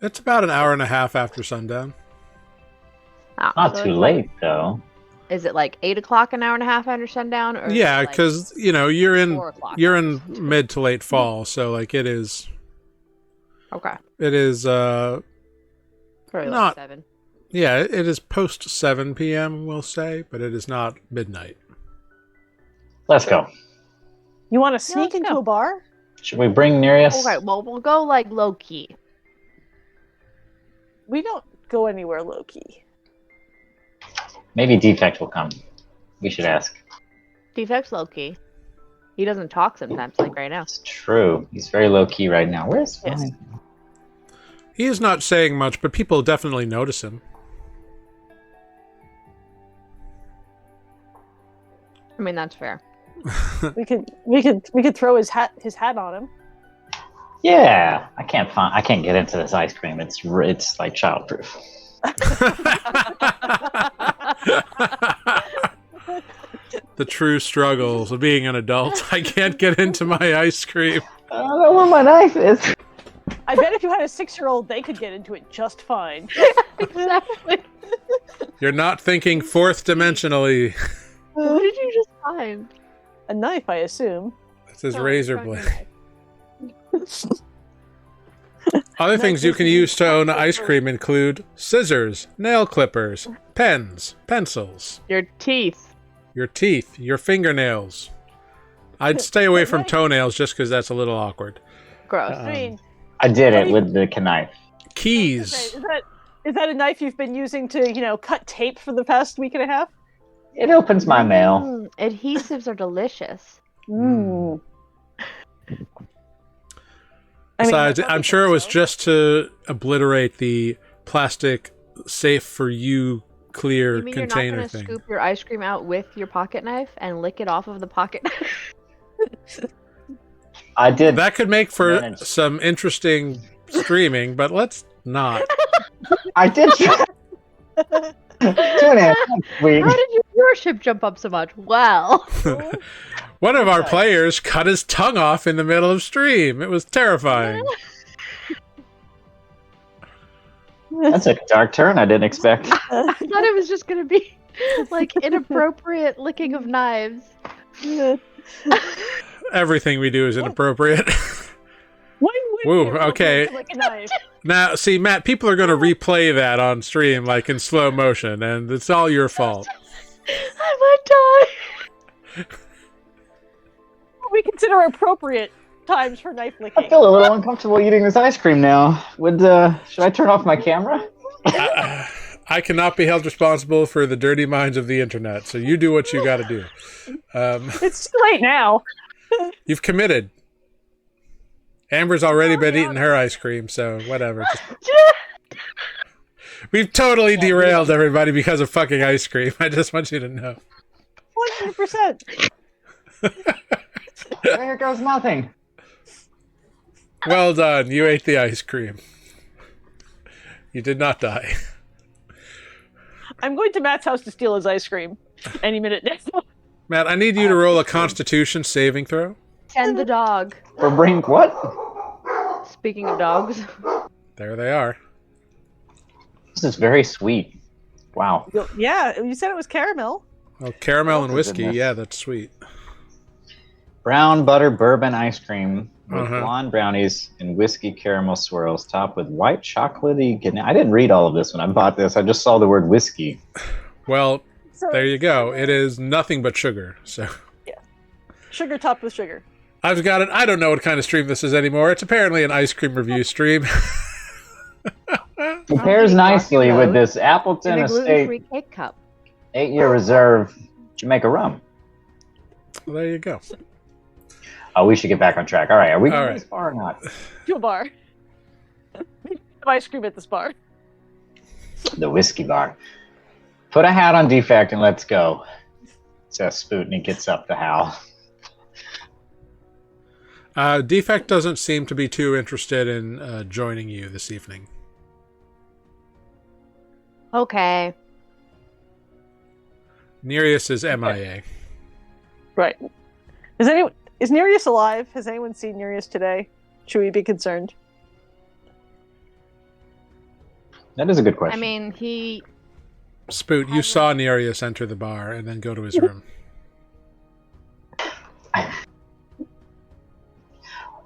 It's about an hour and a half after sundown. Oh, Not so too it's late, though. Is it like 8 o'clock, an hour and a half after sundown? Or is Yeah, it, like, because you're 4 o'clock in after mid to late fall, so like it is Okay. Probably Like not 7. Yeah, it is post 7 p.m. we'll say, but it is not midnight. Let's go. You want to sneak let's into go. a bar? Should we bring Nereus? Okay, well, we'll go like low key. We don't go anywhere low key. Maybe Defect will come. We should ask. Defect's low key. He doesn't talk sometimes, like right now. It's true. He's very low key right now. Where's Yes. mine? He is not saying much, but people definitely notice him. I mean, that's fair. We could throw his hat on him. Yeah, I can't get into this ice cream. It's like childproof. The true struggles of being an adult. I can't get into my ice cream. I don't know where my knife is. I bet if you had a 6-year-old, they could get into it just fine. Exactly. You're not thinking fourth dimensionally. What did you just find? A knife, I assume. It's his Oh, razor fucking blade. knife. Other things you can use to own ice cream include scissors, nail clippers, pens, pencils, Your teeth. your teeth, your fingernails. I'd stay away from toenails just because that's a little awkward. Gross. I mean, I did it with the knife. Keys. is that a knife you've been using to, cut tape for the past week and a half? It opens my mail. Adhesives are delicious. Mm. Besides, I'm sure it was just to obliterate the plastic safe for you clear You mean you're not container gonna thing. scoop your ice cream out with your pocket knife and lick it off of the pocket knife? I did That could make for manage. some interesting streaming, but let's not. I did. 2.5 weeks. How did your viewership jump up so much? Well, One of our players cut his tongue off in the middle of stream. It was terrifying. That's a dark turn I didn't expect. I thought it was just gonna be like inappropriate licking of knives. Everything we do is inappropriate. Woo, okay. Like a knife. Now, see, Matt, people are going to replay that on stream, like in slow motion, and it's all your fault. I might die. We consider appropriate times for knife I licking. feel a little uncomfortable eating this ice cream now. Should I turn off my camera? I cannot be held responsible for the dirty minds of the internet, so you do what you got to do. It's too late now. You've committed. Amber's already been eating her ice cream, so whatever. We've totally derailed everybody because of fucking ice cream. I just want you to know. 100%. There goes nothing. Well done. You ate the ice cream. You did not die. I'm going to Matt's house to steal his ice cream any minute now. Matt, I need you to roll a Constitution saving throw. And the dog. Or bring what? Speaking of dogs. There they are. This is very sweet. Wow. Yeah, you said it was caramel. Oh, caramel Oh, and whiskey. goodness. Yeah, that's sweet. Brown butter bourbon ice cream with Uh-huh. blonde brownies and whiskey caramel swirls topped with white chocolatey ganache. I didn't read all of this when I bought this. I just saw the word whiskey. Well, So, there you go. It is nothing but sugar. So sugar topped with sugar. I've got it. I don't know what kind of stream this is anymore. It's apparently an ice cream review stream. Compares nicely with this In Appleton a Estate gluten-free cake cup. 8-year reserve Jamaica rum. Well, there you go. Oh, we should get back on track. All right, are we All going right. this far or not? To a bar. Have ice cream at this bar. The whiskey bar. Put a hat on defect and let's go. Says Spoot, and he gets up to howl. Defect doesn't seem to be too interested in joining you this evening. Okay. Nereus is MIA. Right. Is Nereus alive? Has anyone seen Nereus today? Should we be concerned? That is a good question. I mean, he. Spoot, you saw Nereus enter the bar and then go to his room.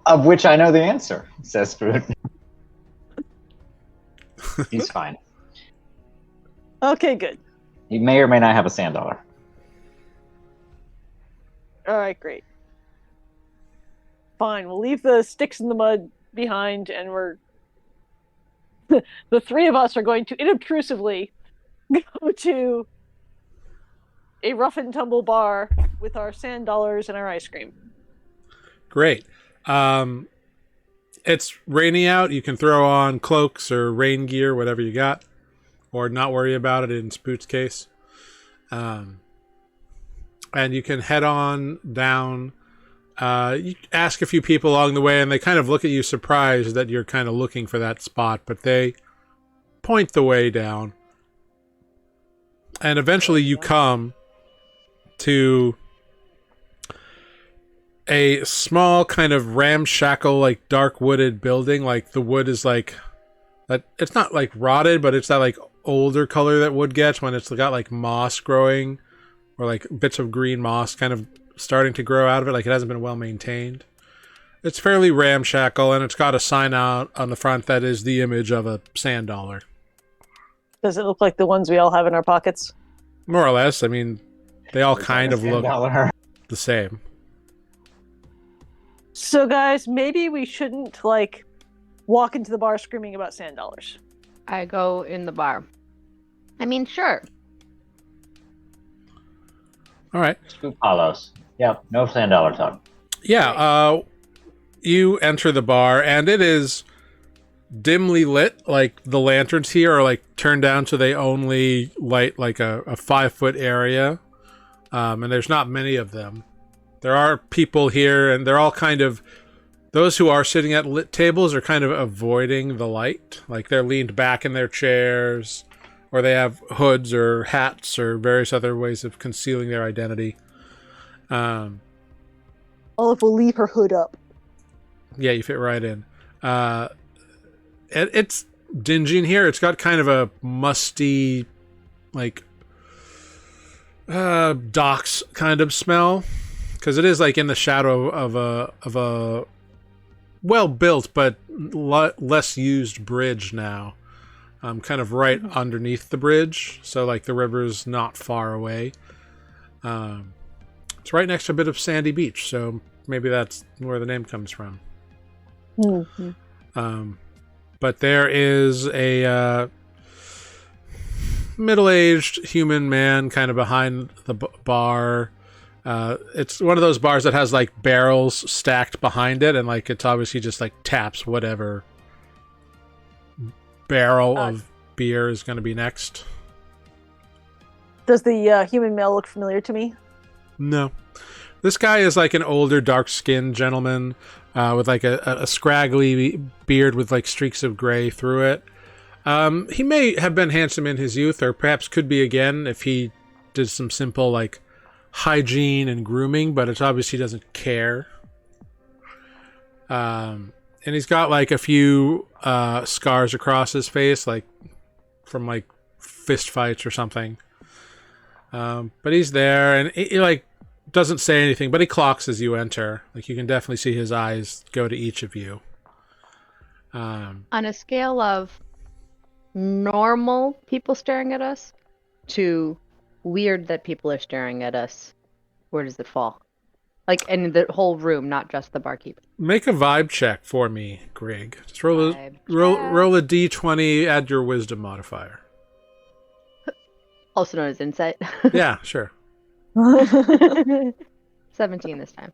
Of which I know the answer, says Spoot. He's fine. Okay, good. He may or may not have a sand dollar. All right, great. Fine, we'll leave the sticks in the mud behind, and we're the three of us are going to inobtrusively go to a rough and tumble bar with our sand dollars and our ice cream. Great. It's rainy out. You can throw on cloaks or rain gear, whatever you got, or not worry about it in Spoot's case. And you can head on down. You ask a few people along the way, and they kind of look at you surprised that you're kind of looking for that spot, but they point the way down. And eventually you come to a small kind of ramshackle, like dark wooded building. Like the wood is like that. It's not like rotted, but it's that like older color that wood gets when it's got like moss growing or like bits of green moss kind of starting to grow out of it. Like it hasn't been well maintained. It's fairly ramshackle, and it's got a sign out on the front that is the image of a sand dollar. Does it look like the ones we all have in our pockets? More or less. I mean, they all kind of look $10. the same. So, guys, maybe we shouldn't like walk into the bar screaming about sand dollars. I go in the bar. I mean, sure. All right. Spoot follows. Yep, no sand dollar talk. Yeah, you enter the bar, and it is dimly lit. Like the lanterns here are like turned down so they only light like a 5-foot area, and there's not many of them. There are people here, and they're all kind of, those who are sitting at lit tables are kind of avoiding the light. Like they're leaned back in their chairs, or they have hoods or hats or various other ways of concealing their identity. Olive will leave her hood up. Yeah, you fit right in. It's dingy in here. It's got kind of a musty, like, docks kind of smell, because it is like in the shadow of a well built but less used bridge now. Kind of right underneath the bridge, so like the river's not far away. It's right next to a bit of sandy beach, so maybe that's where the name comes from. Mm-hmm. But there is a middle-aged human man kind of behind the bar. It's one of those bars that has like barrels stacked behind it, and like it's obviously just like taps whatever barrel of beer is going to be next. Does the human male look familiar to me? No. This guy is like an older, dark-skinned gentleman with like a scraggly beard with like streaks of gray through it. He may have been handsome in his youth, or perhaps could be again if he did some simple like hygiene and grooming, but it obviously doesn't care. And he's got like a few scars across his face, like from like fist fights or something. But he's there, and he like doesn't say anything, but he clocks as you enter. Like you can definitely see his eyes go to each of you. On a scale of normal people staring at us to weird that people are staring at us, where does it fall? Like in the whole room, not just the barkeep. Make a vibe check for me, Greg. Just roll a d20, add your wisdom modifier. Also known as insight. Yeah, sure. 17 this time.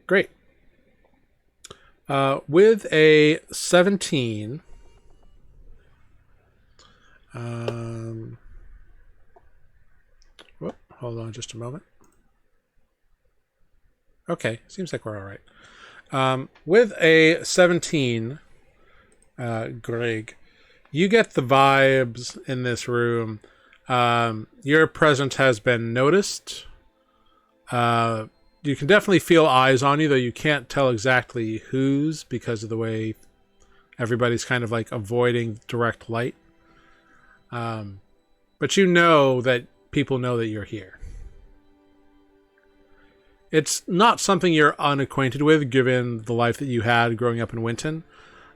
Great. With a 17, hold on just a moment. Okay, seems like we're all right. With a 17, Greg, you get the vibes in this room. Your presence has been noticed. You can definitely feel eyes on you, though you can't tell exactly whose because of the way everybody's kind of like avoiding direct light. But you know that people know that you're here. It's not something you're unacquainted with, given the life that you had growing up in Winton.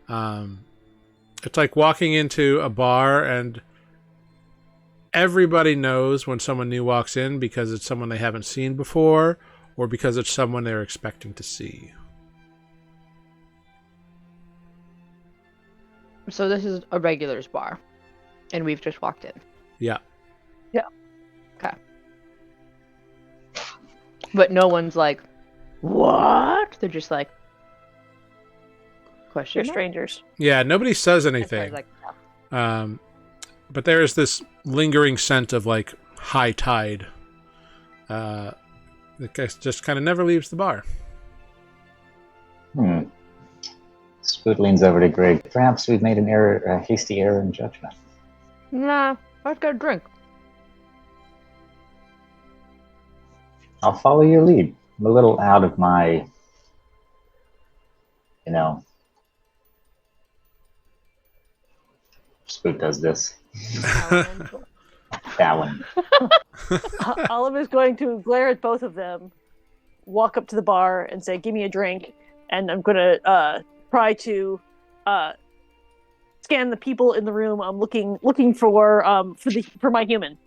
It's like walking into a bar and everybody knows when someone new walks in because it's someone they haven't seen before or because it's someone they're expecting to see. So this is a regulars bar, and we've just walked in. Yeah. Yeah. Okay. But no one's like, what? They're just like, question You're mark? strangers. Yeah, nobody says As far anything. as I can tell. But there is this lingering scent of like high tide. That just kind of never leaves the bar. Spoot leans over to Greg. Perhaps we've made a hasty error in judgment. Nah, let's get a drink. I'll follow your lead. I'm a little out of my, Spoot does this. That one. Olive is going to glare at both of them, walk up to the bar and say, "Give me a drink," and I'm going to try to scan the people in the room. I'm looking for my human.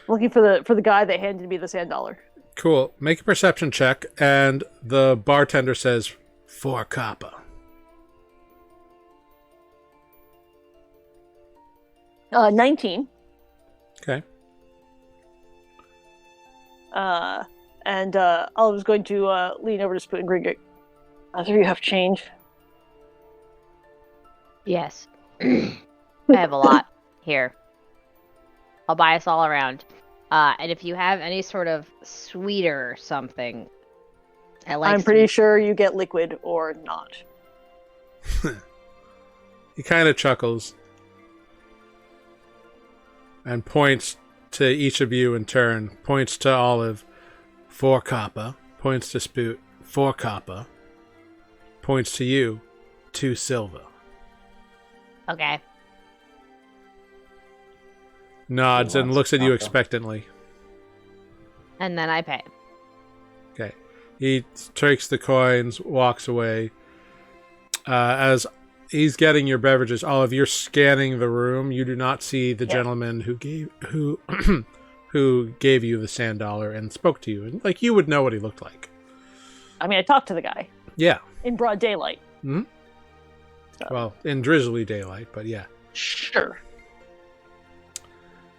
Looking for the guy that handed me the sand dollar. Cool. Make a perception check, and the bartender says, 4 copper. 19. Okay. And Olive's going to lean over to Spoot and Grig. Either you have change. Yes. I have a lot here. I'll buy us all around. And if you have any sort of sweeter or something, I like. I'm pretty sure you get liquid or not. He kind of chuckles and points to each of you in turn. Points to Olive, 4 copper. Points to Spoot, 4 copper. Points to you, 2 silver. Okay. Nods and looks at you expectantly. And then I pay. Okay. He takes the coins, walks away. As he's getting your beverages, Olive, you're scanning the room. You do not see the gentleman who gave who gave you the sand dollar and spoke to you. Like, you would know what he looked like. I mean, I talked to the guy. Yeah. In broad daylight. Hmm? So. Well, in drizzly daylight, but yeah. Sure.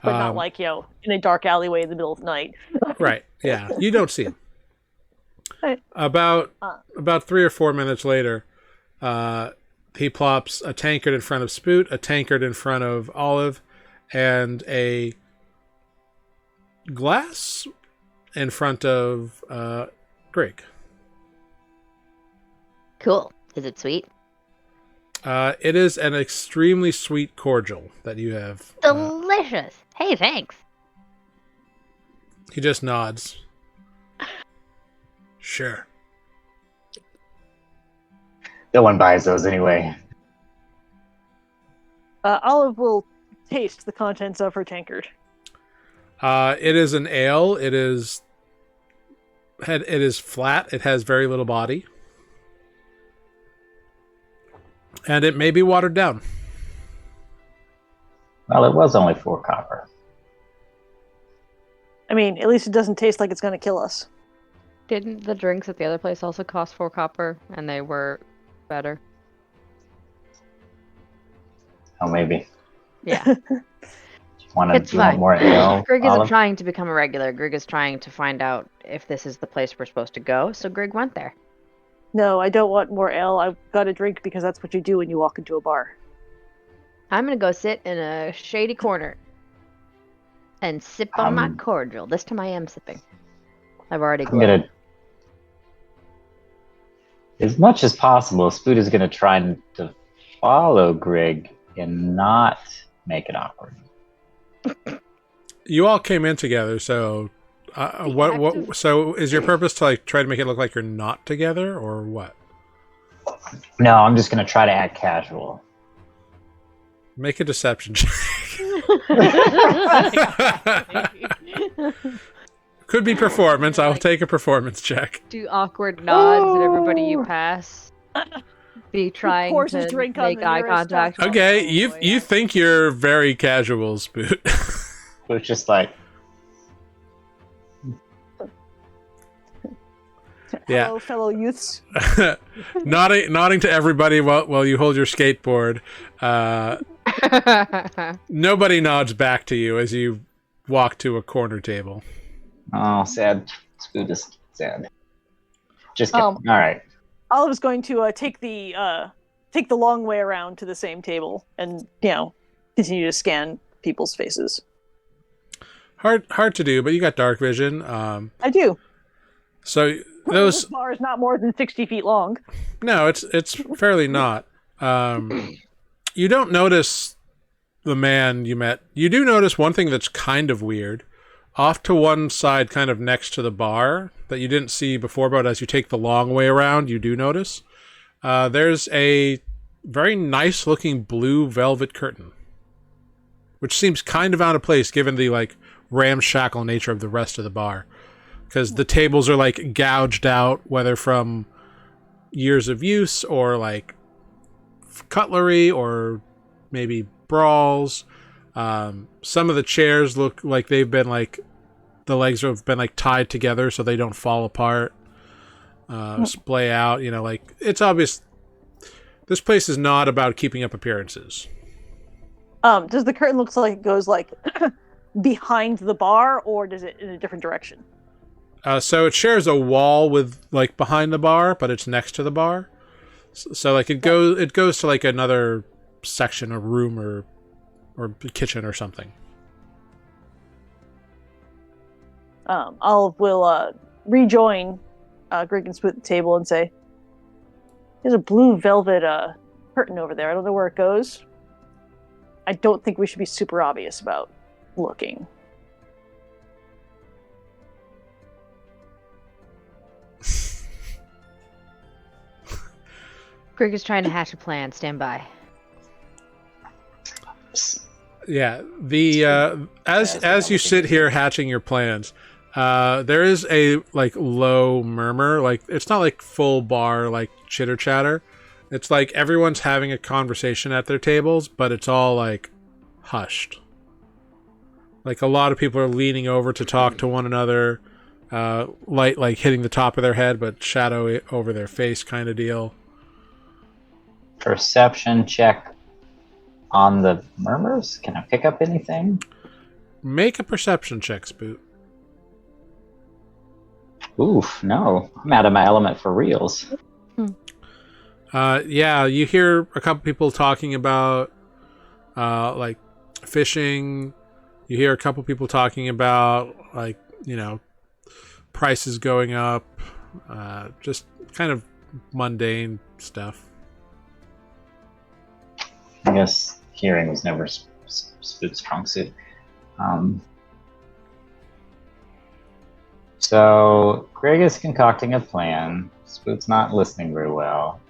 But not like, in a dark alleyway in the middle of the night. Right. Yeah. You don't see him. Right. About 3 or 4 minutes later, he plops a tankard in front of Spoot, a tankard in front of Olive, and a glass in front of Grig. Cool. Is it sweet? It is an extremely sweet cordial that you have. Delicious. Hey, thanks. He just nods. Sure. No one buys those anyway. Olive will taste the contents of her tankard. It is an ale. It is flat. It has very little body. And it may be watered down. Well, it was only 4 copper. I mean, at least it doesn't taste like it's going to kill us. Didn't the drinks at the other place also cost 4 copper, and they were better? Oh, maybe. Yeah. It's Do you want fine. more ale? Grig Olive? isn't trying to become a regular. Grig is trying to find out if this is the place we're supposed to go, so Grig went there. No, I don't want more ale. I've got a drink because that's what you do when you walk into a bar. I'm gonna go sit in a shady corner and sip on my cordial. This time I am sipping. I've already I'm glowed. gonna, as much as possible, Spoot is gonna try to follow Grig and not make it awkward. You all came in together, so so is your purpose to like try to make it look like you're not together, or what? No, I'm just gonna try to act casual. Make a deception check. Could be performance. I'll take a performance check. Do awkward nods at everybody you pass. Be trying pours to his drink on make the eye nearest contact. Okay, Oh, boy. you think you're very casual, Spoot. Spoot's just like, Yeah. Hello, fellow youths. nodding to everybody while you hold your skateboard. Nobody nods back to you as you walk to a corner table. oh, sad. Spoot is sad. Just kidding. All right. Olive's going to take the long way around to the same table and continue to scan people's faces. Hard to do, but you got dark vision. I do. So This bar is not more than 60 feet long. No, it's fairly not. You don't notice the man you met. You do notice one thing that's kind of weird. Off to one side, kind of next to the bar, that you didn't see before, but as you take the long way around, you do notice. There's a very nice-looking blue velvet curtain, which seems kind of out of place given the like ramshackle nature of the rest of the bar. Because the tables are like gouged out, whether from years of use or like cutlery or maybe brawls. Some of the chairs look like they've been like the legs have been like tied together so they don't fall apart, splay out. Like it's obvious. This place is not about keeping up appearances. Does the curtain look like it goes like behind the bar, or does it in a different direction? So it shares a wall with like behind the bar, but it's next to the bar. So like it goes to like another section or room or kitchen or something. We'll rejoin Greg and Spoot at the table and say, "There's a blue velvet curtain over there. I don't know where it goes. I don't think we should be super obvious about looking." Greg is trying to hatch a plan. Stand by. Yeah, the as you sit here hatching your plans, there is a like low murmur. Like it's not like full bar like chitter chatter. It's like everyone's having a conversation at their tables, but it's all like hushed. Like a lot of people are leaning over to talk to one another, light like hitting the top of their head, but shadow over their face kind of deal. Perception check on the murmurs. Can I pick up anything? Make a perception check, Spoot. Oof, no. I'm out of my element for reals. Yeah, you hear a couple people talking about like fishing. You hear a couple people talking about like, prices going up. Just kind of mundane stuff. I guess hearing was never Spook's strong suit. So Greg is concocting a plan. Spook's not listening very well.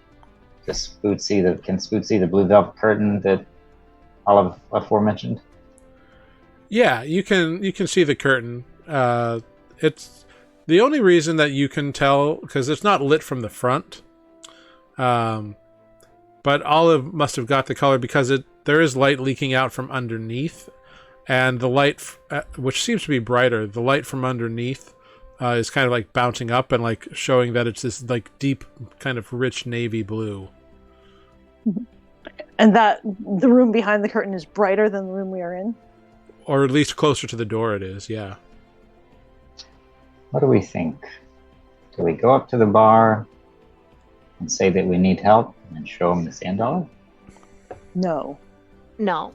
Can Spook see the blue velvet curtain that Olive aforementioned? Yeah, you can see the curtain. It's the only reason that you can tell because it's not lit from the front. But Olive must have got the color because there is light leaking out from underneath, and the light, which seems to be brighter, the light from underneath is kind of like bouncing up and like showing that it's this like deep, kind of rich navy blue. And that the room behind the curtain is brighter than the room we are in? Or at least closer to the door it is, yeah. What do we think? Do we go up to the bar and say that we need help and show them the sand dollar? No. No.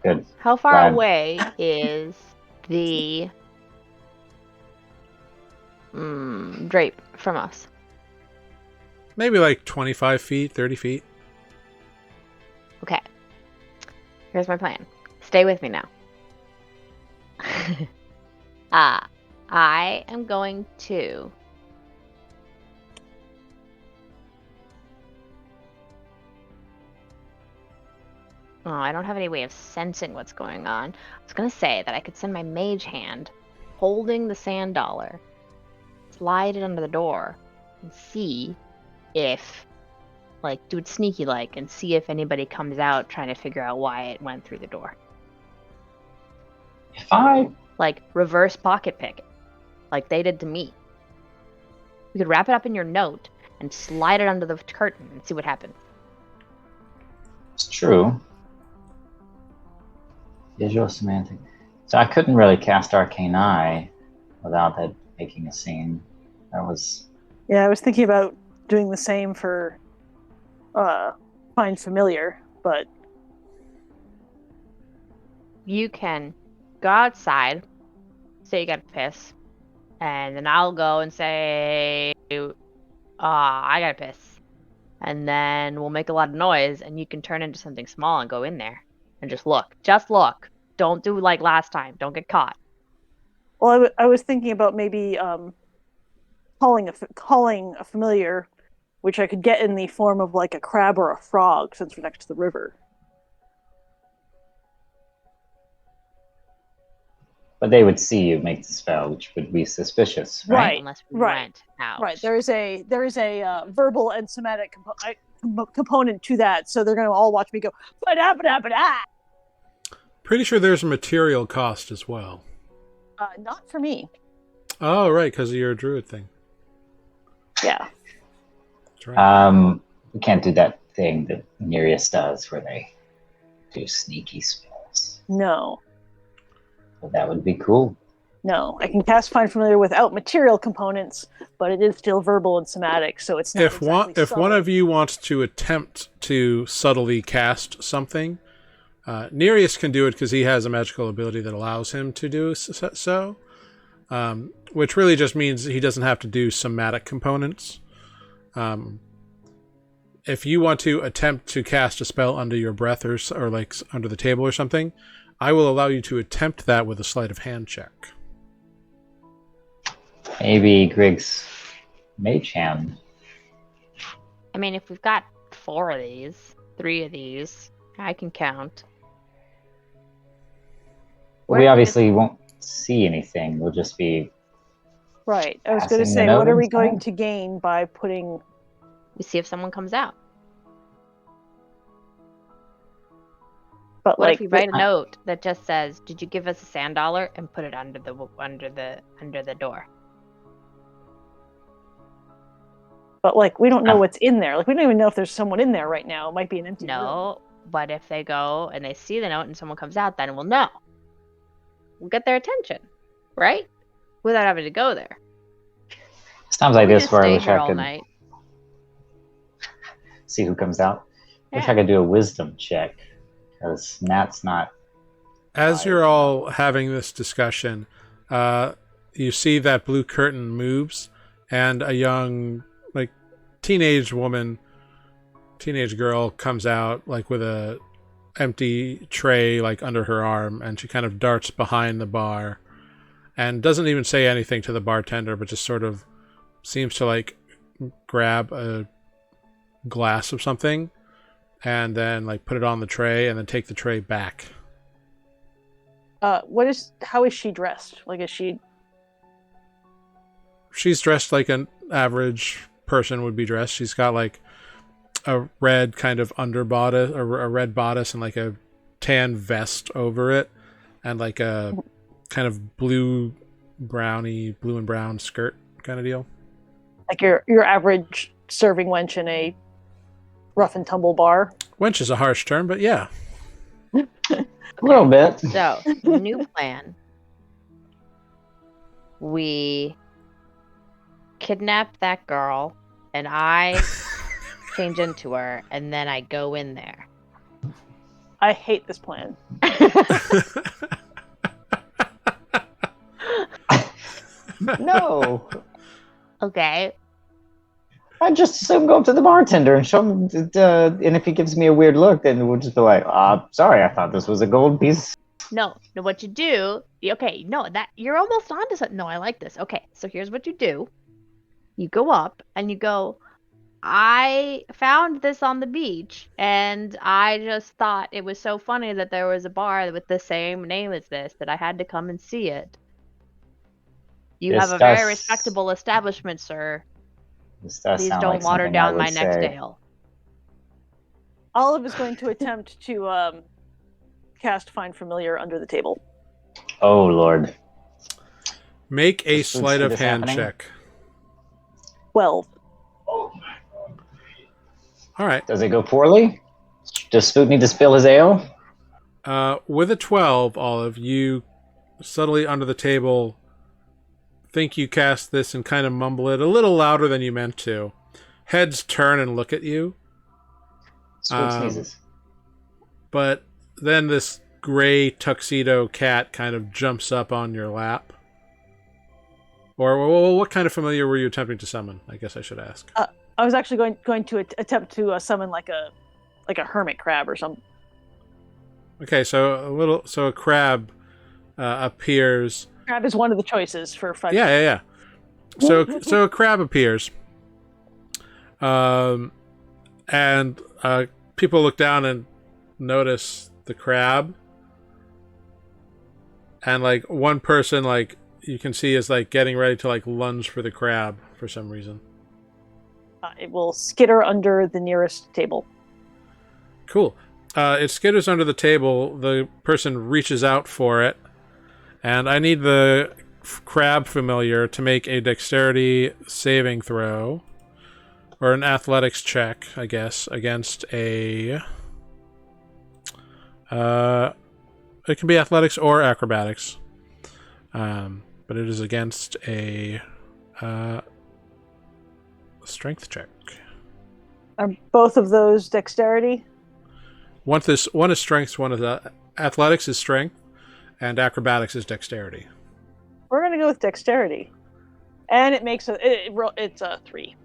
Good. How far Glad. away is the drape from us? Maybe like 25 feet, 30 feet. Okay. Here's my plan. Stay with me now. I am going to I don't have any way of sensing what's going on. I was going to say that I could send my mage hand holding the sand dollar, slide it under the door, and see if, like, do it sneaky like, and see if anybody comes out trying to figure out why it went through the door. If I Like, reverse pocket pick it, like they did to me. You could wrap it up in your note and slide it under the curtain and see what happens. It's true. Visual semantic. So I couldn't really cast Arcane Eye without that making a scene. That was... Yeah, I was thinking about doing the same for Find Familiar, but... You can go outside, say you got to piss, and then I'll go and say, I got to piss. And then we'll make a lot of noise, and you can turn into something small and go in there and just look. Just look. Don't do like last time. Don't get caught. Well, I was thinking about maybe calling a familiar, which I could get in the form of like a crab or a frog, since we're next to the river. But they would see you make the spell, which would be suspicious, right? Right. Unless we right. went out. Right. There is a verbal and somatic component to that, so they're going to all watch me go ba-da-ba-da-ba-da. Pretty sure there's a material cost as well. Not for me. Oh, right, because of your druid thing. Yeah. That's right. We can't do that thing that Nereus does where they do sneaky spells. No. Well, that would be cool. No, I can cast Find Familiar without material components, but it is still verbal and somatic, so it's not If exactly one subtle. of you wants to attempt to subtly cast something, Nereus can do it because he has a magical ability that allows him to do so. Which really just means he doesn't have to do somatic components. If you want to attempt to cast a spell under your breath or like under the table or something, I will allow you to attempt that with a sleight of hand check. Maybe Griggs Mage Hand. I mean, if we've got 4 of these, 3 of these, I can count. We obviously won't see anything. We'll just be Right. I was going to passing the say, note what are we going inside? to gain by putting... We see if someone comes out. But What like, if we write a note that just says, "Did you give us a sand dollar?" and put it under the door? but like, we don't know what's in there. Like, we don't even know if there's someone in there right now. It might be an empty room. No, but if they go and they see the note and someone comes out, then we'll know. We'll get their attention, right? Without having to go there. Sounds like We this just where I stay wish here I all could night. see who comes out. Wish Yeah. I could do a wisdom check. Because Nat's not. As you're all having this discussion, you see that blue curtain moves, and a young, like, teenage girl comes out, like, with a empty tray, like, under her arm, and she kind of darts behind the bar, and doesn't even say anything to the bartender, but just sort of seems to, like, grab a glass of something, and then, like, put it on the tray, and then take the tray back. How is she dressed? Like, is she... She's dressed like an average person would be dressed. She's got like a red kind of underbodice, or a red bodice, and like a tan vest over it, and like a kind of blue and brown skirt kind of deal. Like your average serving wench in a rough and tumble bar? Wench is a harsh term, but yeah. A little bit. So, new plan. We kidnap that girl, and I change into her, and then I go in there. I hate this plan. No. Okay. I just assume go up to the bartender and show him, and if he gives me a weird look, then we'll just be like, sorry, I thought this was a gold piece. No, what you do? Okay, no, that you're almost onto something. No, I like this. Okay, so here's what you do. You go up and you go, I found this on the beach, and I just thought it was so funny that there was a bar with the same name as this that I had to come and see it. You have a very respectable establishment, sir. This does Please sound don't like water something I down my would next say. ale. Olive is going to attempt to cast Find Familiar under the table. Oh, Lord. Make a Does Food sleight see of this hand happening? check. 12. All right. Does it go poorly? Does Spoot need to spill his ale? With a 12, Olive, you subtly under the table think you cast this and kind of mumble it a little louder than you meant to. Heads turn and look at you. Spoot sneezes. But then this gray tuxedo cat kind of jumps up on your lap. Or what kind of familiar were you attempting to summon? I guess I should ask. I was actually going to attempt to summon like a hermit crab or something. Okay, so a crab appears. Crab is one of the choices for 5. Yeah. So a crab appears. And people look down and notice the crab. And like one person, like you can see, is like getting ready to like lunge for the crab for some reason. It will skitter under the nearest table. Cool. It skitters under the table. The person reaches out for it. And I need the crab familiar to make a dexterity saving throw. Or an athletics check, I guess, against a... it can be athletics or acrobatics. but it is against a strength check. Are both of those dexterity? One is strength, one is athletics is strength, and acrobatics is dexterity. We're gonna go with dexterity, and it makes it's a 3.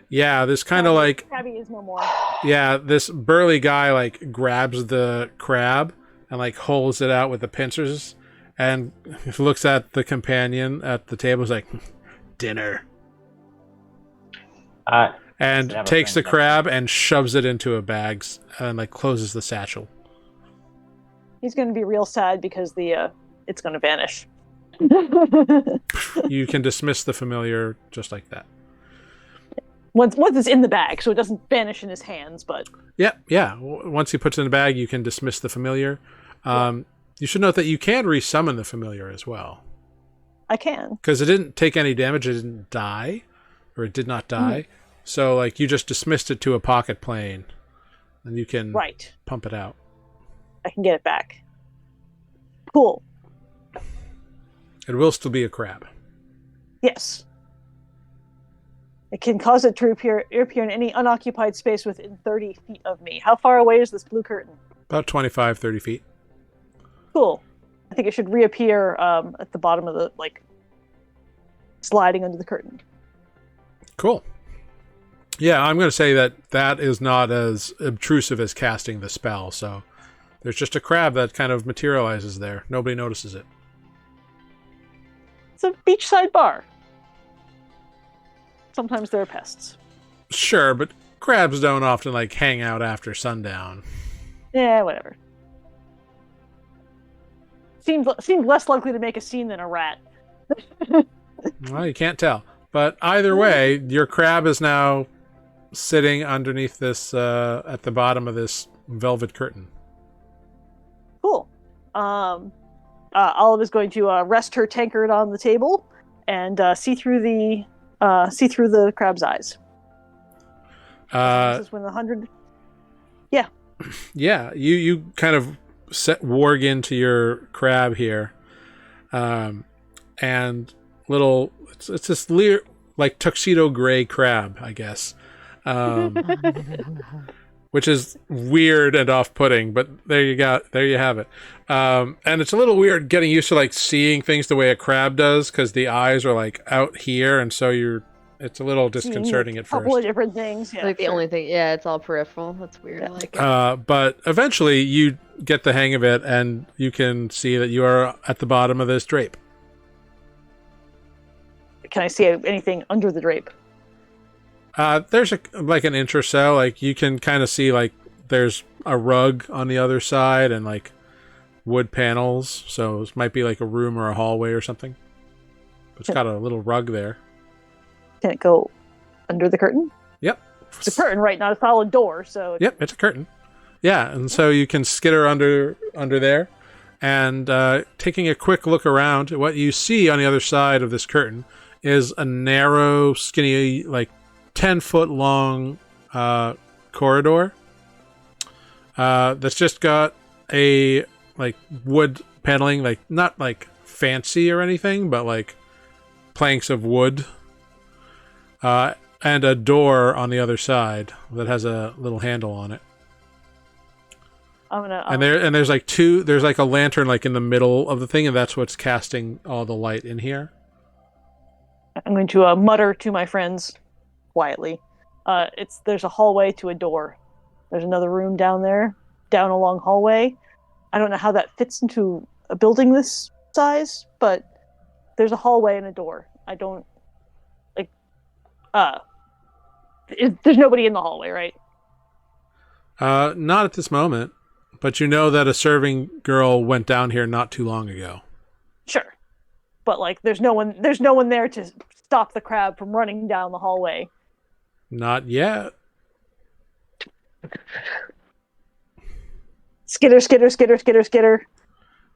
Yeah, this kind of like Crabby is no more. yeah, this burly guy like grabs the crab and like holds it out with the pincers, and looks at the companion at the table. Is like, dinner, and takes the crab and shoves it into a bag and like closes the satchel. He's gonna be real sad because it's gonna vanish. You can dismiss the familiar just like that. Once it's in the bag, so it doesn't vanish in his hands. But yeah. Once he puts it in the bag, you can dismiss the familiar. You should note that you can resummon the familiar as well. I can, because it didn't take any damage. It didn't die, or it did not die. So like you just dismissed it to a pocket plane, and you can pump it out. I can get it back. Cool. It will still be a crab. Yes. It can cause it to appear in any unoccupied space within 30 feet of me. How far away is this blue curtain? About 25, 30 feet. Cool. I think it should reappear at the bottom of the, sliding under the curtain. Cool. Yeah, I'm going to say that is not as obtrusive as casting the spell, so there's just a crab that kind of materializes there. Nobody notices it. It's a beachside bar. Sometimes there are pests. Sure, but crabs don't often hang out after sundown. Yeah, whatever. Seemed less likely to make a scene than a rat. Well, you can't tell. But either way, your crab is now sitting underneath this, at the bottom of this velvet curtain. Cool. Olive is going to rest her tankard on the table and see through the crab's eyes. This is when the 100. Yeah. Yeah, you kind of warg into your crab here, and it's this tuxedo gray crab, I guess, which is weird and off-putting. But there you have it. And it's a little weird getting used to seeing things the way a crab does, because the eyes are out here, and so it's a little disconcerting at first. A couple of different things. Yeah, the only thing, it's all peripheral. That's weird. I like it. But eventually you get the hang of it, and you can see that you are at the bottom of this drape. Can I see anything under the drape? There's an inch or so. You can kind of see there's a rug on the other side and wood panels. So it might be a room or a hallway or something. But it's got a little rug there. Can it go under the curtain? Yep. It's a curtain, right? Not a solid door. So yep, it's a curtain. Yeah, and so you can skitter under there. And taking a quick look around, what you see on the other side of this curtain is a narrow, skinny, 10-foot long corridor that's just got a wood paneling, not fancy or anything, but planks of wood, and a door on the other side that has a little handle on it. There's a lantern in the middle of the thing, and that's what's casting all the light in here. I'm going to mutter to my friends quietly. There's a hallway to a door. There's another room down there, down a long hallway. I don't know how that fits into a building this size, but there's a hallway and a door. I don't there's nobody in the hallway, right? Not at this moment, but you know that a serving girl went down here not too long ago. Sure, but there's no one there to stop the crab from running down the hallway. Not yet. Skitter, skitter, skitter, skitter, skitter.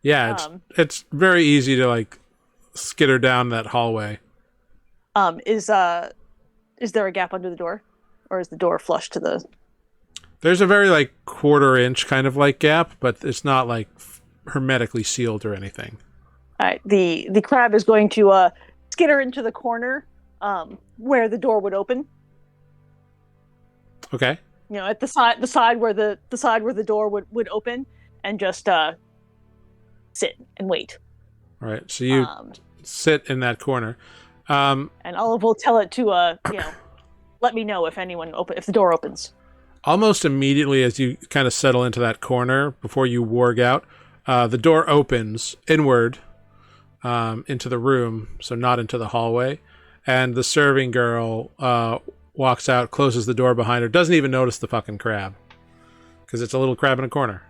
Yeah, it's very easy to skitter down that hallway. Is there a gap under the door, or is the door flush to the? There's a very quarter inch kind of gap, but it's not hermetically sealed or anything. All right. The crab is going to skitter into the corner where the door would open. Okay. You know, at the side where the door would open, and just sit and wait. All right. So you sit in that corner. And Olive will tell it to let me know if if the door opens. Almost immediately as you kind of settle into that corner before you warg out, the door opens inward into the room, so not into the hallway. And the serving girl walks out, closes the door behind her, doesn't even notice the fucking crab because it's a little crab in a corner,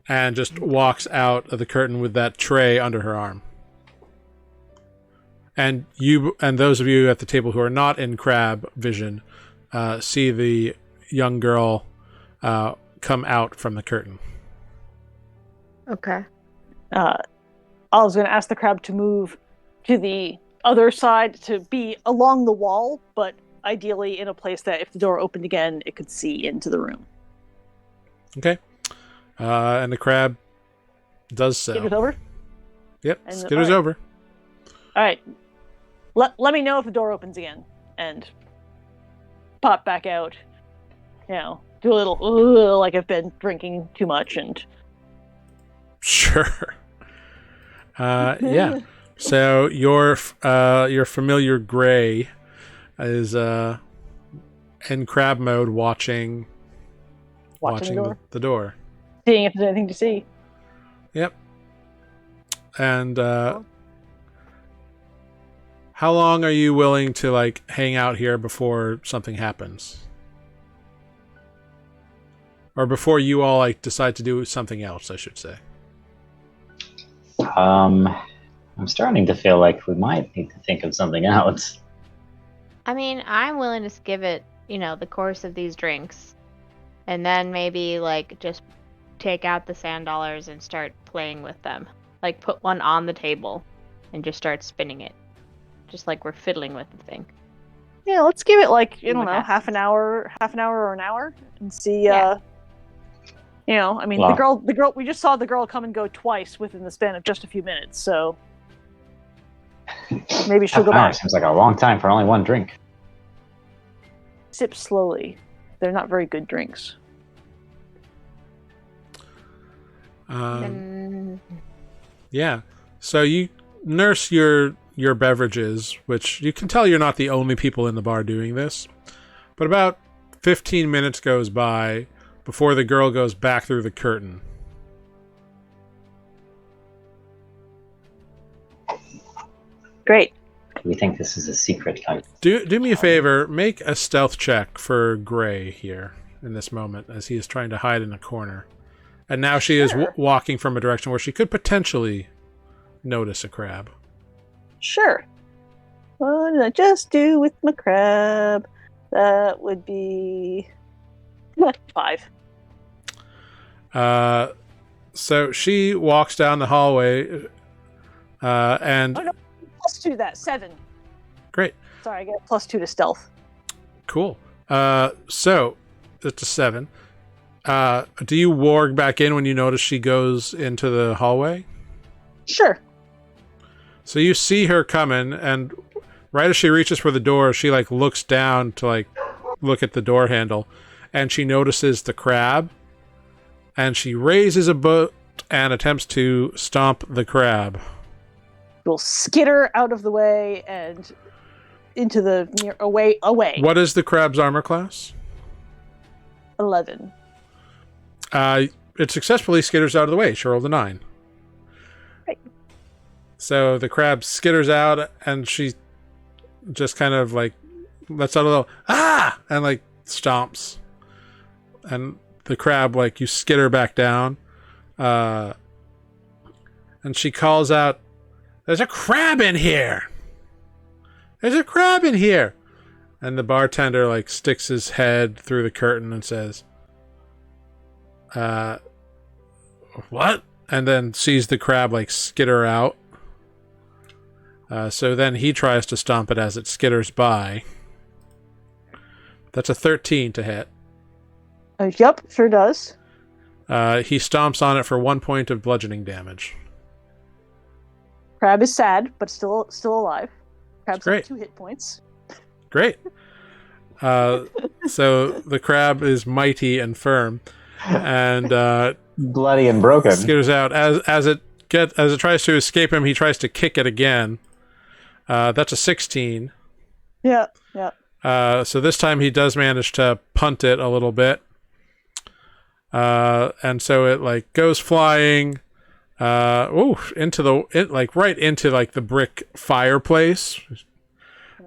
and just walks out of the curtain with that tray under her arm. And you and those of you at the table who are not in crab vision see the young girl come out from the curtain. Okay. Olive's going to ask the crab to move to the other side, to be along the wall, but ideally in a place that if the door opened again, it could see into the room. Okay. And the crab does so. Skitters over? Yep, skitters over. All right. Let me know if the door opens again, and pop back out. You know, do a little like I've been drinking too much, and sure. Yeah. So your familiar Gray is in crab mode, watching the door, seeing if there's anything to see. Yep. And how long are you willing to like hang out here before something happens? Or before you all like decide to do something else, I should say. I'm starting to feel like we might need to think of something else. I mean, I'm willing to give it, the course of these drinks. And then maybe, like, just take out the sand dollars and start playing with them. Like, put one on the table and just start spinning it. Just like we're fiddling with the thing. Yeah, let's give it, like, I don't know, happens. half an hour or an hour, and see, Yeah. I mean, Wow. the girl, we just saw the girl come and go twice within the span of just a few minutes, so maybe she'll go back. Seems like a long time for only one drink. Sip slowly. They're not very good drinks. Yeah. So you nurse your beverages, which you can tell you're not the only people in the bar doing this. But about 15 minutes goes by before the girl goes back through the curtain. Great. We think this is a secret kind. Do me a favor, make a stealth check for Gray here in this moment as he is trying to hide in a corner. And now she is walking from a direction where she could potentially notice a crab. Sure. What did I just do with my crab? That would be 5. So she walks down the hallway and... Oh, no. +2 to that. 7. Great. Sorry, I get +2 to stealth. Cool. So it's a 7. Do you warg back in when you notice she goes into the hallway? Sure. So you see her coming, and right as she reaches for the door, she like looks down to like look at the door handle, and she notices the crab, and she raises a boot and attempts to stomp the crab. We'll skitter out of the way and into the away. What is the crab's armor class? 11. It successfully skitters out of the way. She rolled a 9. Right. So the crab skitters out, and she just kind of like lets out a little and like stomps, and the crab like you skitter back down, and she calls out, "There's a crab in here! There's a crab in here!" And the bartender like sticks his head through the curtain and says, "What?" And then sees the crab like skitter out. So then he tries to stomp it as it skitters by. That's a 13 to hit. Yep, sure does. He stomps on it for 1 point of bludgeoning damage. Crab is sad, but still alive. Crab's great. at 2 hit points. Great. So the crab is mighty and firm, and Bloody and broken. skitters out as it tries to escape him. He tries to kick it again. That's a 16. Yeah. So this time he does manage to punt it a little bit, and so it like goes flying, into the brick fireplace.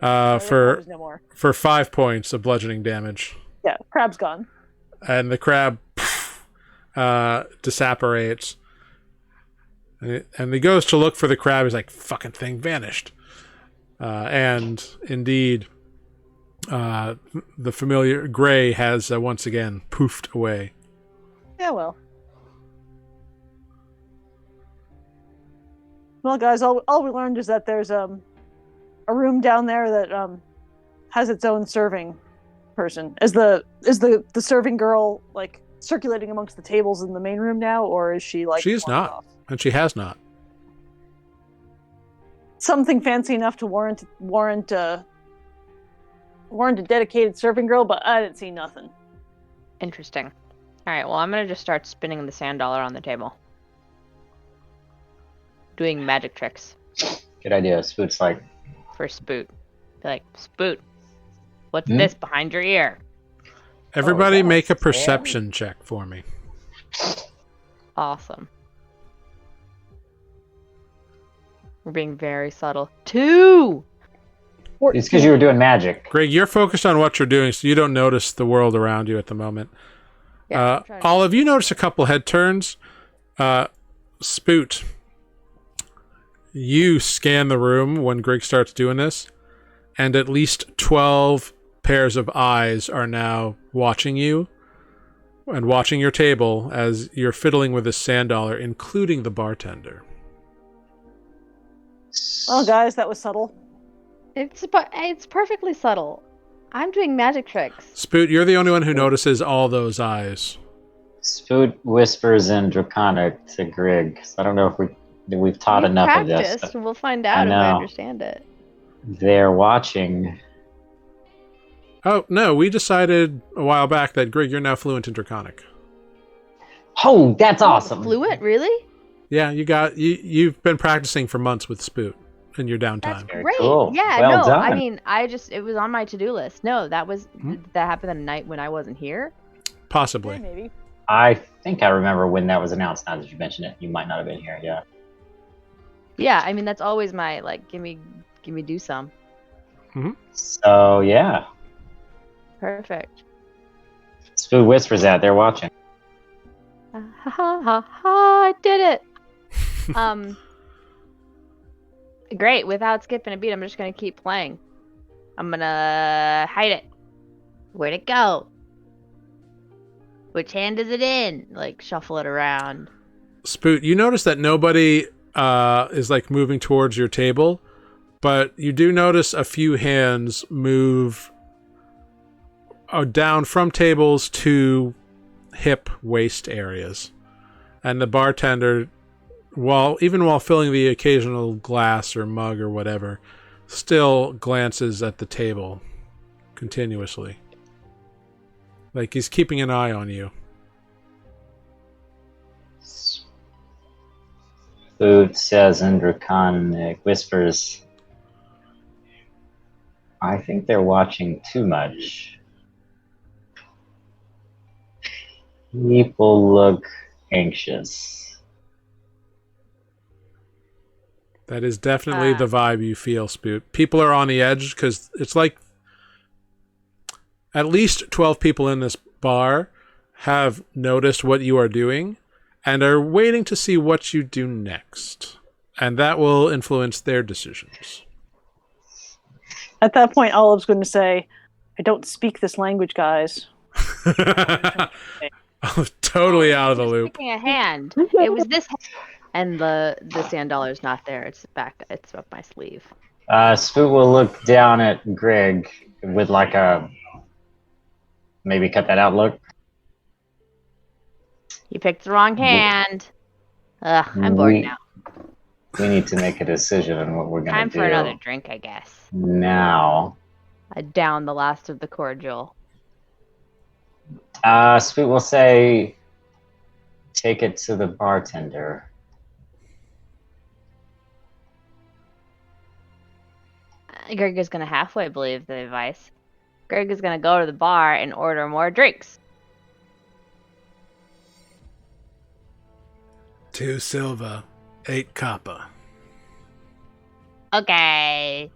For no more. for 5 points of bludgeoning damage, Yeah, crab's gone. and the crab disapparates. And he goes to look for the crab. He's like, "Fucking thing vanished." And indeed, the familiar gray has once again poofed away. Yeah, well. Well, guys, all we learned is that there's a room down there that has its own serving person. Is the serving girl like circulating amongst the tables in the main room now, or is she like? She is wandered not, off? and she has not. Something fancy enough to warrant a dedicated serving girl, but I didn't see nothing. Interesting. All right, well, I'm going to just start spinning the sand dollar on the table. Doing magic tricks Good idea. Spoot's like, for Spoot. Be like, Spoot, what's this behind your ear? Everybody, that make a was perception check for me. Awesome. We're being very subtle. 2! it's because you were doing magic. Greg, you're focused on what you're doing, so you don't notice the world around you at the moment. Yeah, I'm trying to- Olive, you notice a couple head turns. Spoot, you scan the room when Greg starts doing this, and at least 12 pairs of eyes are now watching you and watching your table as you're fiddling with this sand dollar, including the bartender. Well, guys, that was subtle. It's perfectly subtle. I'm doing magic tricks. Spoot, you're the only one who notices all those eyes. Spoot whispers in Draconic to Grig. So I don't know if we've taught We've enough of practiced. this. We'll find out if I know. understand it. They're watching. Oh, no, we decided a while back that, Greg, you're now fluent in Draconic. Oh, that's awesome. Fluent, really? Yeah, you've been practicing for months with Spoot in your downtime. Very Great. cool. Yeah, Well no, done. I mean, it was on my to-do list. No, that happened the night when I wasn't here. Possibly. Yeah, maybe. I think I remember when that was announced. Now that you mention it, you might not have been here. Yeah. Yeah, I mean, that's always my, like, give me do some. So yeah, Perfect. Spoot whispers that they're watching. Ha ha ha ha, I did it. Great. Without skipping a beat, I'm just gonna keep playing. I'm gonna hide it. Where'd it go? Which hand is it in? Like, shuffle it around. Spoot, you notice that nobody is like moving towards your table, but you do notice a few hands move down from tables to hip waist areas. And the bartender, while filling the occasional glass or mug or whatever, still glances at the table continuously. Like he's keeping an eye on you. Spoot says in Draconic, whispers, I think they're watching too much. People look anxious. That is definitely the vibe you feel, Spoot. People are on the edge because it's like at least 12 people in this bar have noticed what you are doing and are waiting to see what you do next. And that will influence their decisions. At that point, Olive's going to say, I don't speak this language, guys. I'm totally out of the loop. Picking a hand. It was this hand. And the sand dollar's not there. It's up my sleeve. Spoot will look down at Greg with like a maybe cut that out look. You picked the wrong hand. Ugh, I'm bored now. We need to make a decision on what we're going Time to for another do drink, I guess. now. I down the last of the cordial. Sweet will say, take it to the bartender. Greg is gonna halfway believe the advice. Greg is gonna go to the bar and order more drinks. 2 silver, 8 copper. Okay.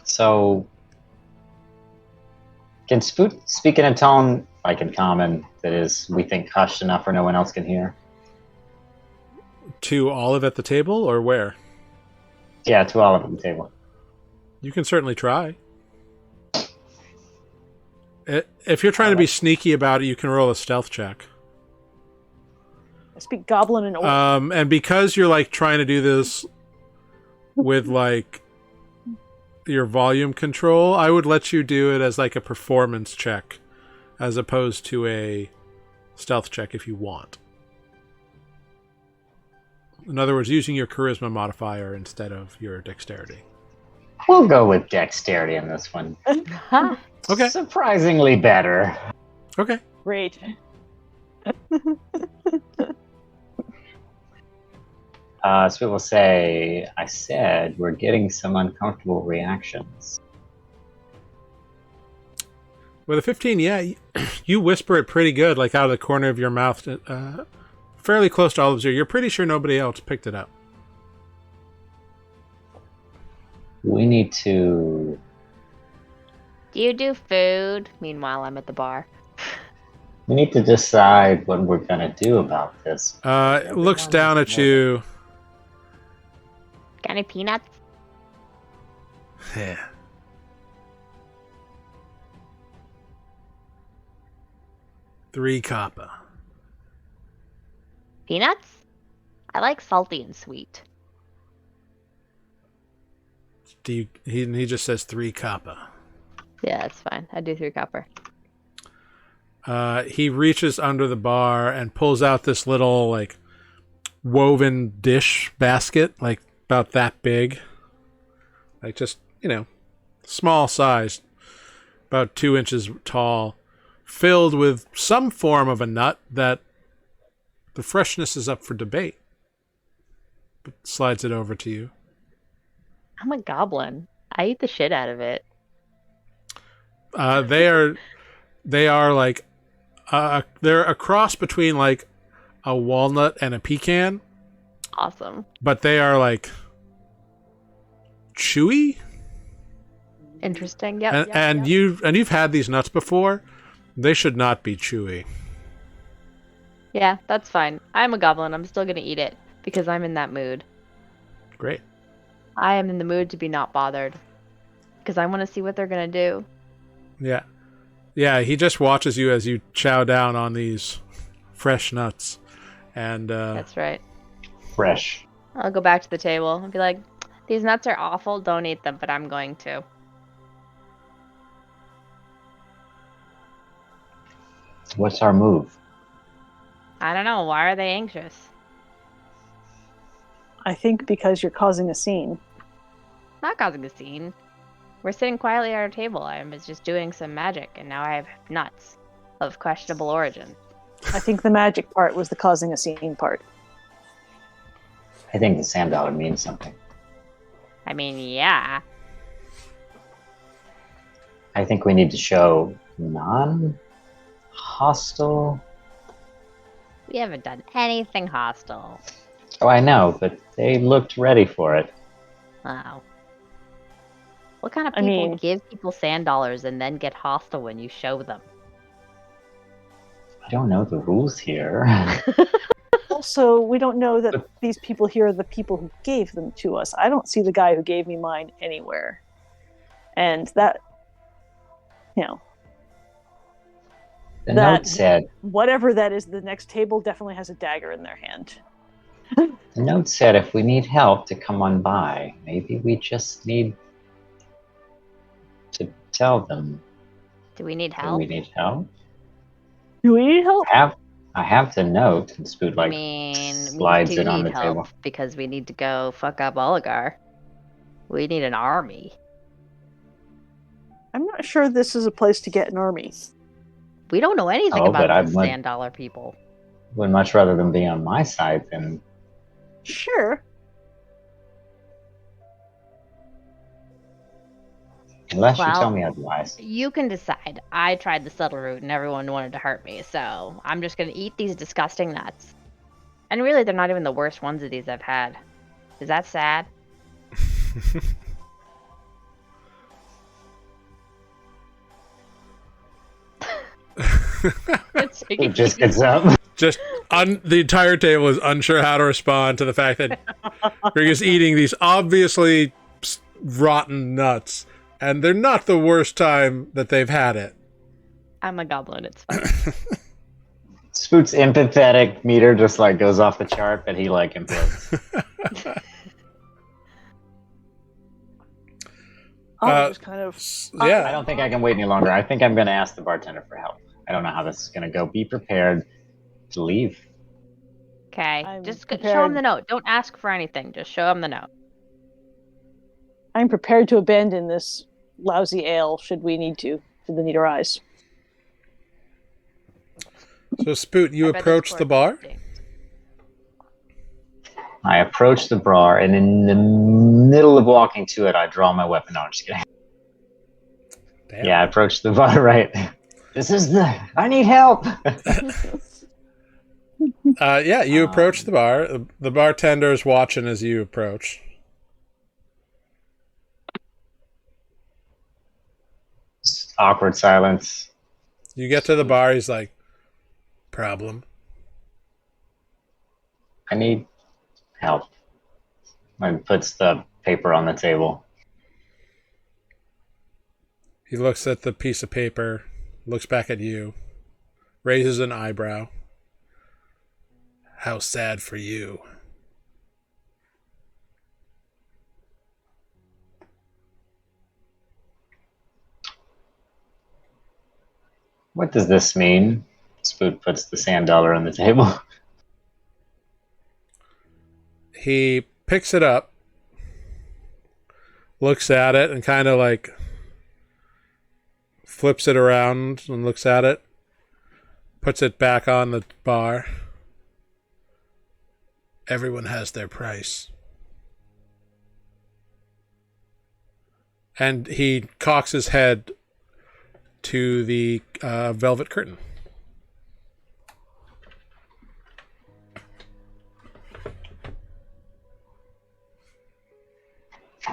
So, can Spoot speak in a tone, like in common, that is, we think hushed enough where no one else can hear? To Olive at the table, or where? Yeah, to all of the table. You can certainly try. If you're trying to be sneaky about it, you can roll a stealth check. I speak goblin and orc. And because you're like trying to do this with like your volume control, I would let you do it as like a performance check as opposed to a stealth check if you want. In other words, using your charisma modifier instead of your dexterity. We'll go with dexterity in this one. Huh. Okay. Surprisingly better. Okay. Great. Sweet will say, I said we're getting some uncomfortable reactions. With a 15, yeah, you whisper it pretty good, like out of the corner of your mouth, fairly close to Olive's ear. You're pretty sure nobody else picked it up. We need to... Do you do food? Meanwhile, I'm at the bar. We need to decide what we're gonna do about this. It looks down at you. Got any peanuts? Yeah. Three copper. Peanuts? I like salty and sweet. Do you? He just says 3 copper. Yeah, that's fine. I do 3 copper. He reaches under the bar and pulls out this little like woven dish basket, like about that big, like just small size, about 2 inches tall, filled with some form of a nut that the freshness is up for debate. But slides it over to you. I'm a goblin. I eat the shit out of it. They are like they're a cross between like a walnut and a pecan, Awesome. but they are like chewy. Interesting. Yep. And you've had these nuts before. They should not be chewy. Yeah, that's fine. I'm a goblin. I'm still gonna eat it because I'm in that mood. Great. I am in the mood to be not bothered because I want to see what they're gonna do. Yeah. Yeah, he just watches you as you chow down on these fresh nuts. And That's right. Fresh. I'll go back to the table and be like, "These nuts are awful. Don't eat them, but I'm going to." What's our move? I don't know. Why are they anxious? I think because you're causing a scene. Not causing a scene. We're sitting quietly at our table. I was just doing some magic, and now I have nuts of questionable origin. I think the magic part was the causing a scene part. I think the sand dollar means something. I mean, yeah. I think we need to show non-hostile. We haven't done anything hostile. Oh, I know, but they looked ready for it. Wow. What kind of I people mean- give people sand dollars and then get hostile when you show them? I don't know the rules here. Also, we don't know that these people here are the people who gave them to us. I don't see the guy who gave me mine anywhere. And that, The That- note said, whatever that is, the next table definitely has a dagger in their hand. if we need help to come on by, maybe we just need to tell them Do we need that help? we need help. Do we need help? I have the note. And Spoot I like mean, slides we it on need the help table. because we need to go fuck up Oligar. We need an army. I'm not sure this is a place to get an army. We don't know anything Oh, about but I these would sand dollar people. much rather them be on my side than Sure. unless you Well, tell me otherwise. You can decide. I tried the subtle route and everyone wanted to hurt me, so I'm just gonna eat these disgusting nuts. And really, they're not even the worst ones of these I've had. Is that sad? It just gets up. Just the entire table is unsure how to respond to the fact that Greg is eating these obviously rotten nuts, and they're not the worst time that they've had it. I'm a goblin, it's fine. Spoot's empathetic meter just like goes off the chart, but he like implodes. Olive is kind of. I Yeah, don't think I can wait any longer. I think I'm going to ask the bartender for help. I don't know how this is going to go. Be prepared to leave. Okay, I'm just show prepared. him the note. Don't ask for anything. Just show him the note. I'm prepared to abandon this lousy ale should we need to, should the need arise. so Spoot, you I bet approach this the bar. court- I approach the bar, and in the middle of walking to it, I draw my weapon. No, I'm just kidding. Damn. Yeah, I approach the bar, right. I need help! Yeah, you approach the bar. The bartender is watching as you approach. Awkward silence. You get to the bar. He's like, "Problem." I need help. And puts the paper on the table. He looks at the piece of paper, looks back at you, raises an eyebrow. How sad for you. What does this mean? Spoot puts the sand dollar on the table. He picks it up, looks at it, and kind of like flips it around and looks at it, puts it back on the bar. Everyone has their price. And he cocks his head to the velvet curtain.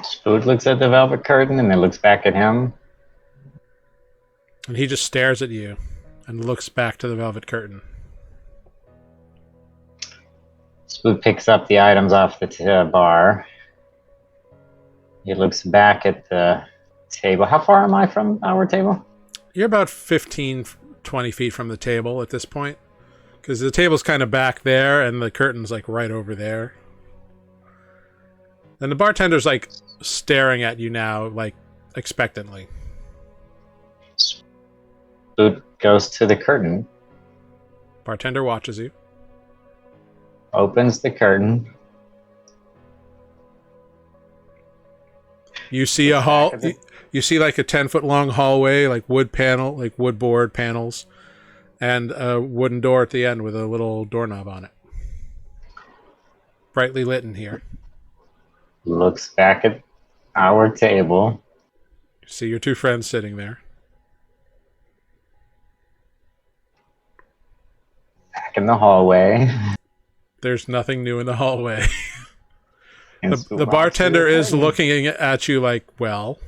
Spoot looks at the velvet curtain and then looks back at him. And he just stares at you and looks back to the velvet curtain. Spoot picks up the items off the bar. He looks back at the table. How far am I from our table? You're about 15, 20 feet from the table at this point. Because the table's kind of back there and the curtain's like right over there. And the bartender's like staring at you now, like expectantly. Spoot goes to the curtain, Bartender watches you. opens the curtain. You see a hall. You see like a 10-foot long hallway, like wood panel, like wood board panels, and a wooden door at the end with a little doorknob on it. Brightly lit in here. Looks back at our table. You see your two friends sitting there. Back in the hallway. There's nothing new in the hallway. And The Spoot walks bartender through the is curtain. looking at you like, well,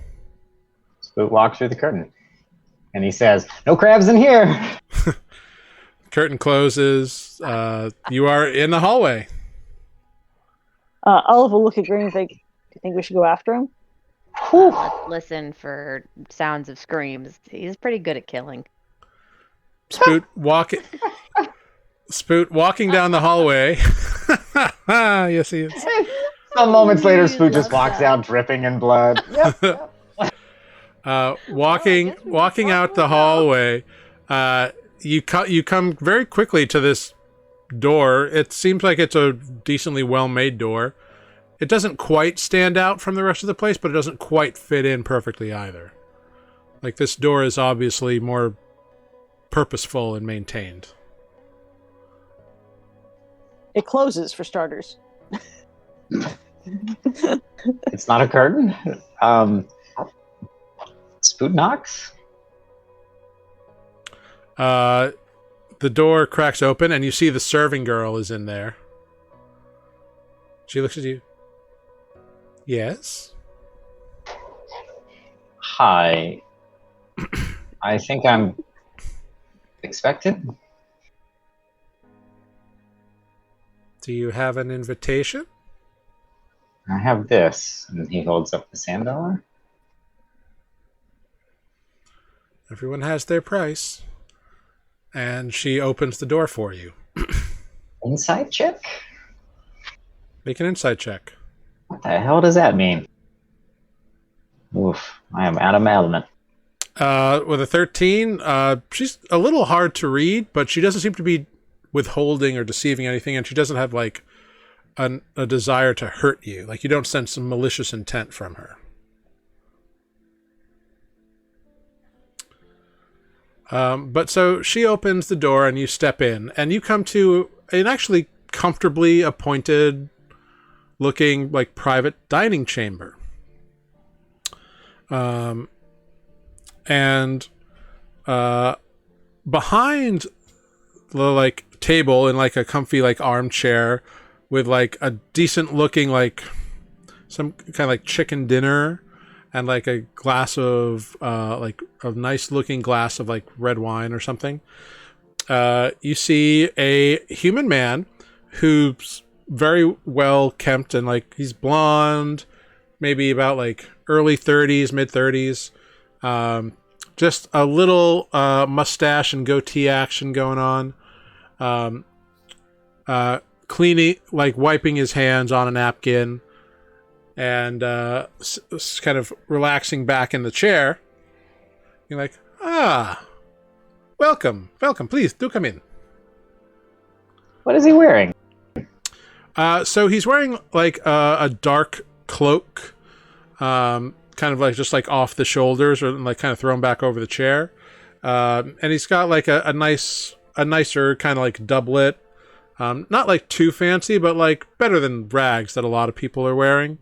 Spoot walks through the curtain. And he says, "No crabs in here!" curtain closes. You are in the hallway. Olive will look at Green and think, do you think we should go after him? Let's listen for sounds of screams. He's pretty good at killing. Spoot walking down the hallway. Yes, he is. Some moments later, Spoot love just walks that. out dripping in blood. Walking out the hallway, you come very quickly to this door. It seems like it's a decently well-made door. It doesn't quite stand out from the rest of the place, but it doesn't quite fit in perfectly either. Like, this door is obviously more purposeful and maintained. It closes, for starters. It's not a curtain. Spoot knocks. The door cracks open, and you see the serving girl is in there. She looks at you. Yes? Hi. I think I'm expected. Do you have an invitation? I have this. And he holds up the sand dollar. Everyone has their price. And she opens the door for you. Insight check? Make an insight check. What the hell does that mean? Oof, I am out of my element. With a 13, she's a little hard to read, but she doesn't seem to be withholding or deceiving anything, and she doesn't have, like, a desire to hurt you. Like, you don't sense some malicious intent from her. But so she opens the door, and you step in, and you come to an actually comfortably appointed looking, like, private dining chamber. And behind the, like, table in, like, a comfy, like, armchair with, like, a decent looking, like, some kind of, like, chicken dinner and, like, a glass of like a nice looking glass of, like, red wine or something, you see a human man who's very well kempt, and, like, he's blonde, maybe about, like, early 30s, mid 30s. Just a little mustache and goatee action going on. Cleaning, like, wiping his hands on a napkin, and kind of relaxing back in the chair. You're like, welcome, please do come in. What is he wearing? So he's wearing, like, a dark cloak, kind of, like, just, like, off the shoulders, or, like, kind of thrown back over the chair. And he's got, like, a nicer kind of, like, doublet. Not, like, too fancy, but, like, better than rags that a lot of people are wearing.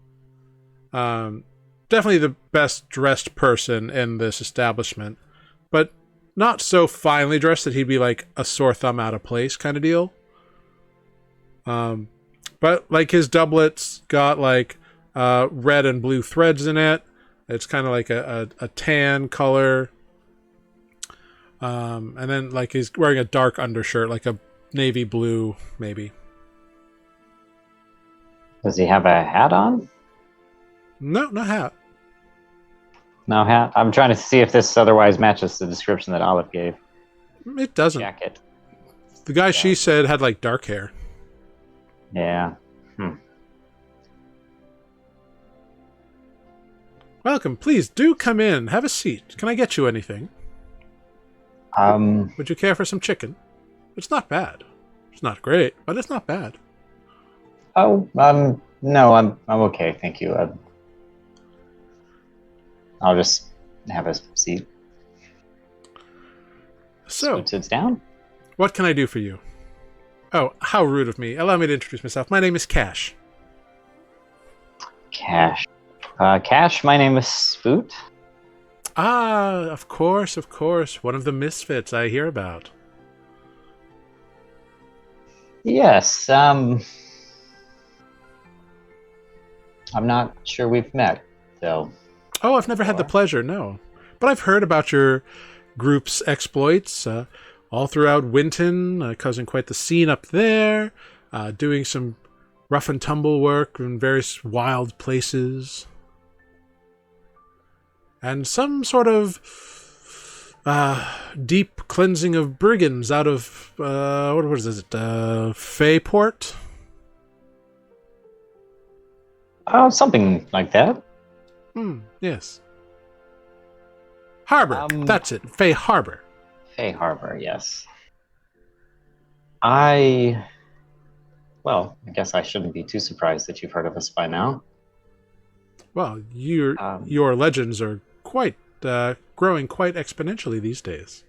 Definitely the best dressed person in this establishment, but not so finely dressed that he'd be, like, a sore thumb out of place kind of deal. But, like, his doublet's got, like, red and blue threads in it. It's kind of like a tan color. And then, like, he's wearing a dark undershirt, like a navy blue, maybe. Does he have a hat on? No, not hat. No hat? I'm trying to see if this otherwise matches the description that Olive gave. It doesn't. Jacket. The guy she said had, like, dark hair. Yeah. Welcome. Please do come in. Have a seat. Can I get you anything? Would you care for some chicken? It's not bad. It's not great, but it's not bad. Oh, no, I'm okay, thank you. I'll just have a seat. So, Spoot sits down. what can I do for you? Oh, how rude of me. Allow me to introduce myself. My name is Cash. Cash. Cash, my name is Spoot. Ah, of course. One of the misfits I hear about. Yes, I'm not sure we've met, so... Oh, I've never had the pleasure, no. But I've heard about your group's exploits all throughout Winton, causing quite the scene up there, doing some rough and tumble work in various wild places. And some sort of deep cleansing of brigands out of, what is it, Fayport? Oh, something like that. Yes. Harbor, that's it, Fay Harbor. Fay Harbor, yes. I guess I shouldn't be too surprised that you've heard of us by now. Well, your legends are quite growing quite exponentially these days.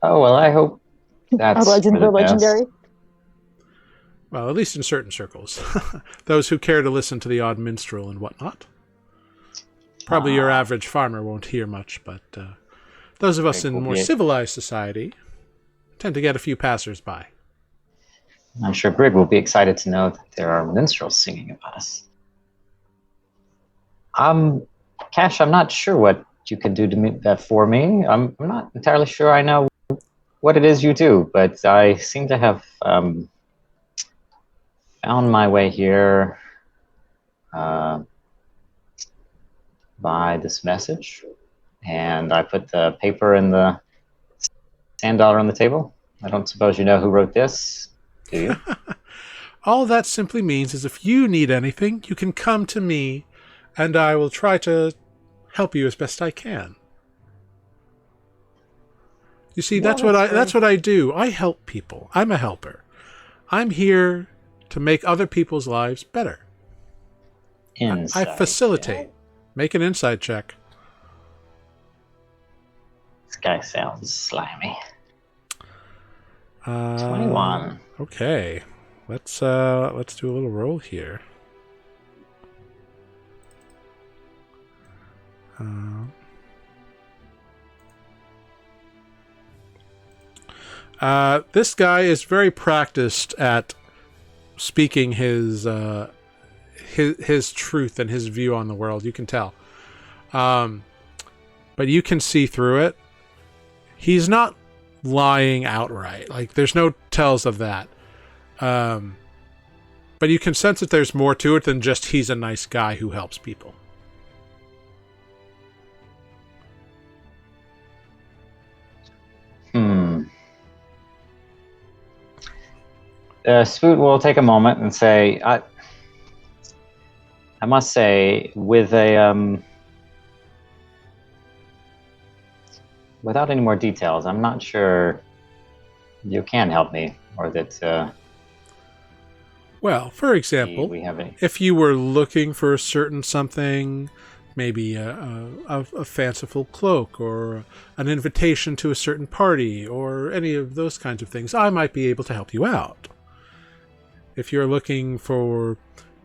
Oh, well, I hope that's Our legends for the are best. legendary. Well, at least in certain circles. Those who care to listen to the odd minstrel and whatnot. Probably your average farmer won't hear much, but those of us in more civilized society tend to get a few passers-by. I'm sure Brig will be excited to know that there are minstrels singing about us. Cash, I'm not sure what you can do for me. I'm not entirely sure I know what it is you do, but I seem to have found my way here by this message, and I put the paper and the $10 on the table. I don't suppose you know who wrote this, do you? All that simply means is if you need anything, you can come to me, and I will try to help you as best I can. You see, that's what I do. I help people. I'm a helper. I'm here to make other people's lives better. I facilitate. Make an insight check. This guy sounds slimy. 21. Okay. Let's do a little roll here. This guy is very practiced at speaking his truth and his view on the world. You can tell, but you can see through it. He's not lying outright. Like there's no tells of that. But you can sense that there's more to it than just he's a nice guy who helps people. Spoot will take a moment and say, I must say, with a without any more details, I'm not sure you can help me, or that. Well, for example, if you were looking for a certain something, maybe a fanciful cloak or an invitation to a certain party or any of those kinds of things, I might be able to help you out. If you're looking for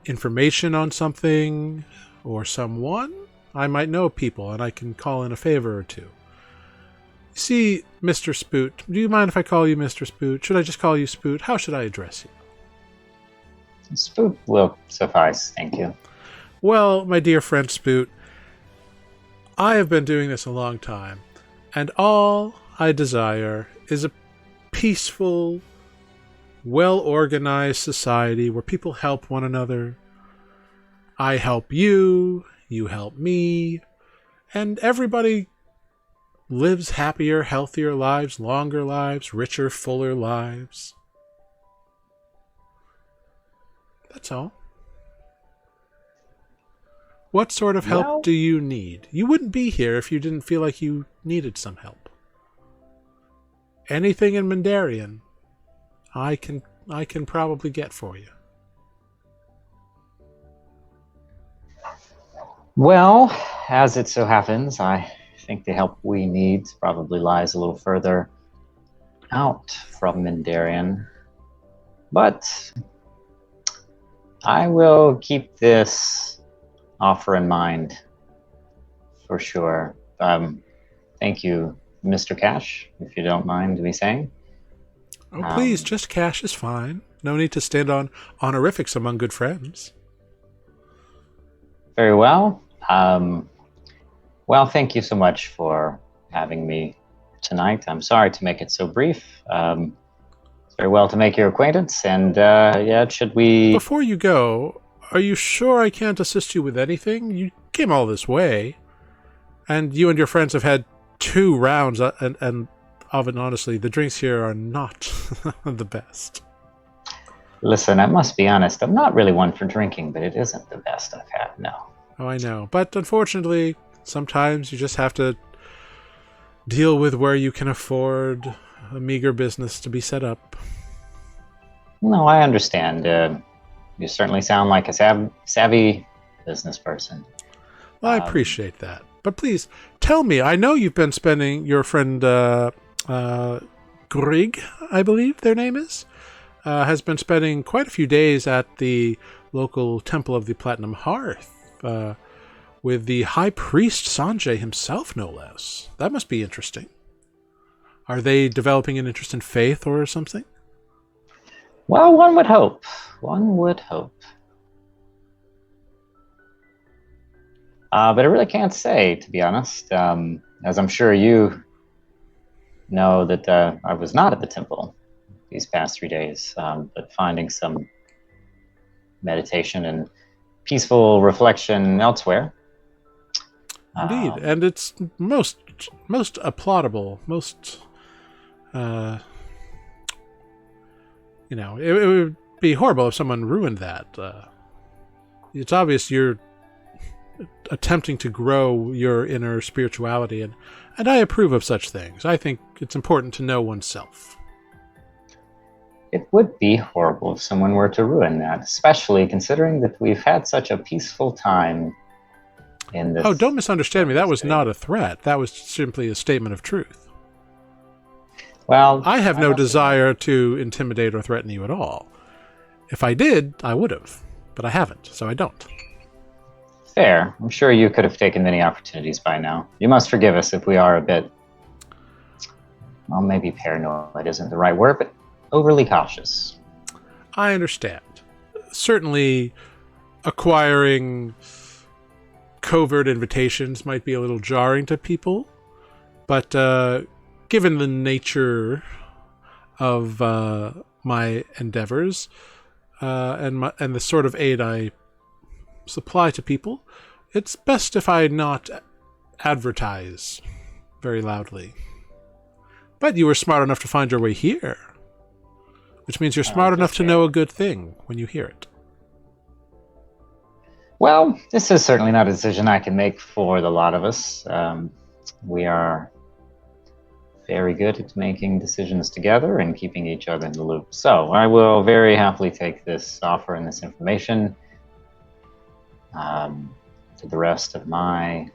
information on something or someone, I might know people and I can call in a favor or two. See, Mr. Spoot, do you mind if I call you Mr. Spoot? Should I just call you Spoot? How should I address you? Spoot will suffice, thank you. Well, my dear friend Spoot, I have been doing this a long time, and all I desire is a peaceful, well-organized society where people help one another. I help you, you help me, and everybody lives happier, healthier lives, longer lives, richer, fuller lives. That's all. What sort of help do you need? You wouldn't be here if you didn't feel like you needed some help. Anything in Mindarian, I can probably get for you. Well, as it so happens, I think the help we need probably lies a little further out from Mindarian. But I will keep this offer in mind for sure. Thank you, Mr. Cash, if you don't mind me saying. Oh, please, just Cash is fine. No need to stand on honorifics among good friends. Very well. Well, thank you so much for having me tonight. I'm sorry to make it so brief. It's very well to make your acquaintance, and should we... Before you go, are you sure I can't assist you with anything? You came all this way, and you and your friends have had 2 rounds, and honestly, the drinks here are not the best. Listen, I must be honest, I'm not really one for drinking, but it isn't the best I've had, no. Oh, I know. But unfortunately, sometimes you just have to deal with where you can afford a meager business to be set up. No, I understand. You certainly sound like a savvy business person. Well, I appreciate that. But please, tell me, I know you've been spending, your friend Grig, I believe their name is, has been spending quite a few days at the local Temple of the Platinum Hearth with the High Priest Sanjay himself, no less. That must be interesting. Are they developing an interest in faith or something? Well, one would hope. One would hope. But I really can't say, to be honest. As I'm sure you know, that I was not at the temple these past 3 days, but finding some meditation and peaceful reflection elsewhere. Indeed, and it's most applaudable, most, it would be horrible if someone ruined that. It's obvious you're attempting to grow your inner spirituality, and I approve of such things. I think it's important to know oneself. It would be horrible if someone were to ruin that, especially considering that we've had such a peaceful time in this. Oh, don't misunderstand me. That was not a threat. That was simply a statement of truth. Well, I have no desire to intimidate or threaten you at all. If I did, I would have, but I haven't, so I don't. Fair. I'm sure you could have taken many opportunities by now. You must forgive us if we are a bit, well, maybe paranoid isn't the right word, but overly cautious. I understand. Certainly, acquiring covert invitations might be a little jarring to people, but given the nature of my endeavors and the sort of aid I supply to people, it's best if I not advertise very loudly. But you were smart enough to find your way here, which means you're smart enough to know a good thing when you hear it. Well, this is certainly not a decision I can make for the lot of us. We are very good at making decisions together and keeping each other in the loop. So I will very happily take this offer and this information to the rest of my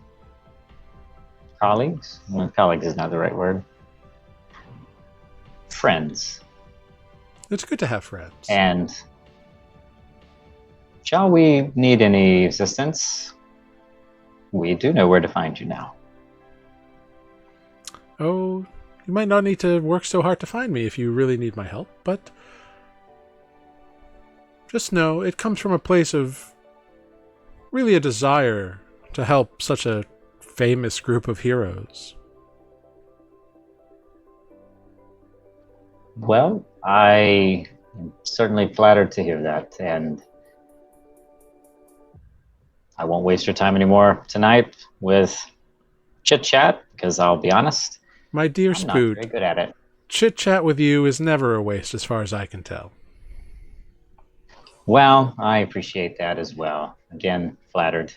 colleagues. Well, colleagues is not the right word. Friends. It's good to have friends. And shall we need any assistance, we do know where to find you now. Oh, you might not need to work so hard to find me if you really need my help, but just know it comes from a place of really a desire to help such a famous group of heroes. Well, I am certainly flattered to hear that, and I won't waste your time anymore tonight with chit-chat, because I'll be honest, My dear I'm not Spoot, very good at it. chit-chat with you is never a waste as far as I can tell. Well, I appreciate that as well. Again, flattered.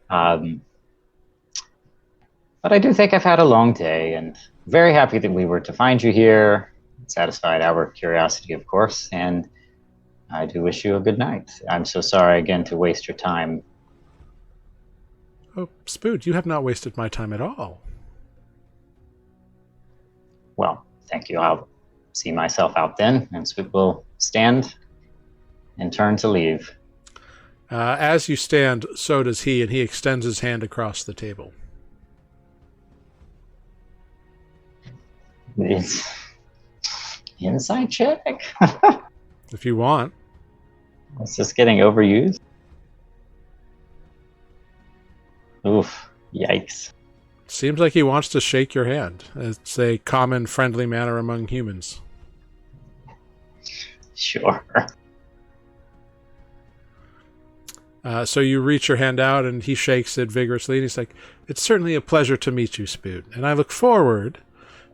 But I do think I've had a long day, and very happy that we were to find you here. It satisfied our curiosity, of course, and I do wish you a good night. I'm so sorry again to waste your time. Oh, Spoot, you have not wasted my time at all. Well, thank you. I'll see myself out then, and Spook will stand and turn to leave. As you stand, so does he, and he extends his hand across the table. It's inside check. If you want. It's just getting overused. Oof, yikes. Seems like he wants to shake your hand. It's a common, friendly manner among humans. Sure. So you reach your hand out, and he shakes it vigorously, and he's like, "It's certainly a pleasure to meet you, Spoot, and I look forward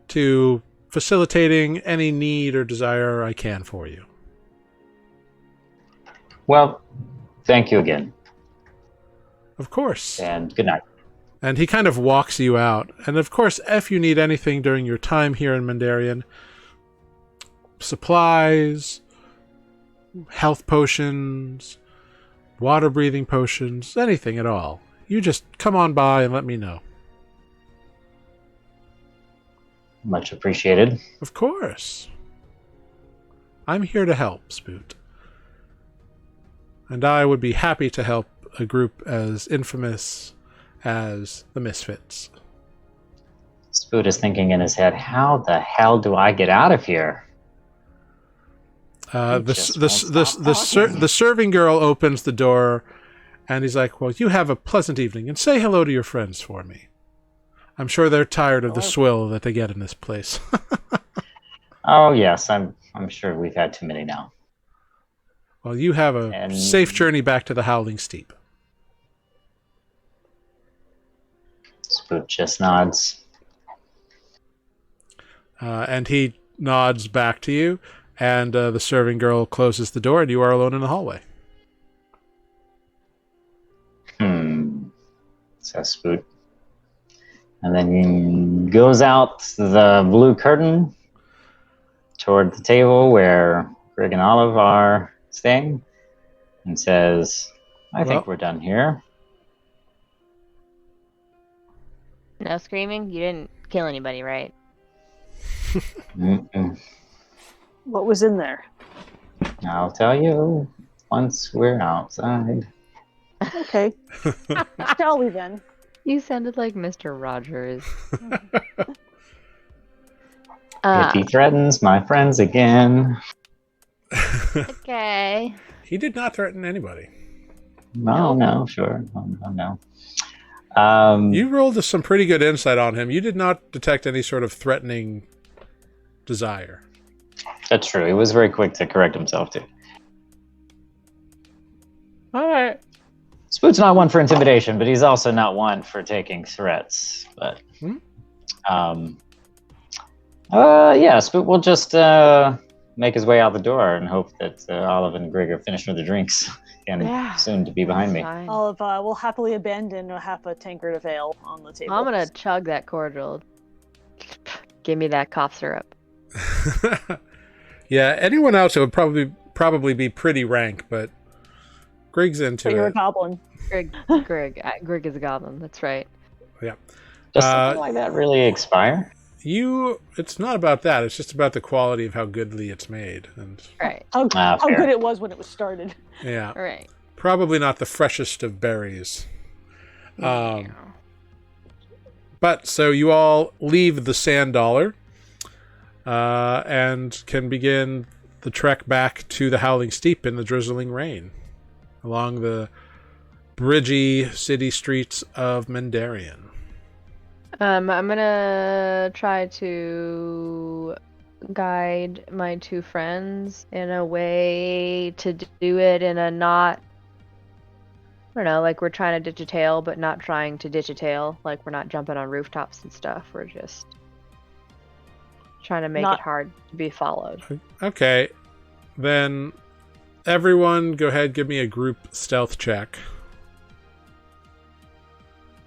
to facilitating any need or desire I can for you." Well, thank you again, Of course. and good night. And he kind of walks you out. And of course, if you need anything during your time here in Mendarian, supplies, health potions, water breathing potions, anything at all, you just come on by and let me know. Much appreciated. Of course. I'm here to help, Spoot. And I would be happy to help a group as infamous as the Misfits. Spoot is thinking in his head, how the hell do I get out of here? The serving girl opens the door, and he's like, well, you have a pleasant evening, and say hello to your friends for me. I'm sure they're tired of the swill that they get in this place. Oh, yes, I'm sure we've had too many now. Well, you have a safe journey back to the Howling Steep. Spoot just nods. And he nods back to you, and the serving girl closes the door, and you are alone in the hallway. Says Spoot. And then he goes out the blue curtain toward the table where Greg and Olive are staying and says, I think we're done here. No screaming? You didn't kill anybody, right? What was in there? I'll tell you once we're outside. Okay. Shall we then? You sounded like Mr. Rogers. If he threatens my friends again. Okay. He did not threaten anybody. No, sure. No. You rolled some pretty good insight on him. You did not detect any sort of threatening desire. That's true. He was very quick to correct himself, too. All right. Spoot's not one for intimidation, but he's also not one for taking threats. But, Spoot will just make his way out the door and hope that Olive and Greg are finished with their drinks and soon to be behind me. Fine. Olive will happily abandon half a tankard of ale on the table. I'm gonna chug that cordial. Give me that cough syrup. Yeah, anyone else it would probably be pretty rank, but Greg's into But you're it. a goblin. Greg is a goblin. That's right. Yeah. Does something like that really expire? It's not about that. It's just about the quality of how goodly it's made. And Right. How fair. good it was when it was started. yeah. Right. Probably not the freshest of berries. But so you all leave the Sand Dollar and can begin the trek back to the Howling Steep in the drizzling rain along the bridgy city streets of Mendarian. I'm gonna try to guide my two friends in a way to do it in a not, I don't know, like we're trying to ditch a tail, but not trying to ditch a tail. Like we're not jumping on rooftops and stuff. We're just trying to make it hard to be followed. Okay. Then everyone go ahead, give me a group stealth check.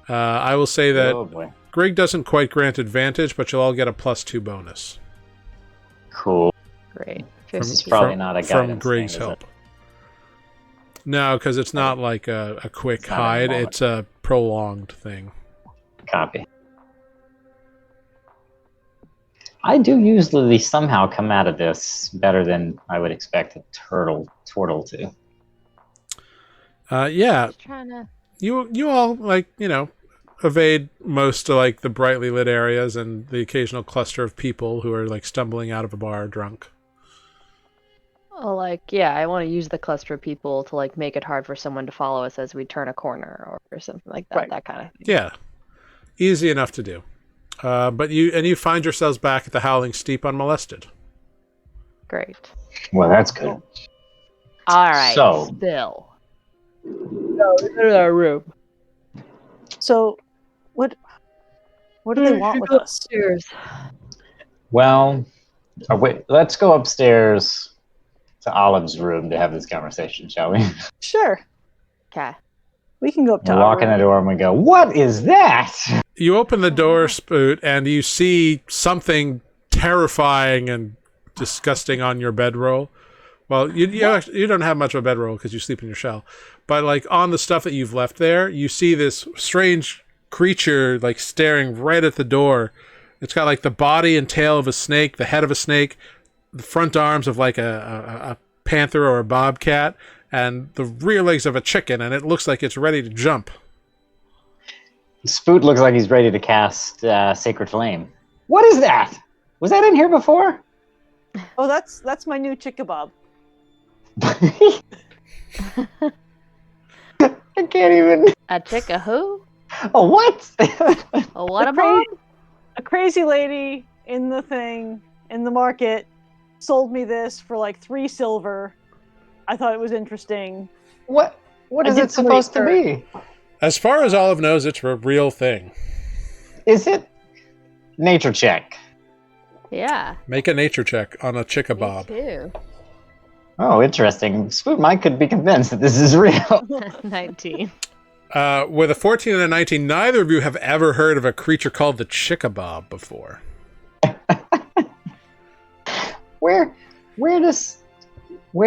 I will say that Greg doesn't quite grant advantage, but you'll all get a +2 bonus. Cool. Great. This is probably not a guidance from Greg's thing, is help. No, because it's not like a quick It's not a hide. moment. It's a prolonged thing. Copy. I do usually somehow come out of this better than I would expect a turtle to. Yeah, Just trying to. you all evade most of like the brightly lit areas and the occasional cluster of people who are like stumbling out of a bar drunk. Oh, I want to use the cluster of people to like make it hard for someone to follow us as we turn a corner or something like that. Right. That kind of thing. Yeah, easy enough to do. But you find yourselves back at the Howling Steep unmolested. Great. Well, that's good. All right. So, Bill. No, go to our room. So, what do they want with us? Upstairs. well, wait, let's go upstairs to Olive's room to have this conversation, shall we? Sure. Okay. We can go up to We walk in the Ari. door and we go, "What is that?" You open the door, Spoot, and you see something terrifying and disgusting on your bedroll. Well, you don't have much of a bedroll because you sleep in your shell. But like on the stuff that you've left there, you see this strange creature like staring right at the door. It's got like the body and tail of a snake, the head of a snake, the front arms of like a panther or a bobcat, and the rear legs of a chicken, and it looks like it's ready to jump. Spoot looks like he's ready to cast Sacred Flame. What is that? Was that in here before? Oh, that's my new chickabob. I can't even. A chick a who? Oh, what? A what a Cra- bomb? A crazy lady in the market sold me this for like 3 silver. I thought it was interesting. What I is did it supposed to wait be? As far as Olive knows, it's a real thing. Is it nature check? Yeah. Make a nature check on a Me chickabob. too. Oh, interesting. Spoot Mike could be convinced that this is real. 19. With a 14 and a 19, neither of you have ever heard of a creature called the chickabob before. Where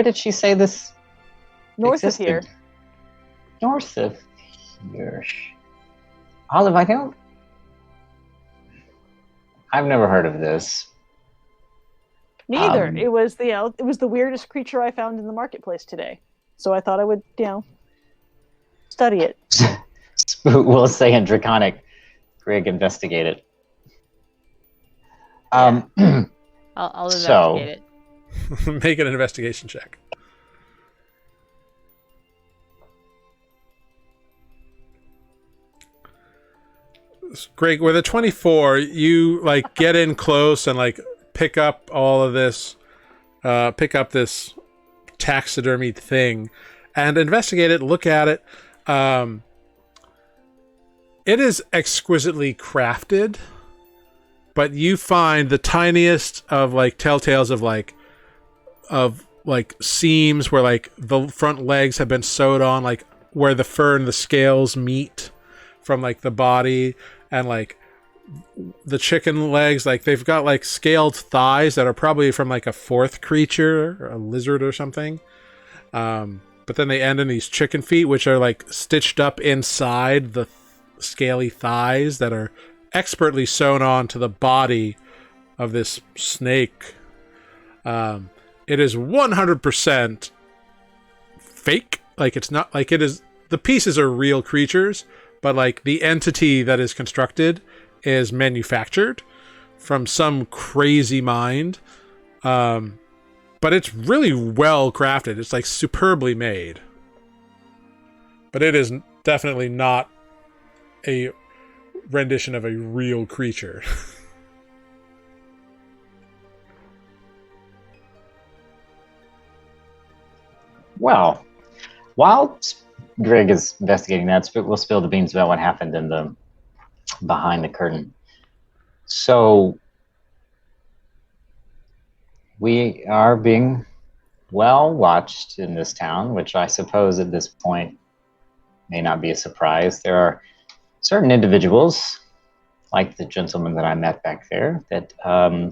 did she say this? North existed? of here. North of here. Olive, I've never heard of this. Neither. Um, It was the weirdest creature I found in the marketplace today. So I thought I would, study it. Spoot will say in Draconic, Greg, investigate it. I'll So- investigate it. Make an investigation check. Greg, with a 24, you like get in close and like pick up all of this, pick up this taxidermied thing and investigate it, look at it. It is exquisitely crafted, but you find the tiniest of like telltales of like seams where like the front legs have been sewed on, like where the fur and the scales meet from like the body, and like the chicken legs, like they've got like scaled thighs that are probably from like a fourth creature, or a lizard or something. But then they end in these chicken feet, which are like stitched up inside the scaly thighs that are expertly sewn on to the body of this snake. It is 100% fake. Like it's not like it is. The pieces are real creatures, but like the entity that is constructed is manufactured from some crazy mind. But it's really well crafted. It's like superbly made. But it is definitely not a rendition of a real creature. Well, while Greg is investigating that, we'll spill the beans about what happened in the behind the curtain. So we are being well watched in this town, which I suppose at this point may not be a surprise. There are certain individuals, like the gentleman that I met back there, that are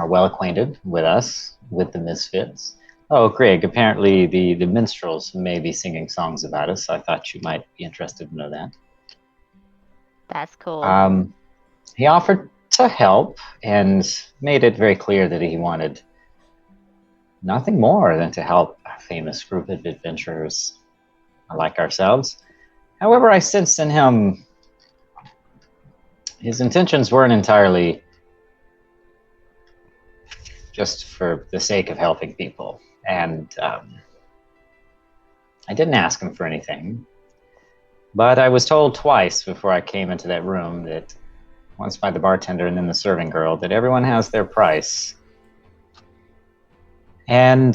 well acquainted with us, with the Misfits. Oh, Greg, apparently the minstrels may be singing songs about us. I thought you might be interested to know that. That's cool. He offered to help and made it very clear that he wanted nothing more than to help a famous group of adventurers like ourselves. However, I sensed in him his intentions weren't entirely just for the sake of helping people. And I didn't ask him for anything. But I was told twice before I came into that room, that once by the bartender and then the serving girl, that everyone has their price. And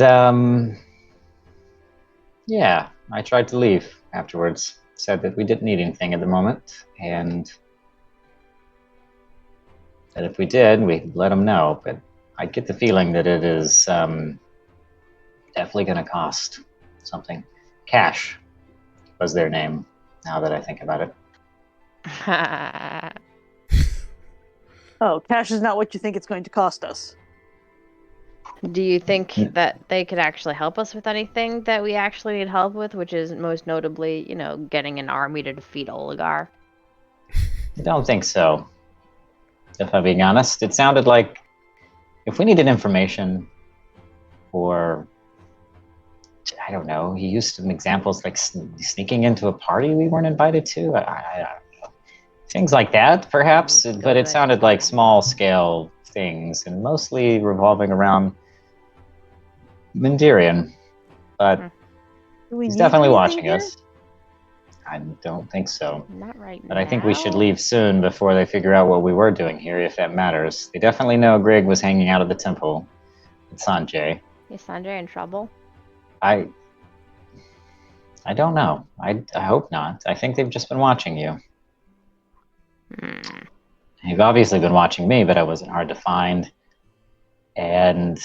yeah, I tried to leave afterwards. Said that we didn't need anything at the moment, and that if we did, we'd let them know. But I get the feeling that it is definitely going to cost something. Cash, was their name, now that I think about it. Oh, cash is not what you think it's going to cost us. Do you think that they could actually help us with anything that we actually need help with, which is most notably, getting an army to defeat Oligar? I don't think so. If I'm being honest, it sounded like if we needed information, or I don't know, he used some examples like sneaking into a party we weren't invited to. I don't know. Things like that, perhaps, but it sounded like small scale things and mostly revolving around Mindirian. But he's definitely watching here? us. I don't think so. Not right now. But I think we should leave soon before they figure out what we were doing here, if that matters. They definitely know Greg was hanging out at the temple with Sanjay. Is Sanjay in trouble? I don't know. I hope not. I think they've just been watching you. You've obviously been watching me, but I wasn't hard to find. And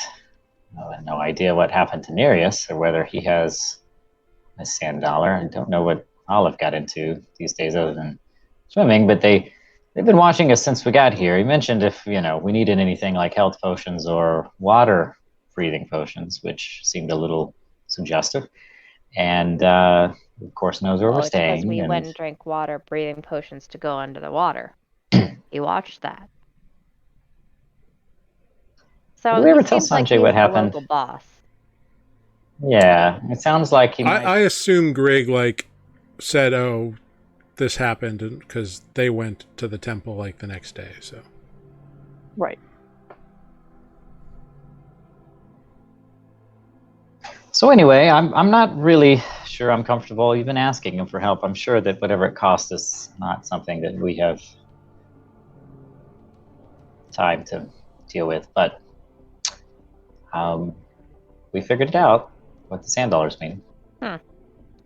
I have no idea what happened to Nereus, or whether he has a sand dollar. I don't know what Olive got into these days other than swimming, but they've been watching us since we got here. He mentioned if we needed anything like health potions or water breathing potions, which seemed a little suggestive. And of course knows where we're staying. Because we went and drank water breathing potions to go under the water. He watched that. So did we ever tell seems like Sanjay what happened? The local boss. Yeah, it sounds like he might... I assume Greg said, "Oh, this happened," because they went to the temple the next day. So, right. So anyway, I'm not really sure I'm comfortable even asking him for help. I'm sure that whatever it costs is not something that we have time to deal with, but we figured it out, what the sand dollars mean. I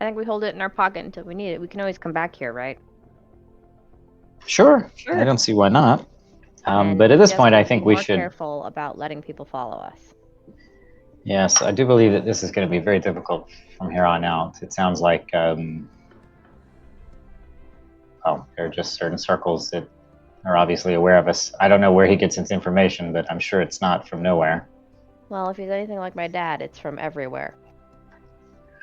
think we hold it in our pocket until we need it. We can always come back here, right? Sure. I don't see why not. But at this point, I think we should be careful about letting people follow us. Yes, I do believe that this is going to be very difficult from here on out. It sounds like, there are just certain circles that are obviously aware of us. I don't know where he gets his information, but I'm sure it's not from nowhere. Well, if he's anything like my dad, it's from everywhere.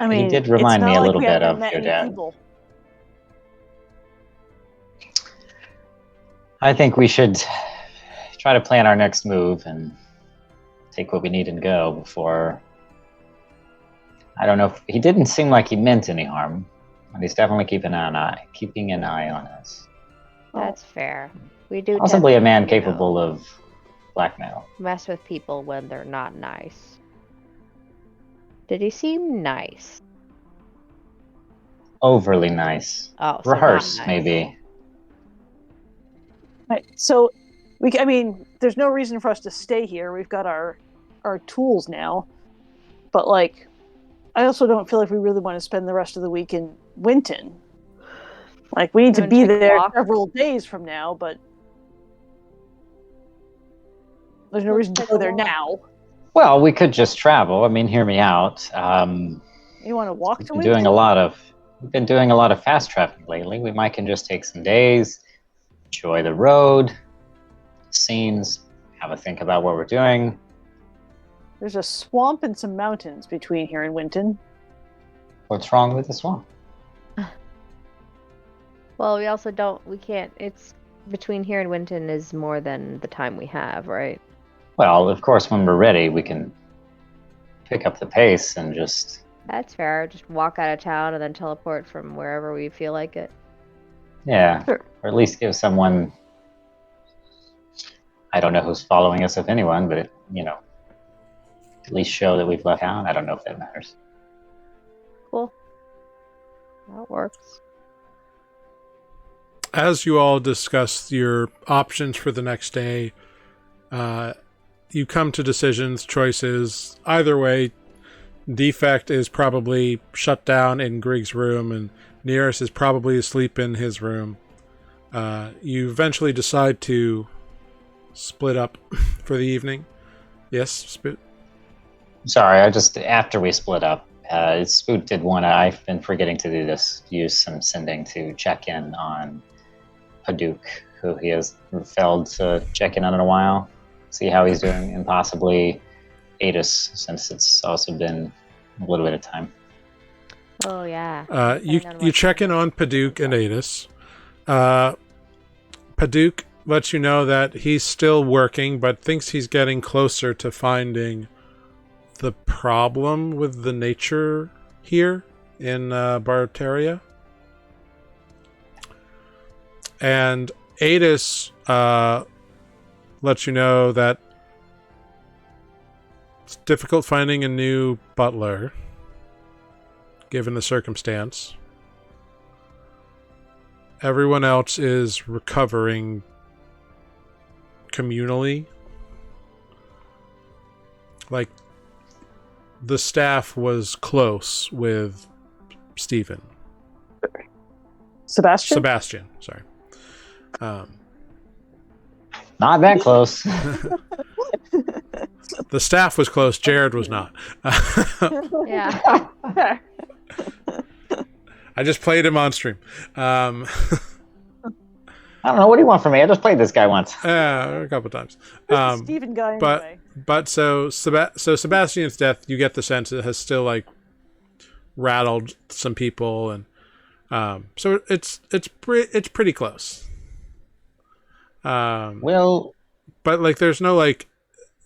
I mean, he did remind me a little bit of your dad. People. I think we should try to plan our next move and take what we need and go before... I don't know if... He didn't seem like he meant any harm, but he's definitely keeping an eye on us. That's fair. We do possibly a man capable of blackmail. Mess with people when they're not nice. Did he seem nice? Overly nice. Oh, so rehearse, not nice. Maybe. Right. So, there's no reason for us to stay here. We've got our tools now. But, I also don't feel like we really want to spend the rest of the week in Winton. We need to be there several days from now, but there's no reason to go there now. Well, we could just travel. I mean, hear me out. You want to walk to Winton? We've been doing a lot of fast traveling lately. We can just take some days, enjoy the road, scenes, have a think about what we're doing. There's a swamp and some mountains between here and Winton. What's wrong with the swamp? Well, we can't, it's between here and Winton is more than the time we have, right? Well, of course, when we're ready, we can pick up the pace and just... That's fair. Just walk out of town and then teleport from wherever we feel like it. Yeah, sure. Or at least give someone... I don't know who's following us, if anyone, but, at least show that we've left town. I don't know if that matters. Cool. That works. As you all discuss your options for the next day, you come to decisions, choices. Either way, Defect is probably shut down in Grig's room, and Nearest is probably asleep in his room. You eventually decide to split up for the evening. Yes, Spoot? Sorry, after we split up, Spoot did want to. I've been forgetting to do this. Use some sending to check in on Hadouk, who he has failed to check in on in a while. See how he's doing, and possibly Adis, since it's also been a little bit of time. Oh yeah. You check in on Paduke and Adis. Paduke lets you know that he's still working, but thinks he's getting closer to finding the problem with the nature here in Barteria. And Adis lets you know that it's difficult finding a new butler, given the circumstance. Everyone else is recovering communally. Like, the staff was close with Stephen. Sebastian, sorry. Not that close. The staff was close. Jared was not. Yeah. I just played him on stream. I don't know. What do you want from me? I just played this guy once. A couple times. Stephen guy but anyway. so Sebastian's death, you get the sense it has still like rattled some people, and so it's pretty close. Well, but like there's no like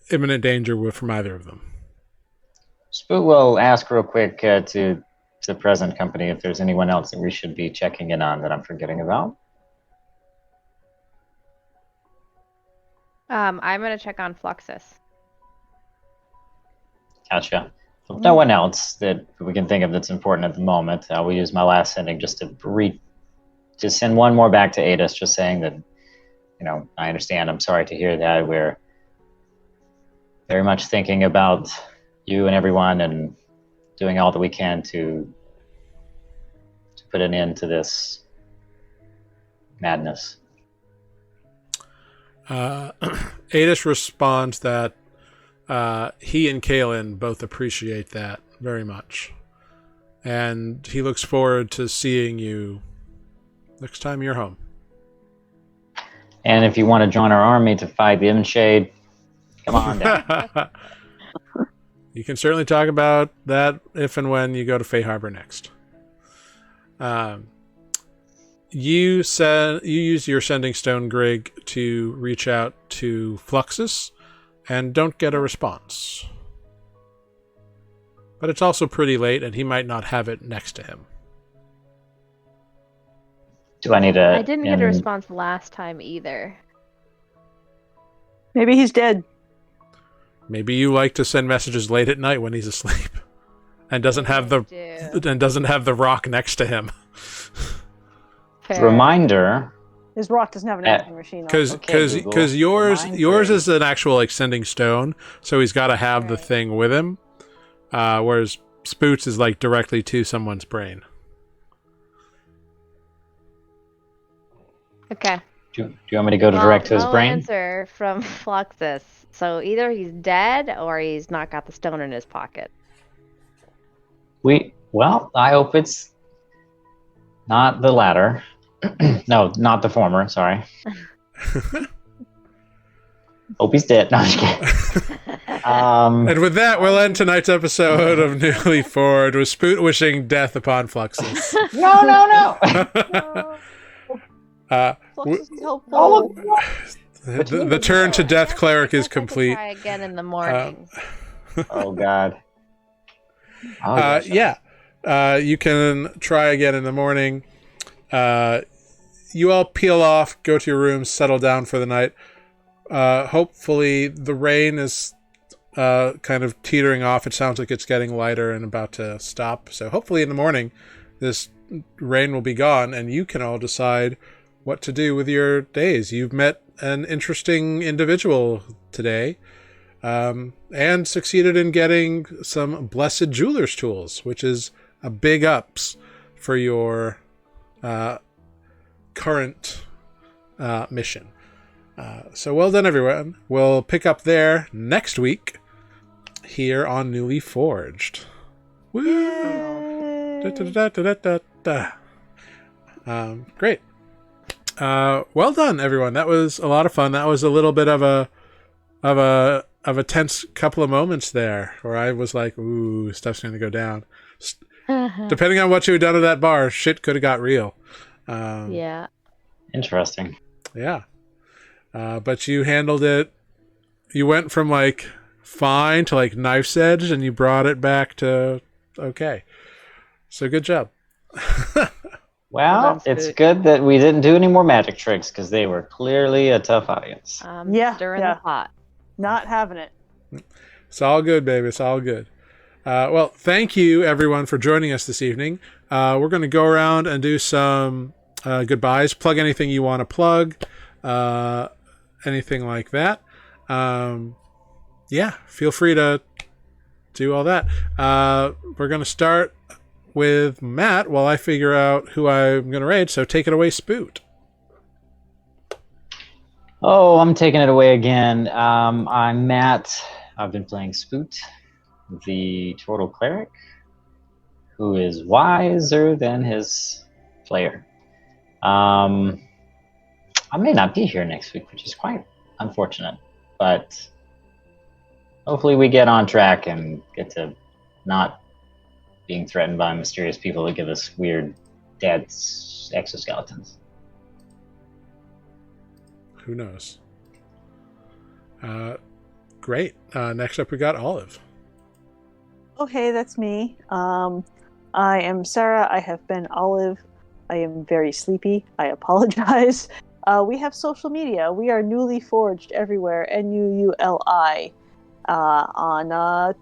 imminent danger from either of them. Spoot will ask real quick to the present company if there's anyone else that we should be checking in on that I'm forgetting about. I'm gonna check on Fluxus. Gotcha. If no one else that we can think of that's important at the moment, I will use my last sending just to send one more back to Adis, just saying that, I understand. I'm sorry to hear that. We're very much thinking about you and everyone and doing all that we can to put an end to this madness. Adis responds that he and Kaelin both appreciate that very much. And he looks forward to seeing you next time you're home. And if you want to join our army to fight the Shade, come on down. You can certainly talk about that if and when you go to Fey Harbor next. You use your sending stone, Grig, to reach out to Fluxus, and don't get a response. But it's also pretty late, and he might not have it next to him. Do I need to... I didn't get a response last time either. Maybe he's dead. Maybe you like to send messages late at night when he's asleep, and doesn't have the rock next to him. Fair. Reminder. His rock doesn't have an answering machine on it. Because yours is an actual like sending stone, so he's got to have the thing with him, whereas Spoots is like directly to someone's brain. Okay. Do you want me to go direct to his brain? Answer from Fluxus. So either he's dead or he's not got the stone in his pocket. Well, I hope it's not the latter. No, not the former. Sorry. Hope he's dead. No, I'm just kidding. And with that, we'll end tonight's episode of Nuuli Forged with Spoot wishing death upon Fluxus. No. Fluxus is helpful. The turn to Death Cleric is complete. Try again in the morning. Oh God. You can try again in the morning. You all peel off, go to your rooms, settle down for the night. Hopefully the rain is kind of teetering off. It sounds like it's getting lighter and about to stop. So hopefully in the morning this rain will be gone and you can all decide what to do with your days. You've met an interesting individual today, and succeeded in getting some blessed jeweler's tools, which is a big ups for your current mission. So well done, everyone. We'll pick up there next week here on Nuuli Forged. Woo! Da, da, da, da, da, da. Great. Well done, everyone. That was a lot of fun. That was a little bit of a tense couple of moments there, where I was like, "Ooh, stuff's going to go down." Depending on what you had done at that bar, shit could have got real. Yeah. Interesting. Yeah. But you handled it. You went from like fine to like knife's edge, and you brought it back to okay. So good job. Well, done, it's Spoot. good that we didn't do any more magic tricks because they were clearly a tough audience. Stirring yeah. the pot. Not having it. It's all good, baby. It's all good. Well, thank you, everyone, for joining us this evening. We're going to go around and do some goodbyes. Plug anything you want to plug, anything like that. Yeah, feel free to do all that. We're going to start with Matt while I figure out who I'm going to raid. So take it away, Spoot. Oh, I'm taking it away again. I'm Matt. I've been playing Spoot, the Turtle Cleric, who is wiser than his player. I may not be here next week, which is quite unfortunate, but hopefully we get on track and get to not being threatened by mysterious people that give us weird dead exoskeletons. Who knows? Great. Next up, we got Olive. Okay, that's me. I am Sarah. I have been Olive. I am very sleepy. I apologize. We have social media. We are Nuuli Forged everywhere. Nuuli. On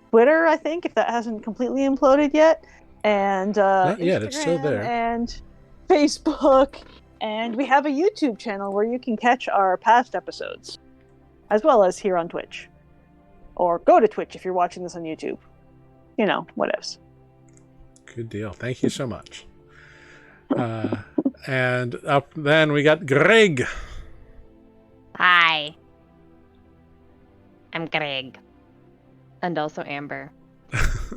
Twitter, I think, if that hasn't completely imploded yet. And Not yet, it's still Instagram there. And Facebook. And we have a YouTube channel where you can catch our past episodes, as well as here on Twitch. Or go to Twitch if you're watching this on YouTube. You know, whatevs. Good deal. Thank you so much. And up then we got Greg. Hi. I'm Greg. And also Amber.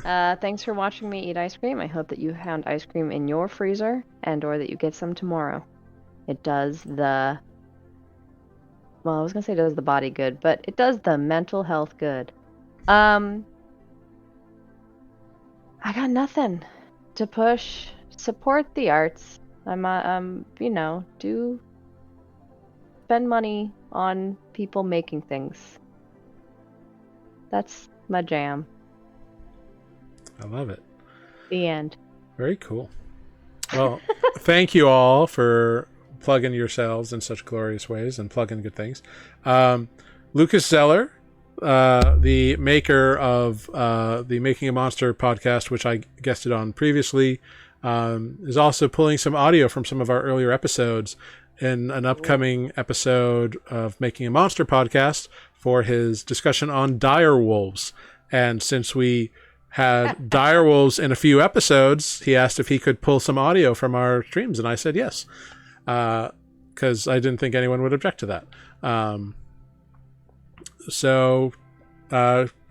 Thanks for watching me eat ice cream. I hope that you found ice cream in your freezer and or that you get some tomorrow. It does the... Well, I was going to say it does the body good, but it does the mental health good. I got nothing to push. Support the arts. Do spend money on people making things. That's my jam. I love it. The end. Very cool. Well, thank you all for plugging yourselves in such glorious ways and plugging good things. Lucas Zeller, the maker of the Making a Monster podcast, which I guested on previously, is also pulling some audio from some of our earlier episodes in an upcoming episode of Making a Monster podcast for his discussion on dire wolves. And since we had dire wolves in a few episodes, he asked if he could pull some audio from our streams, and I said yes, because I didn't think anyone would object to that. So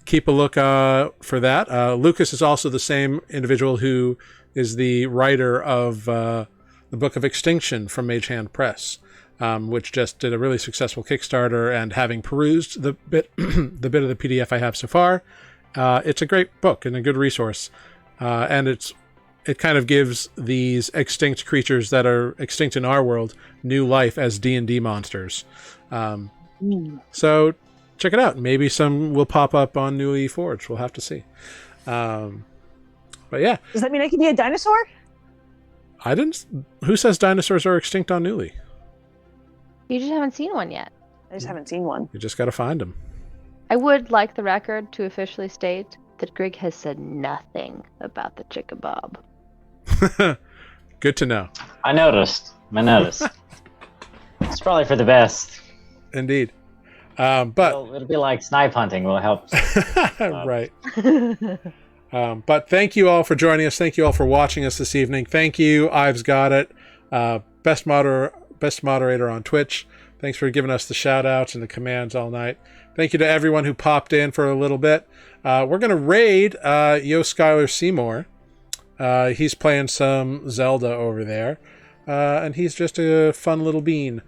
keep a look for that. Lucas is also the same individual who is the writer of the Book of Extinction from Mage Hand Press, which just did a really successful Kickstarter. And having perused the bit of the PDF I have so far, it's a great book and a good resource. And it kind of gives these extinct creatures that are extinct in our world new life as D&D monsters. So check it out. Maybe some will pop up on Nuuli Forged. We'll have to see. But yeah. Does that mean I can be a dinosaur? I didn't. Who says dinosaurs are extinct on Nuuli? You just haven't seen one yet. I just haven't seen one. You just got to find them. I would like the record to officially state that Greg has said nothing about the Chickabob. Good to know. I noticed. It's probably for the best. Indeed. But It'll be like snipe hunting. Will help. right. But thank you all for joining us. Thank you all for watching us this evening. Thank you, Ives Got It, best moderator on Twitch, Thanks for giving us the shout outs and the commands all night. Thank you to everyone who popped in for a little bit. We're going to raid Yo Skylar Seymour. He's playing some Zelda over there. And he's just a fun little bean.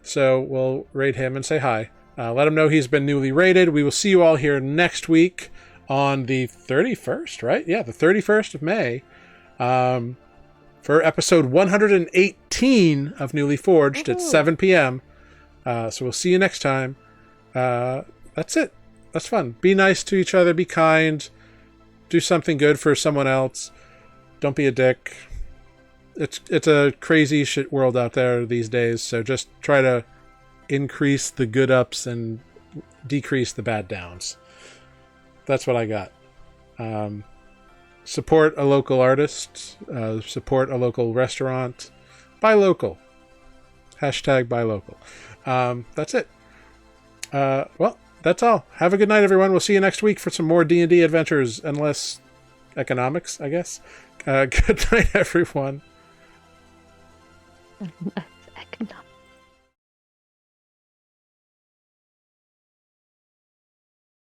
So we'll raid him and say hi. Let him know he's been newly rated. We will see you all here next week on the 31st, right? Yeah, the 31st of May. For episode 118 of Nuuli Forged at 7 p.m. So we'll see you next time. That's it. That's fun. Be nice to each other. Be kind. Do something good for someone else. Don't be a dick. It's a crazy shit world out there these days, so just try to increase the good ups and decrease the bad downs. That's what I got. Support a local artist. Support a local restaurant. Buy local. Hashtag buy local. That's it. Well, that's all. Have a good night, everyone. We'll see you next week for some more D&D adventures and less economics, I guess. Good night, everyone. Economic.